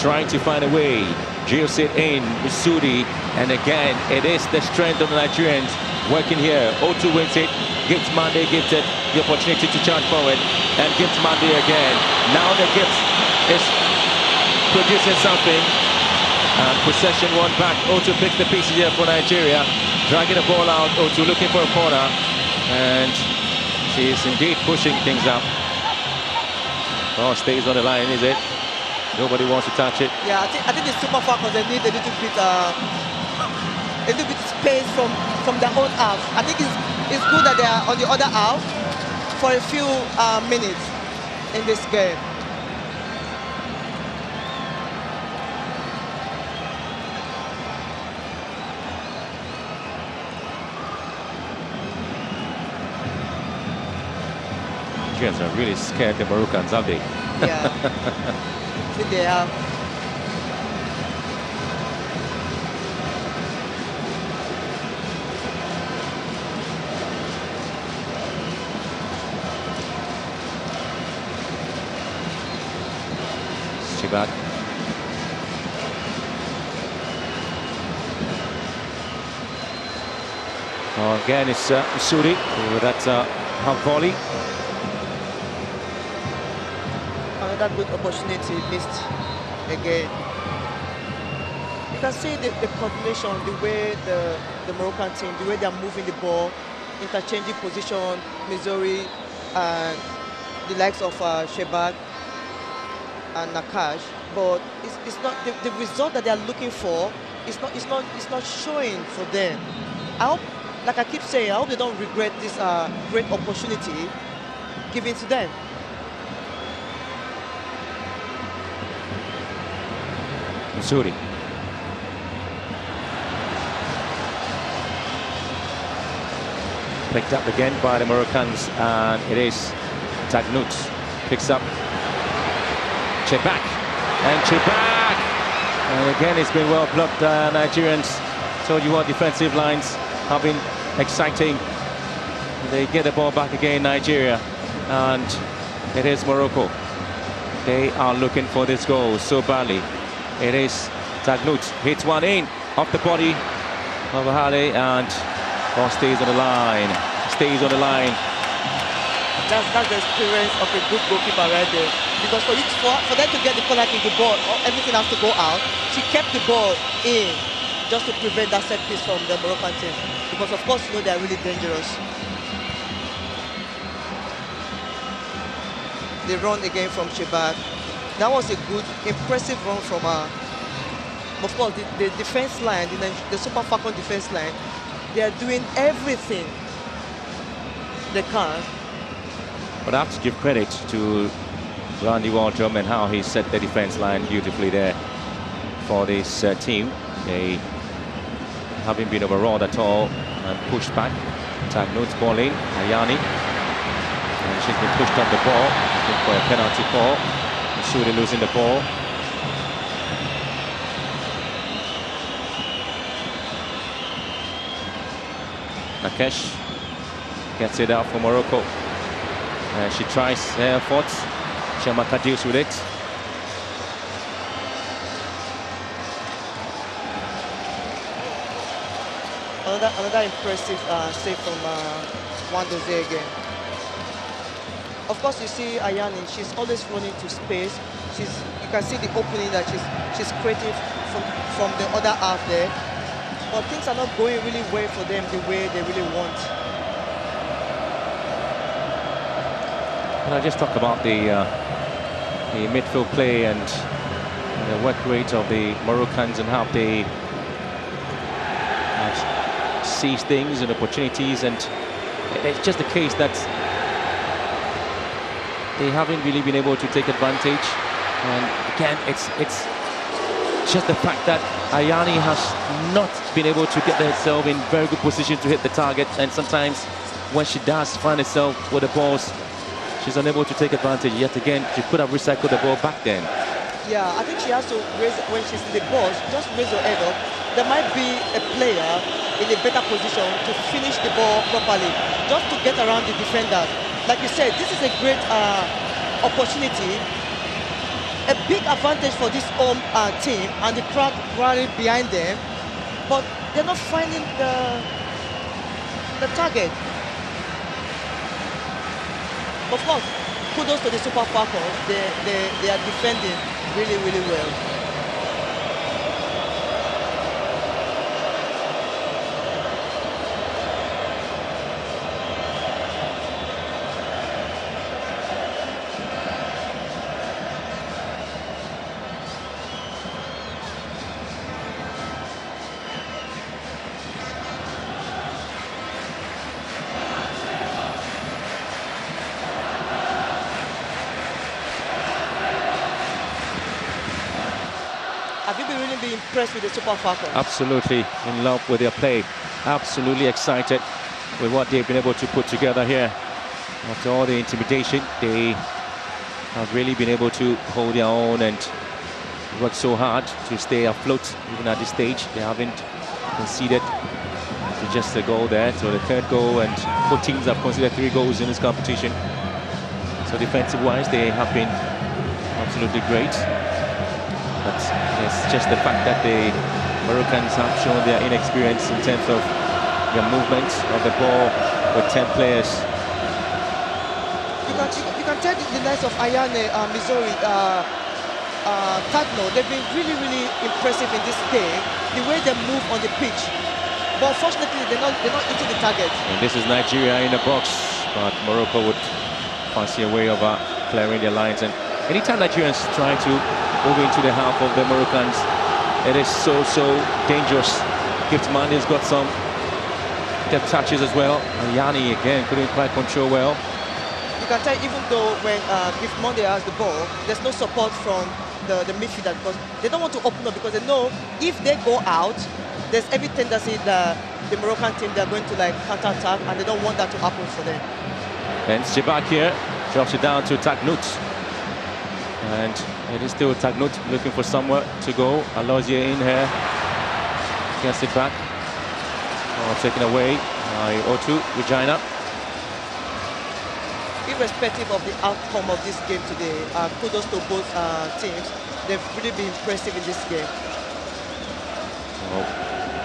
trying to find a way. Drills it in with Sudi. And again, it is the strength of the Nigerians working here. Otu wins it. Gives Mande, gives it the opportunity to charge forward, and gives Mande again. Now the gift is producing something, and possession won back. Otu picks the pieces here for Nigeria, dragging the ball out. Otu looking for a corner, and she is indeed pushing things up. Oh, stays on the line, is it? Nobody wants to touch it. Yeah, I think the Super Falcons, they need a little bit space from their own half. I think it's good that they are on the other half for a few minutes in this game. Nigerians are really scared the Moroccans, have they? Yeah. I think they have. Chibak. Oh, again, it's Suri with that half volley. Another good opportunity missed again. You can see the coordination, the way the Moroccan team, the way they are moving the ball, interchanging position, Missouri, and the likes of Shebak and Nakash. But it's not the result that they are looking for. It's not showing for them. I hope, like I keep saying, I hope they don't regret this great opportunity given to them. Missouri. Picked up again by the Moroccans, and it is Tagnut picks up Chebak, and Chebak, and again it's been well blocked. Nigerians, told you what, defensive lines have been exciting. They get the ball back again, Nigeria, and it is Morocco. They are looking for this goal so badly. It is Tagnut, hits one in, off the body of Ahale, and ball stays on the line, That's the experience of a good goalkeeper right there. Because for them to get the corner kick, the ball, everything has to go out. She kept the ball in just to prevent that set piece from the Moroccan team. Because of course, you know, they are really dangerous. They run again from Chebak. That was a good, impressive run from of course, the defense line, the Super Falcon defense line, they are doing everything they can. But I have to give credit to Randy Waldrum and how he set the defense line beautifully there for this team. They haven't been overawed at all and pushed back. Tagnut's ball in, Ayani. And she's been pushed off the ball, I think, for a penalty call. Missouri losing the ball. Nakesh gets it out for Morocco. She tries her efforts. Shamaka deals with it. Another impressive save from Wandoze again. Of course, you see Ayani, she's always running to space. You can see the opening that she's creating from the other half there. But things are not going really well for them the way they really want. And I just talk about the midfield play and the work rate of the Moroccans and how they seize things and opportunities, and it's just the case that they haven't really been able to take advantage. And again, it's just the fact that Ayani has not been able to get herself in very good position to hit the target, and sometimes when she does find herself with the balls, she's unable to take advantage. Yet again, she could have recycled the ball back then. Yeah, I think she has to raise, when she's in the box, just raise her head up. There might be a player in a better position to finish the ball properly, just to get around the defender. Like you said, this is a great opportunity, a big advantage for this home team, and the crowd rallying behind them, but they're not finding the target. Of course, kudos to the Super Falcons. They are defending really, really well. Have you been really impressed with the Super Falcons? Absolutely in love with their play. Absolutely excited with what they've been able to put together here After all the intimidation, they have really been able to hold their own and work so hard to stay afloat even at this stage. They haven't conceded to just a goal there, so the third goal, and both teams have conceded 3 goals in this competition. So defensive-wise, they have been absolutely great. But it's just the fact that the Moroccans have shown their inexperience in terms of their movement of the ball with 10 players. You can tell the likes of Ayane, Missouri, Tadno, they've been really, really impressive in this game, the way they move on the pitch. But unfortunately, they're not hitting the target. And this is Nigeria in the box, but Morocco would fancy a way of clearing their lines. And anytime Nigerians try to move into the half of the Moroccans, it is so dangerous. Giftman has got some depth touches as well. And Yani again couldn't quite control well. You can tell even though when Giftman has the ball, there's no support from the midfielder because they don't want to open up, because they know if they go out, there's every tendency that the Moroccan team, they're going to like counter-attack, and they don't want that to happen for them. Hence Jabak here drops it down to Taknout. And it is still Taknout looking for somewhere to go. Alozie in here. Gets it back. Taken away by O2, Regina. Irrespective of the outcome of this game today, kudos to both teams. They've really been impressive in this game.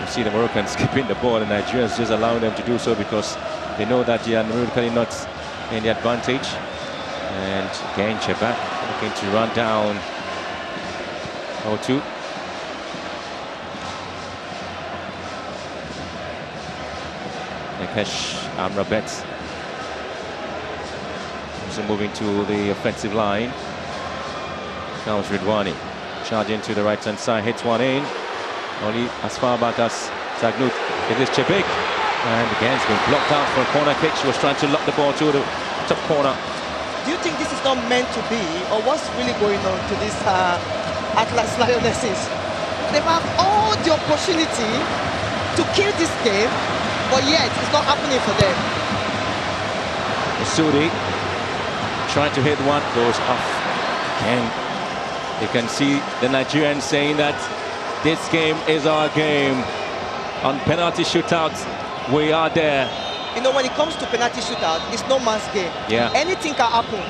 You see the Moroccans skipping the ball, and Nigerians just allowing them to do so because they know that they are really not in the advantage. And again, Chebak looking to run down O2. Nikesh Amrabet. So moving to the offensive line. Comes Ridwani. Charging to the right-hand side, hits one in. Only as far back as Taknout. It is Chebik. And again, it's been blocked out for a corner kick. She was trying to lock the ball to the top corner. Do you think this is not meant to be, or what's really going on to these Atlas Lionesses? They have all the opportunity to kill this game, but yet it's not happening for them. Sudi trying to hit one, goes off. Again, you can see the Nigerians saying that this game is our game. On penalty shootouts, we are there. You know, when it comes to penalty shootout, it's no man's game. Yeah. Anything can happen.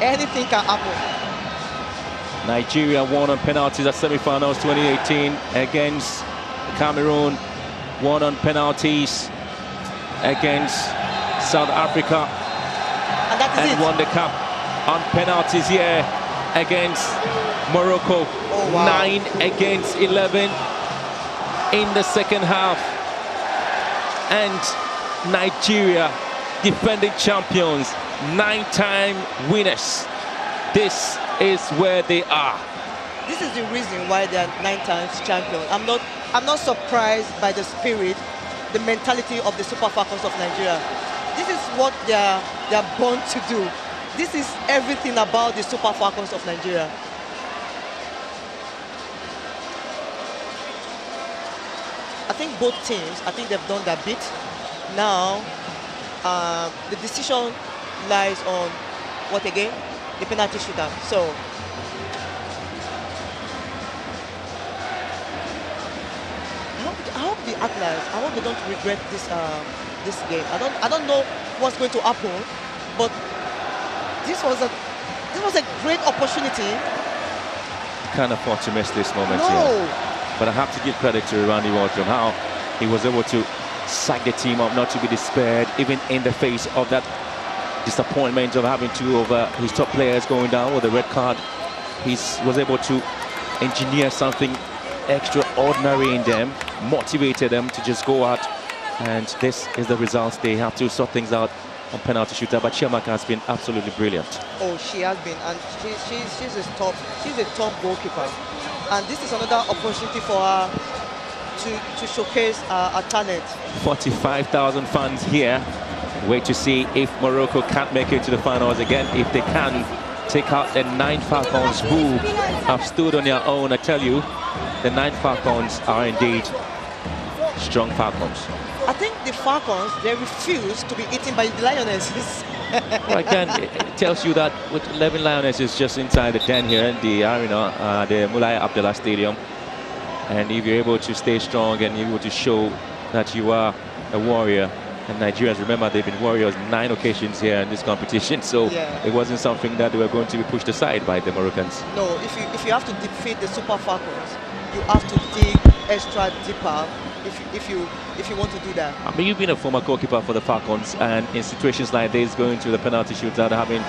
Anything can happen. Nigeria won on penalties at semi-finals 2018 against Cameroon. Won on penalties against South Africa. And that is and won the cup on penalties here against Morocco. Oh, wow. 9 against 11 in the second half. And Nigeria, defending champions, 9-time winners. This is where they are. This is the reason why they are 9 times champions. I'm not surprised by the spirit, the mentality of the Super Falcons of Nigeria. This is what they are born to do. This is everything about the Super Falcons of Nigeria. I think both teams, they've done their bit. Now, the decision lies on what again? The penalty shootout. So, I hope the Atlas, I hope they don't regret this game. I don't know what's going to happen, but this was a great opportunity. Can't afford to miss this moment No. here. But I have to give credit to Randy Wafcon, how he was able to psych the team up, not to be despaired, even in the face of that disappointment of having two of his top players going down with a red card. He was able to engineer something extraordinary in them, motivated them to just go out, and this is the results. They have to sort things out on penalty shooter, but Chiamaka has been absolutely brilliant. Oh, she has been, and she's a top goalkeeper, and this is another opportunity for her to showcase her talent. 45,000 fans here. Wait to see if Morocco can't make it to the finals again. If they can take out the 9 Falcons who have stood on their own, I tell you, the 9 Falcons are indeed strong Falcons. I think the Falcons, they refuse to be eaten by the Lionesses. Well, again, it tells you that with 11 Lionesses just inside the 10 here in the arena, the Mulai Abdullah Stadium, and if you're able to stay strong and you're able to show that you are a warrior, and Nigerians, remember, they've been warriors 9 occasions here in this competition, so it wasn't something that they were going to be pushed aside by the Moroccans. No, if you have to defeat the Super Falcons, you have to dig extra deeper if you want to do that. I mean, you've been a former goalkeeper for the Falcons, and in situations like this, going to the penalty shootout, having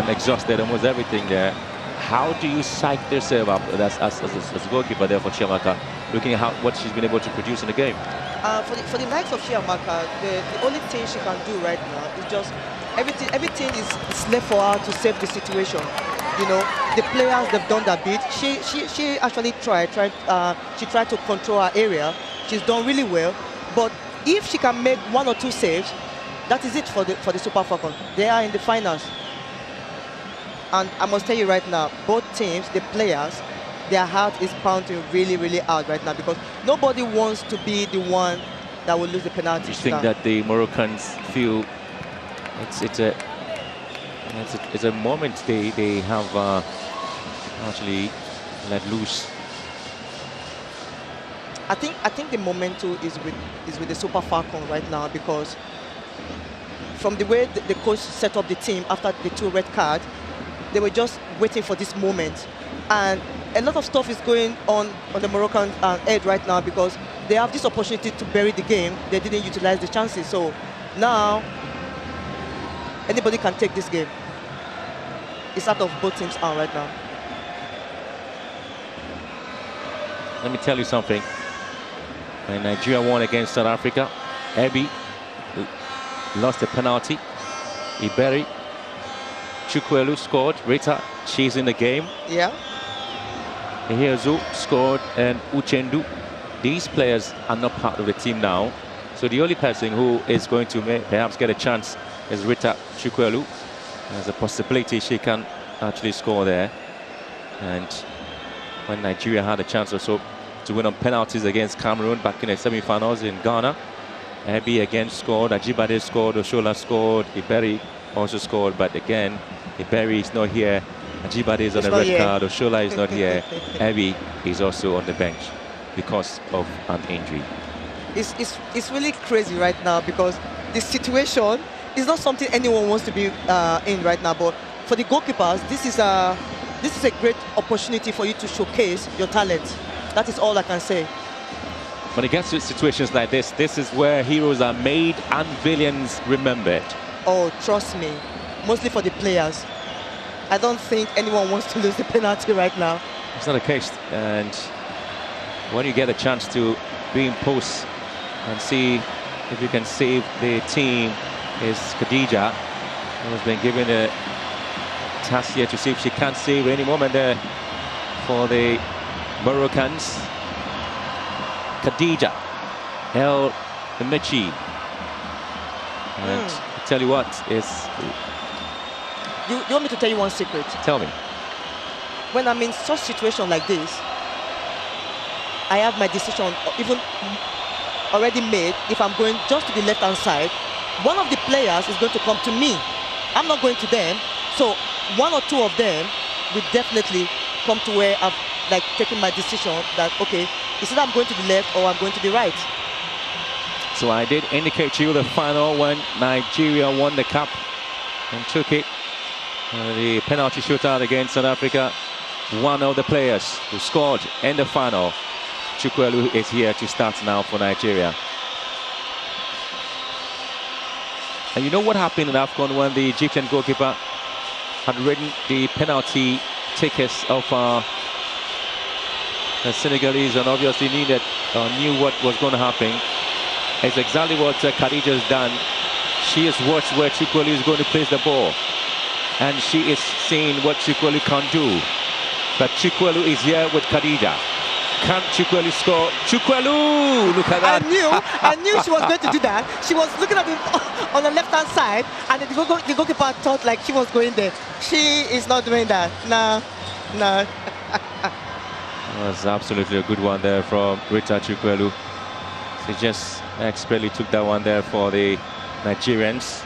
exhausted almost everything there, how do you psych yourself up as a goalkeeper there for Chiamaka, looking at what she's been able to produce in the game? For the likes of Chiamaka, the only thing she can do right now is just everything is left for her to save the situation. You know, the players, they've done that bit. She actually tried to control her area. She's done really well, but if she can make 1 or 2 saves, that is it for the Super Falcons. They are in the finals. And I must tell you right now, both teams, the players, their heart is pounding really, really hard right now, because nobody wants to be the one that will lose the penalty. You think that the Moroccans feel it's a moment they have actually let loose? I think the momentum is with the Super Falcons right now, because from the way the coach set up the team after the 2 red cards, they were just waiting for this moment, and a lot of stuff is going on the Moroccan head right now, because they have this opportunity to bury the game. They didn't utilize the chances, so now anybody can take this game. It's out of both teams' hands right now. Let me tell you something. When Nigeria won against South Africa, Ebi lost a penalty. Iberi, Chukwuelu scored. Rita chasing the game. Yeah. Eheozu scored, and Uchendu. These players are not part of the team now. So the only person who is going to perhaps get a chance is Rita Chukwuelu. There's a possibility she can actually score there. And when Nigeria had a chance also to win on penalties against Cameroon back in the semi-finals in Ghana, Ebi again scored, Ajibade scored, Oshola scored, Iberi also scored, but again, Iberi is not here, Ajibade is on the red card, Oshola is not here, Ebi is also on the bench because of an injury. It's really crazy right now, because the situation is not something anyone wants to be in right now, but for the goalkeepers, this is a great opportunity for you to showcase your talent. That is all I can say. When it gets to situations like this is where heroes are made and villains remembered. Oh, trust me, mostly for the players. I don't think anyone wants to lose the penalty right now. It's not the case, and when you get a chance to be in post and see if you can save the team, is Khadija, who has been given a task here to see if she can save any moment there for the Moroccans. Khadija El Michi, and I tell you what, is you want me to tell you one secret? Tell me. When I'm in such situation like this, I have my decision even already made. If I'm going just to the left-hand side, one of the players is going to come to me. I'm not going to them, so 1 or 2 of them will definitely come to where I've taken my decision that, okay, it's either I'm going to the left or I'm going to the right. So I did indicate to you the final when Nigeria won the cup and took it. The penalty shootout against South Africa. One of the players who scored in the final, Chukwuelu, is here to start now for Nigeria. And you know what happened in Wafcon when the Egyptian goalkeeper had written the penalty tickets of the Senegalese, and obviously knew what was going to happen. It's exactly what Khadija has done. She has watched where Chukwuelu is going to place the ball, and she is seeing what Chukwuelu can do. But Chukwuelu is here with Khadija. Can Chukwuelu score? Chukwuelu! Look at that. I knew she was going to do that. She was looking at him on the left-hand side, and the goalkeeper thought like she was going there. She is not doing that. No. That was absolutely a good one there from Rita Chukwuelu. She just expertly took that one there for the Nigerians.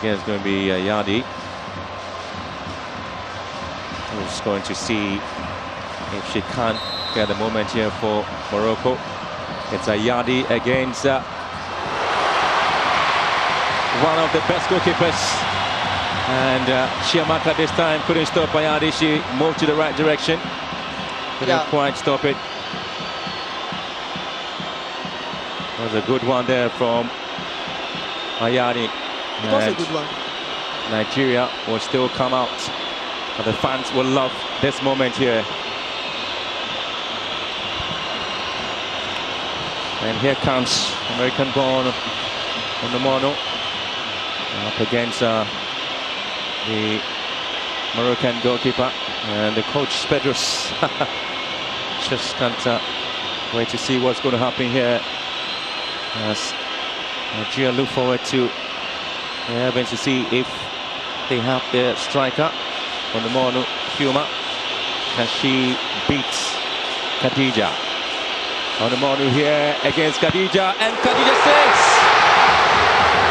It's going to be Yadi, who's going to see if she can't get the moment here for Morocco. It's a Yadi against one of the best goalkeepers, and Chiamaka this time couldn't stop Yadi. She moved to the right direction, couldn't quite stop it. Was a good one there from Ayadi. It was a good one. Nigeria will still come out, but the fans will love this moment here. And here comes American-born Onomono up against the Moroccan goalkeeper, and the coach Pedros just can't wait to see what's going to happen here as Nigeria look forward to having to see if they have their striker Onomono Fiuma. Can she beat Khadija? Onomono here against Khadija, and Khadija saves!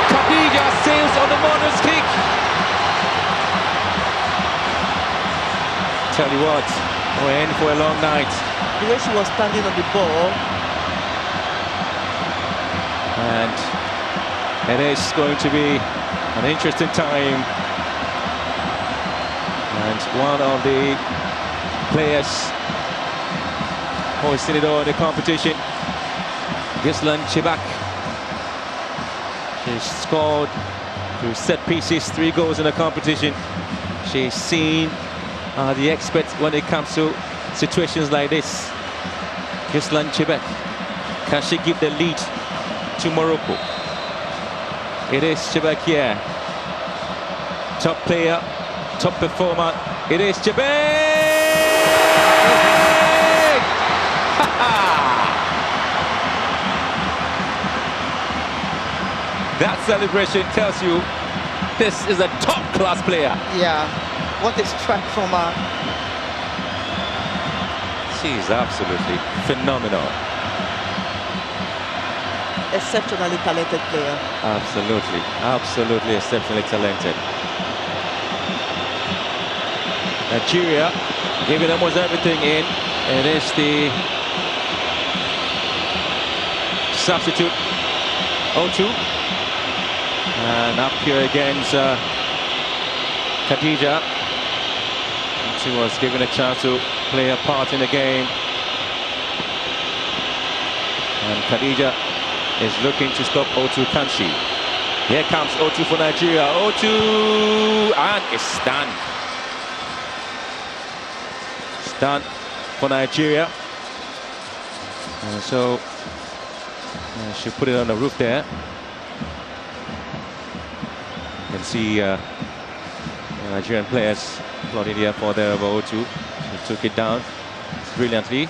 Khadija saves Onomono's kick! Tell you what, we're in for a long night. The way she was standing on the ball. And it is going to be an interesting time. And one of the players hoisting it all in the competition, Gislan Chibak. She's scored through set pieces 3 goals in the competition. She's seen the experts when it comes to situations like this. Gislan Chibak, can she give the lead to Morocco? It is Chibak here. Top player, top performer. It is Chibak! That celebration tells you this is a top-class player. Yeah, what a strike from her. She's absolutely phenomenal. Exceptionally talented player. Absolutely, absolutely exceptionally talented. Nigeria giving almost everything in. It is the substitute 0-2. And up here against Khadija. She was given a chance to play a part in the game. And Khadija is looking to stop 0-2, can she? Here comes 0-2 for Nigeria. 0-2, and it's done. It's done for Nigeria. And so she put it on the roof there. You can see Nigerian players applauding the effort there of 0-2. She took it down brilliantly.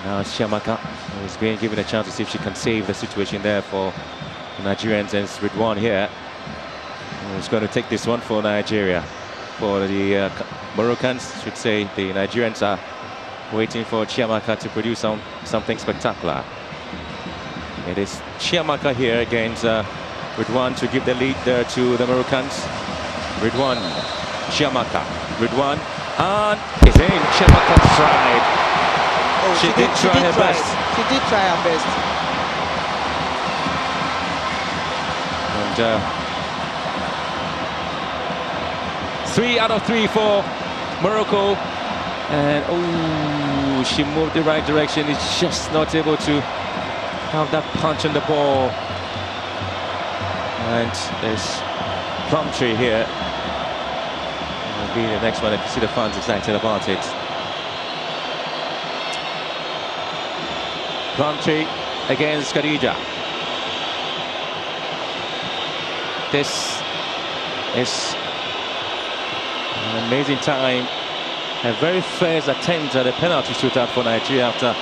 Now it's Chiamaka who's being given a chance to see if she can save the situation there for the Nigerians, and it's Ridwan here who's going to take this one for Nigeria. For the Moroccans, should say, the Nigerians are waiting for Chiamaka to produce something spectacular. It is Chiamaka here against Ridwan to give the lead there to the Moroccans. Ridwan, Chiamaka, Ridwan, and it's in. Chiamaka tried. Oh, she did try her best. She did try her best. And 3 out of 3 for Morocco. And oh, she moved the right direction. It's just not able to have that punch on the ball. And there's Plumtree here. Will be the next one if you see the fans excited about it. Plumtree against Khadija. This is an amazing time. A very first attempt at a penalty shootout for Nigeria after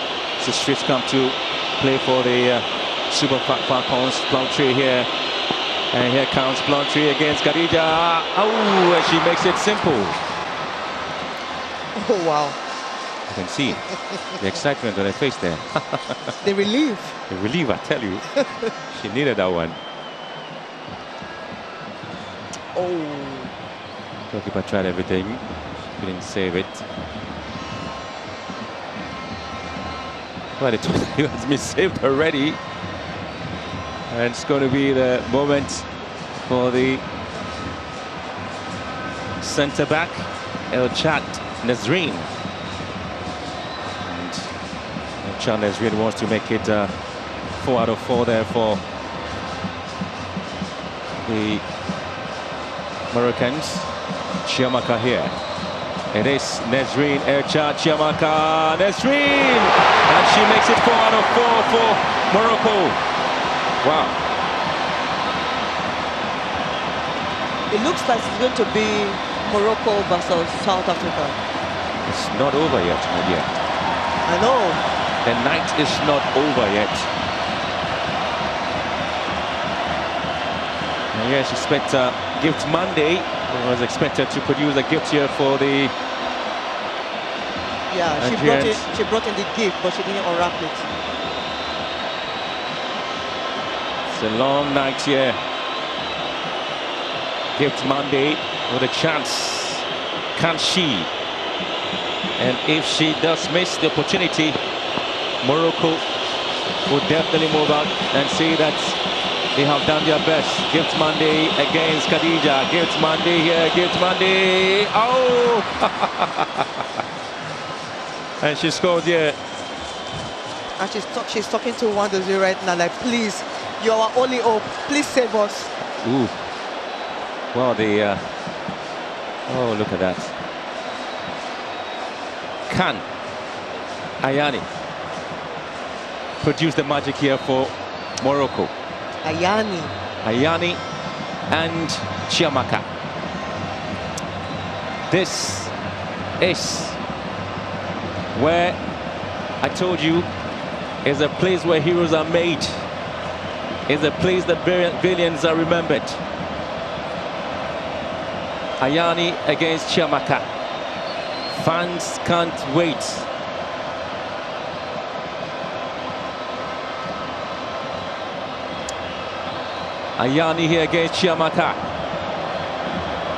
the switch come to play for the Super Falcons, Plumtree here. And here comes Plumtree against Khadija. Oh, and she makes it simple. Oh, wow. You can see the excitement on her face there. The relief. The relief, I tell you. She needed that one. Oh. Goalkeeper tried everything. Couldn't save it. Well, they thought he has been saved already. And it's going to be the moment for the centre-back, El Chat Nazreen. And El Chat Nazreen wants to make it 4 out of 4 there for the Moroccans. Chiamaka here. It is Nazreen, El Chat, Chiamaka, Nazreen! And she makes it 4 out of 4 for Morocco. Wow. It looks like it's going to be Morocco versus South Africa. It's not over yet, my dear. I know. The night is not over yet. And yes, expect Gift Monday was expected to produce a gift here for the she brought in the gift, but she didn't unwrap it. It's a long night here. Gift Monday with a chance. Can she? And if she does miss the opportunity, Morocco will definitely move on and see that they have done their best. Gift Monday against Khadija. Gift Monday here. Gift Monday. Oh! And she scored here. And she's talking to Wanderers right now, like, please, you are our only hope. Please save us. Ooh. Well, the... oh, look at that. Can Ayani produce the magic here for Morocco? Ayani and Chiamaka. This is where I told you is a place where heroes are made. Is a place that billions are remembered. Ayani against Chiamaka. Fans can't wait. Ayani here against Chiamaka.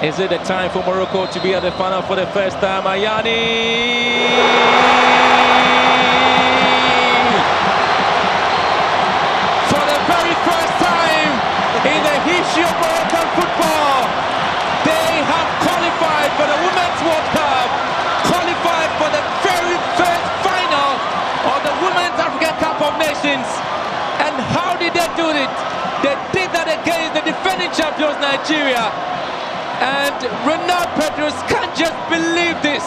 Is it the time for Morocco to be at the final for the first time? Ayani! For the very first time in the history of Moroccan football, they have qualified for the Women's World Cup, qualified for the very first final of the Women's African Cup of Nations. And how did they do it? They did that against the defending champions Nigeria. And Renard Pedros can't just believe this.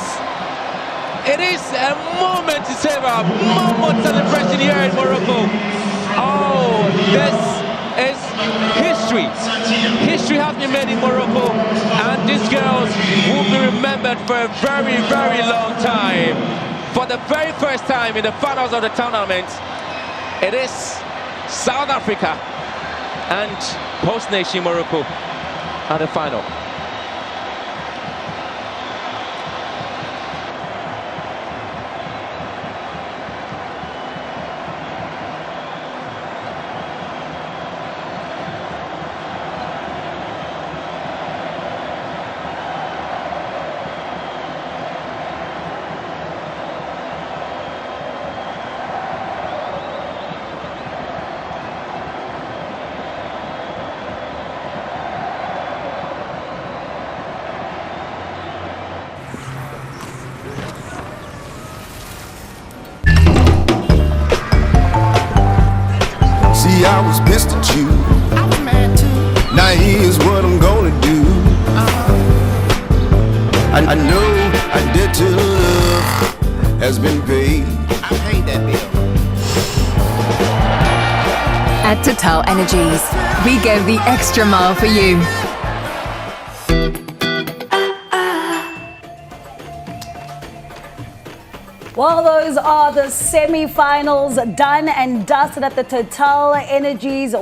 It is a moment to savor, moment celebration here in Morocco. Oh, this is history. History has been made in Morocco, and these girls will be remembered for a very, very long time. For the very first time in the finals of the tournament, it is South Africa and host nation Morocco at the final. I was pissed at you. I was mad too. Now here's what I'm gonna do. I know I did to love has been paid. I paid that bill. At Total Energies, we go the extra mile for you. Well, those are the semi-finals done and dusted at the Total Energies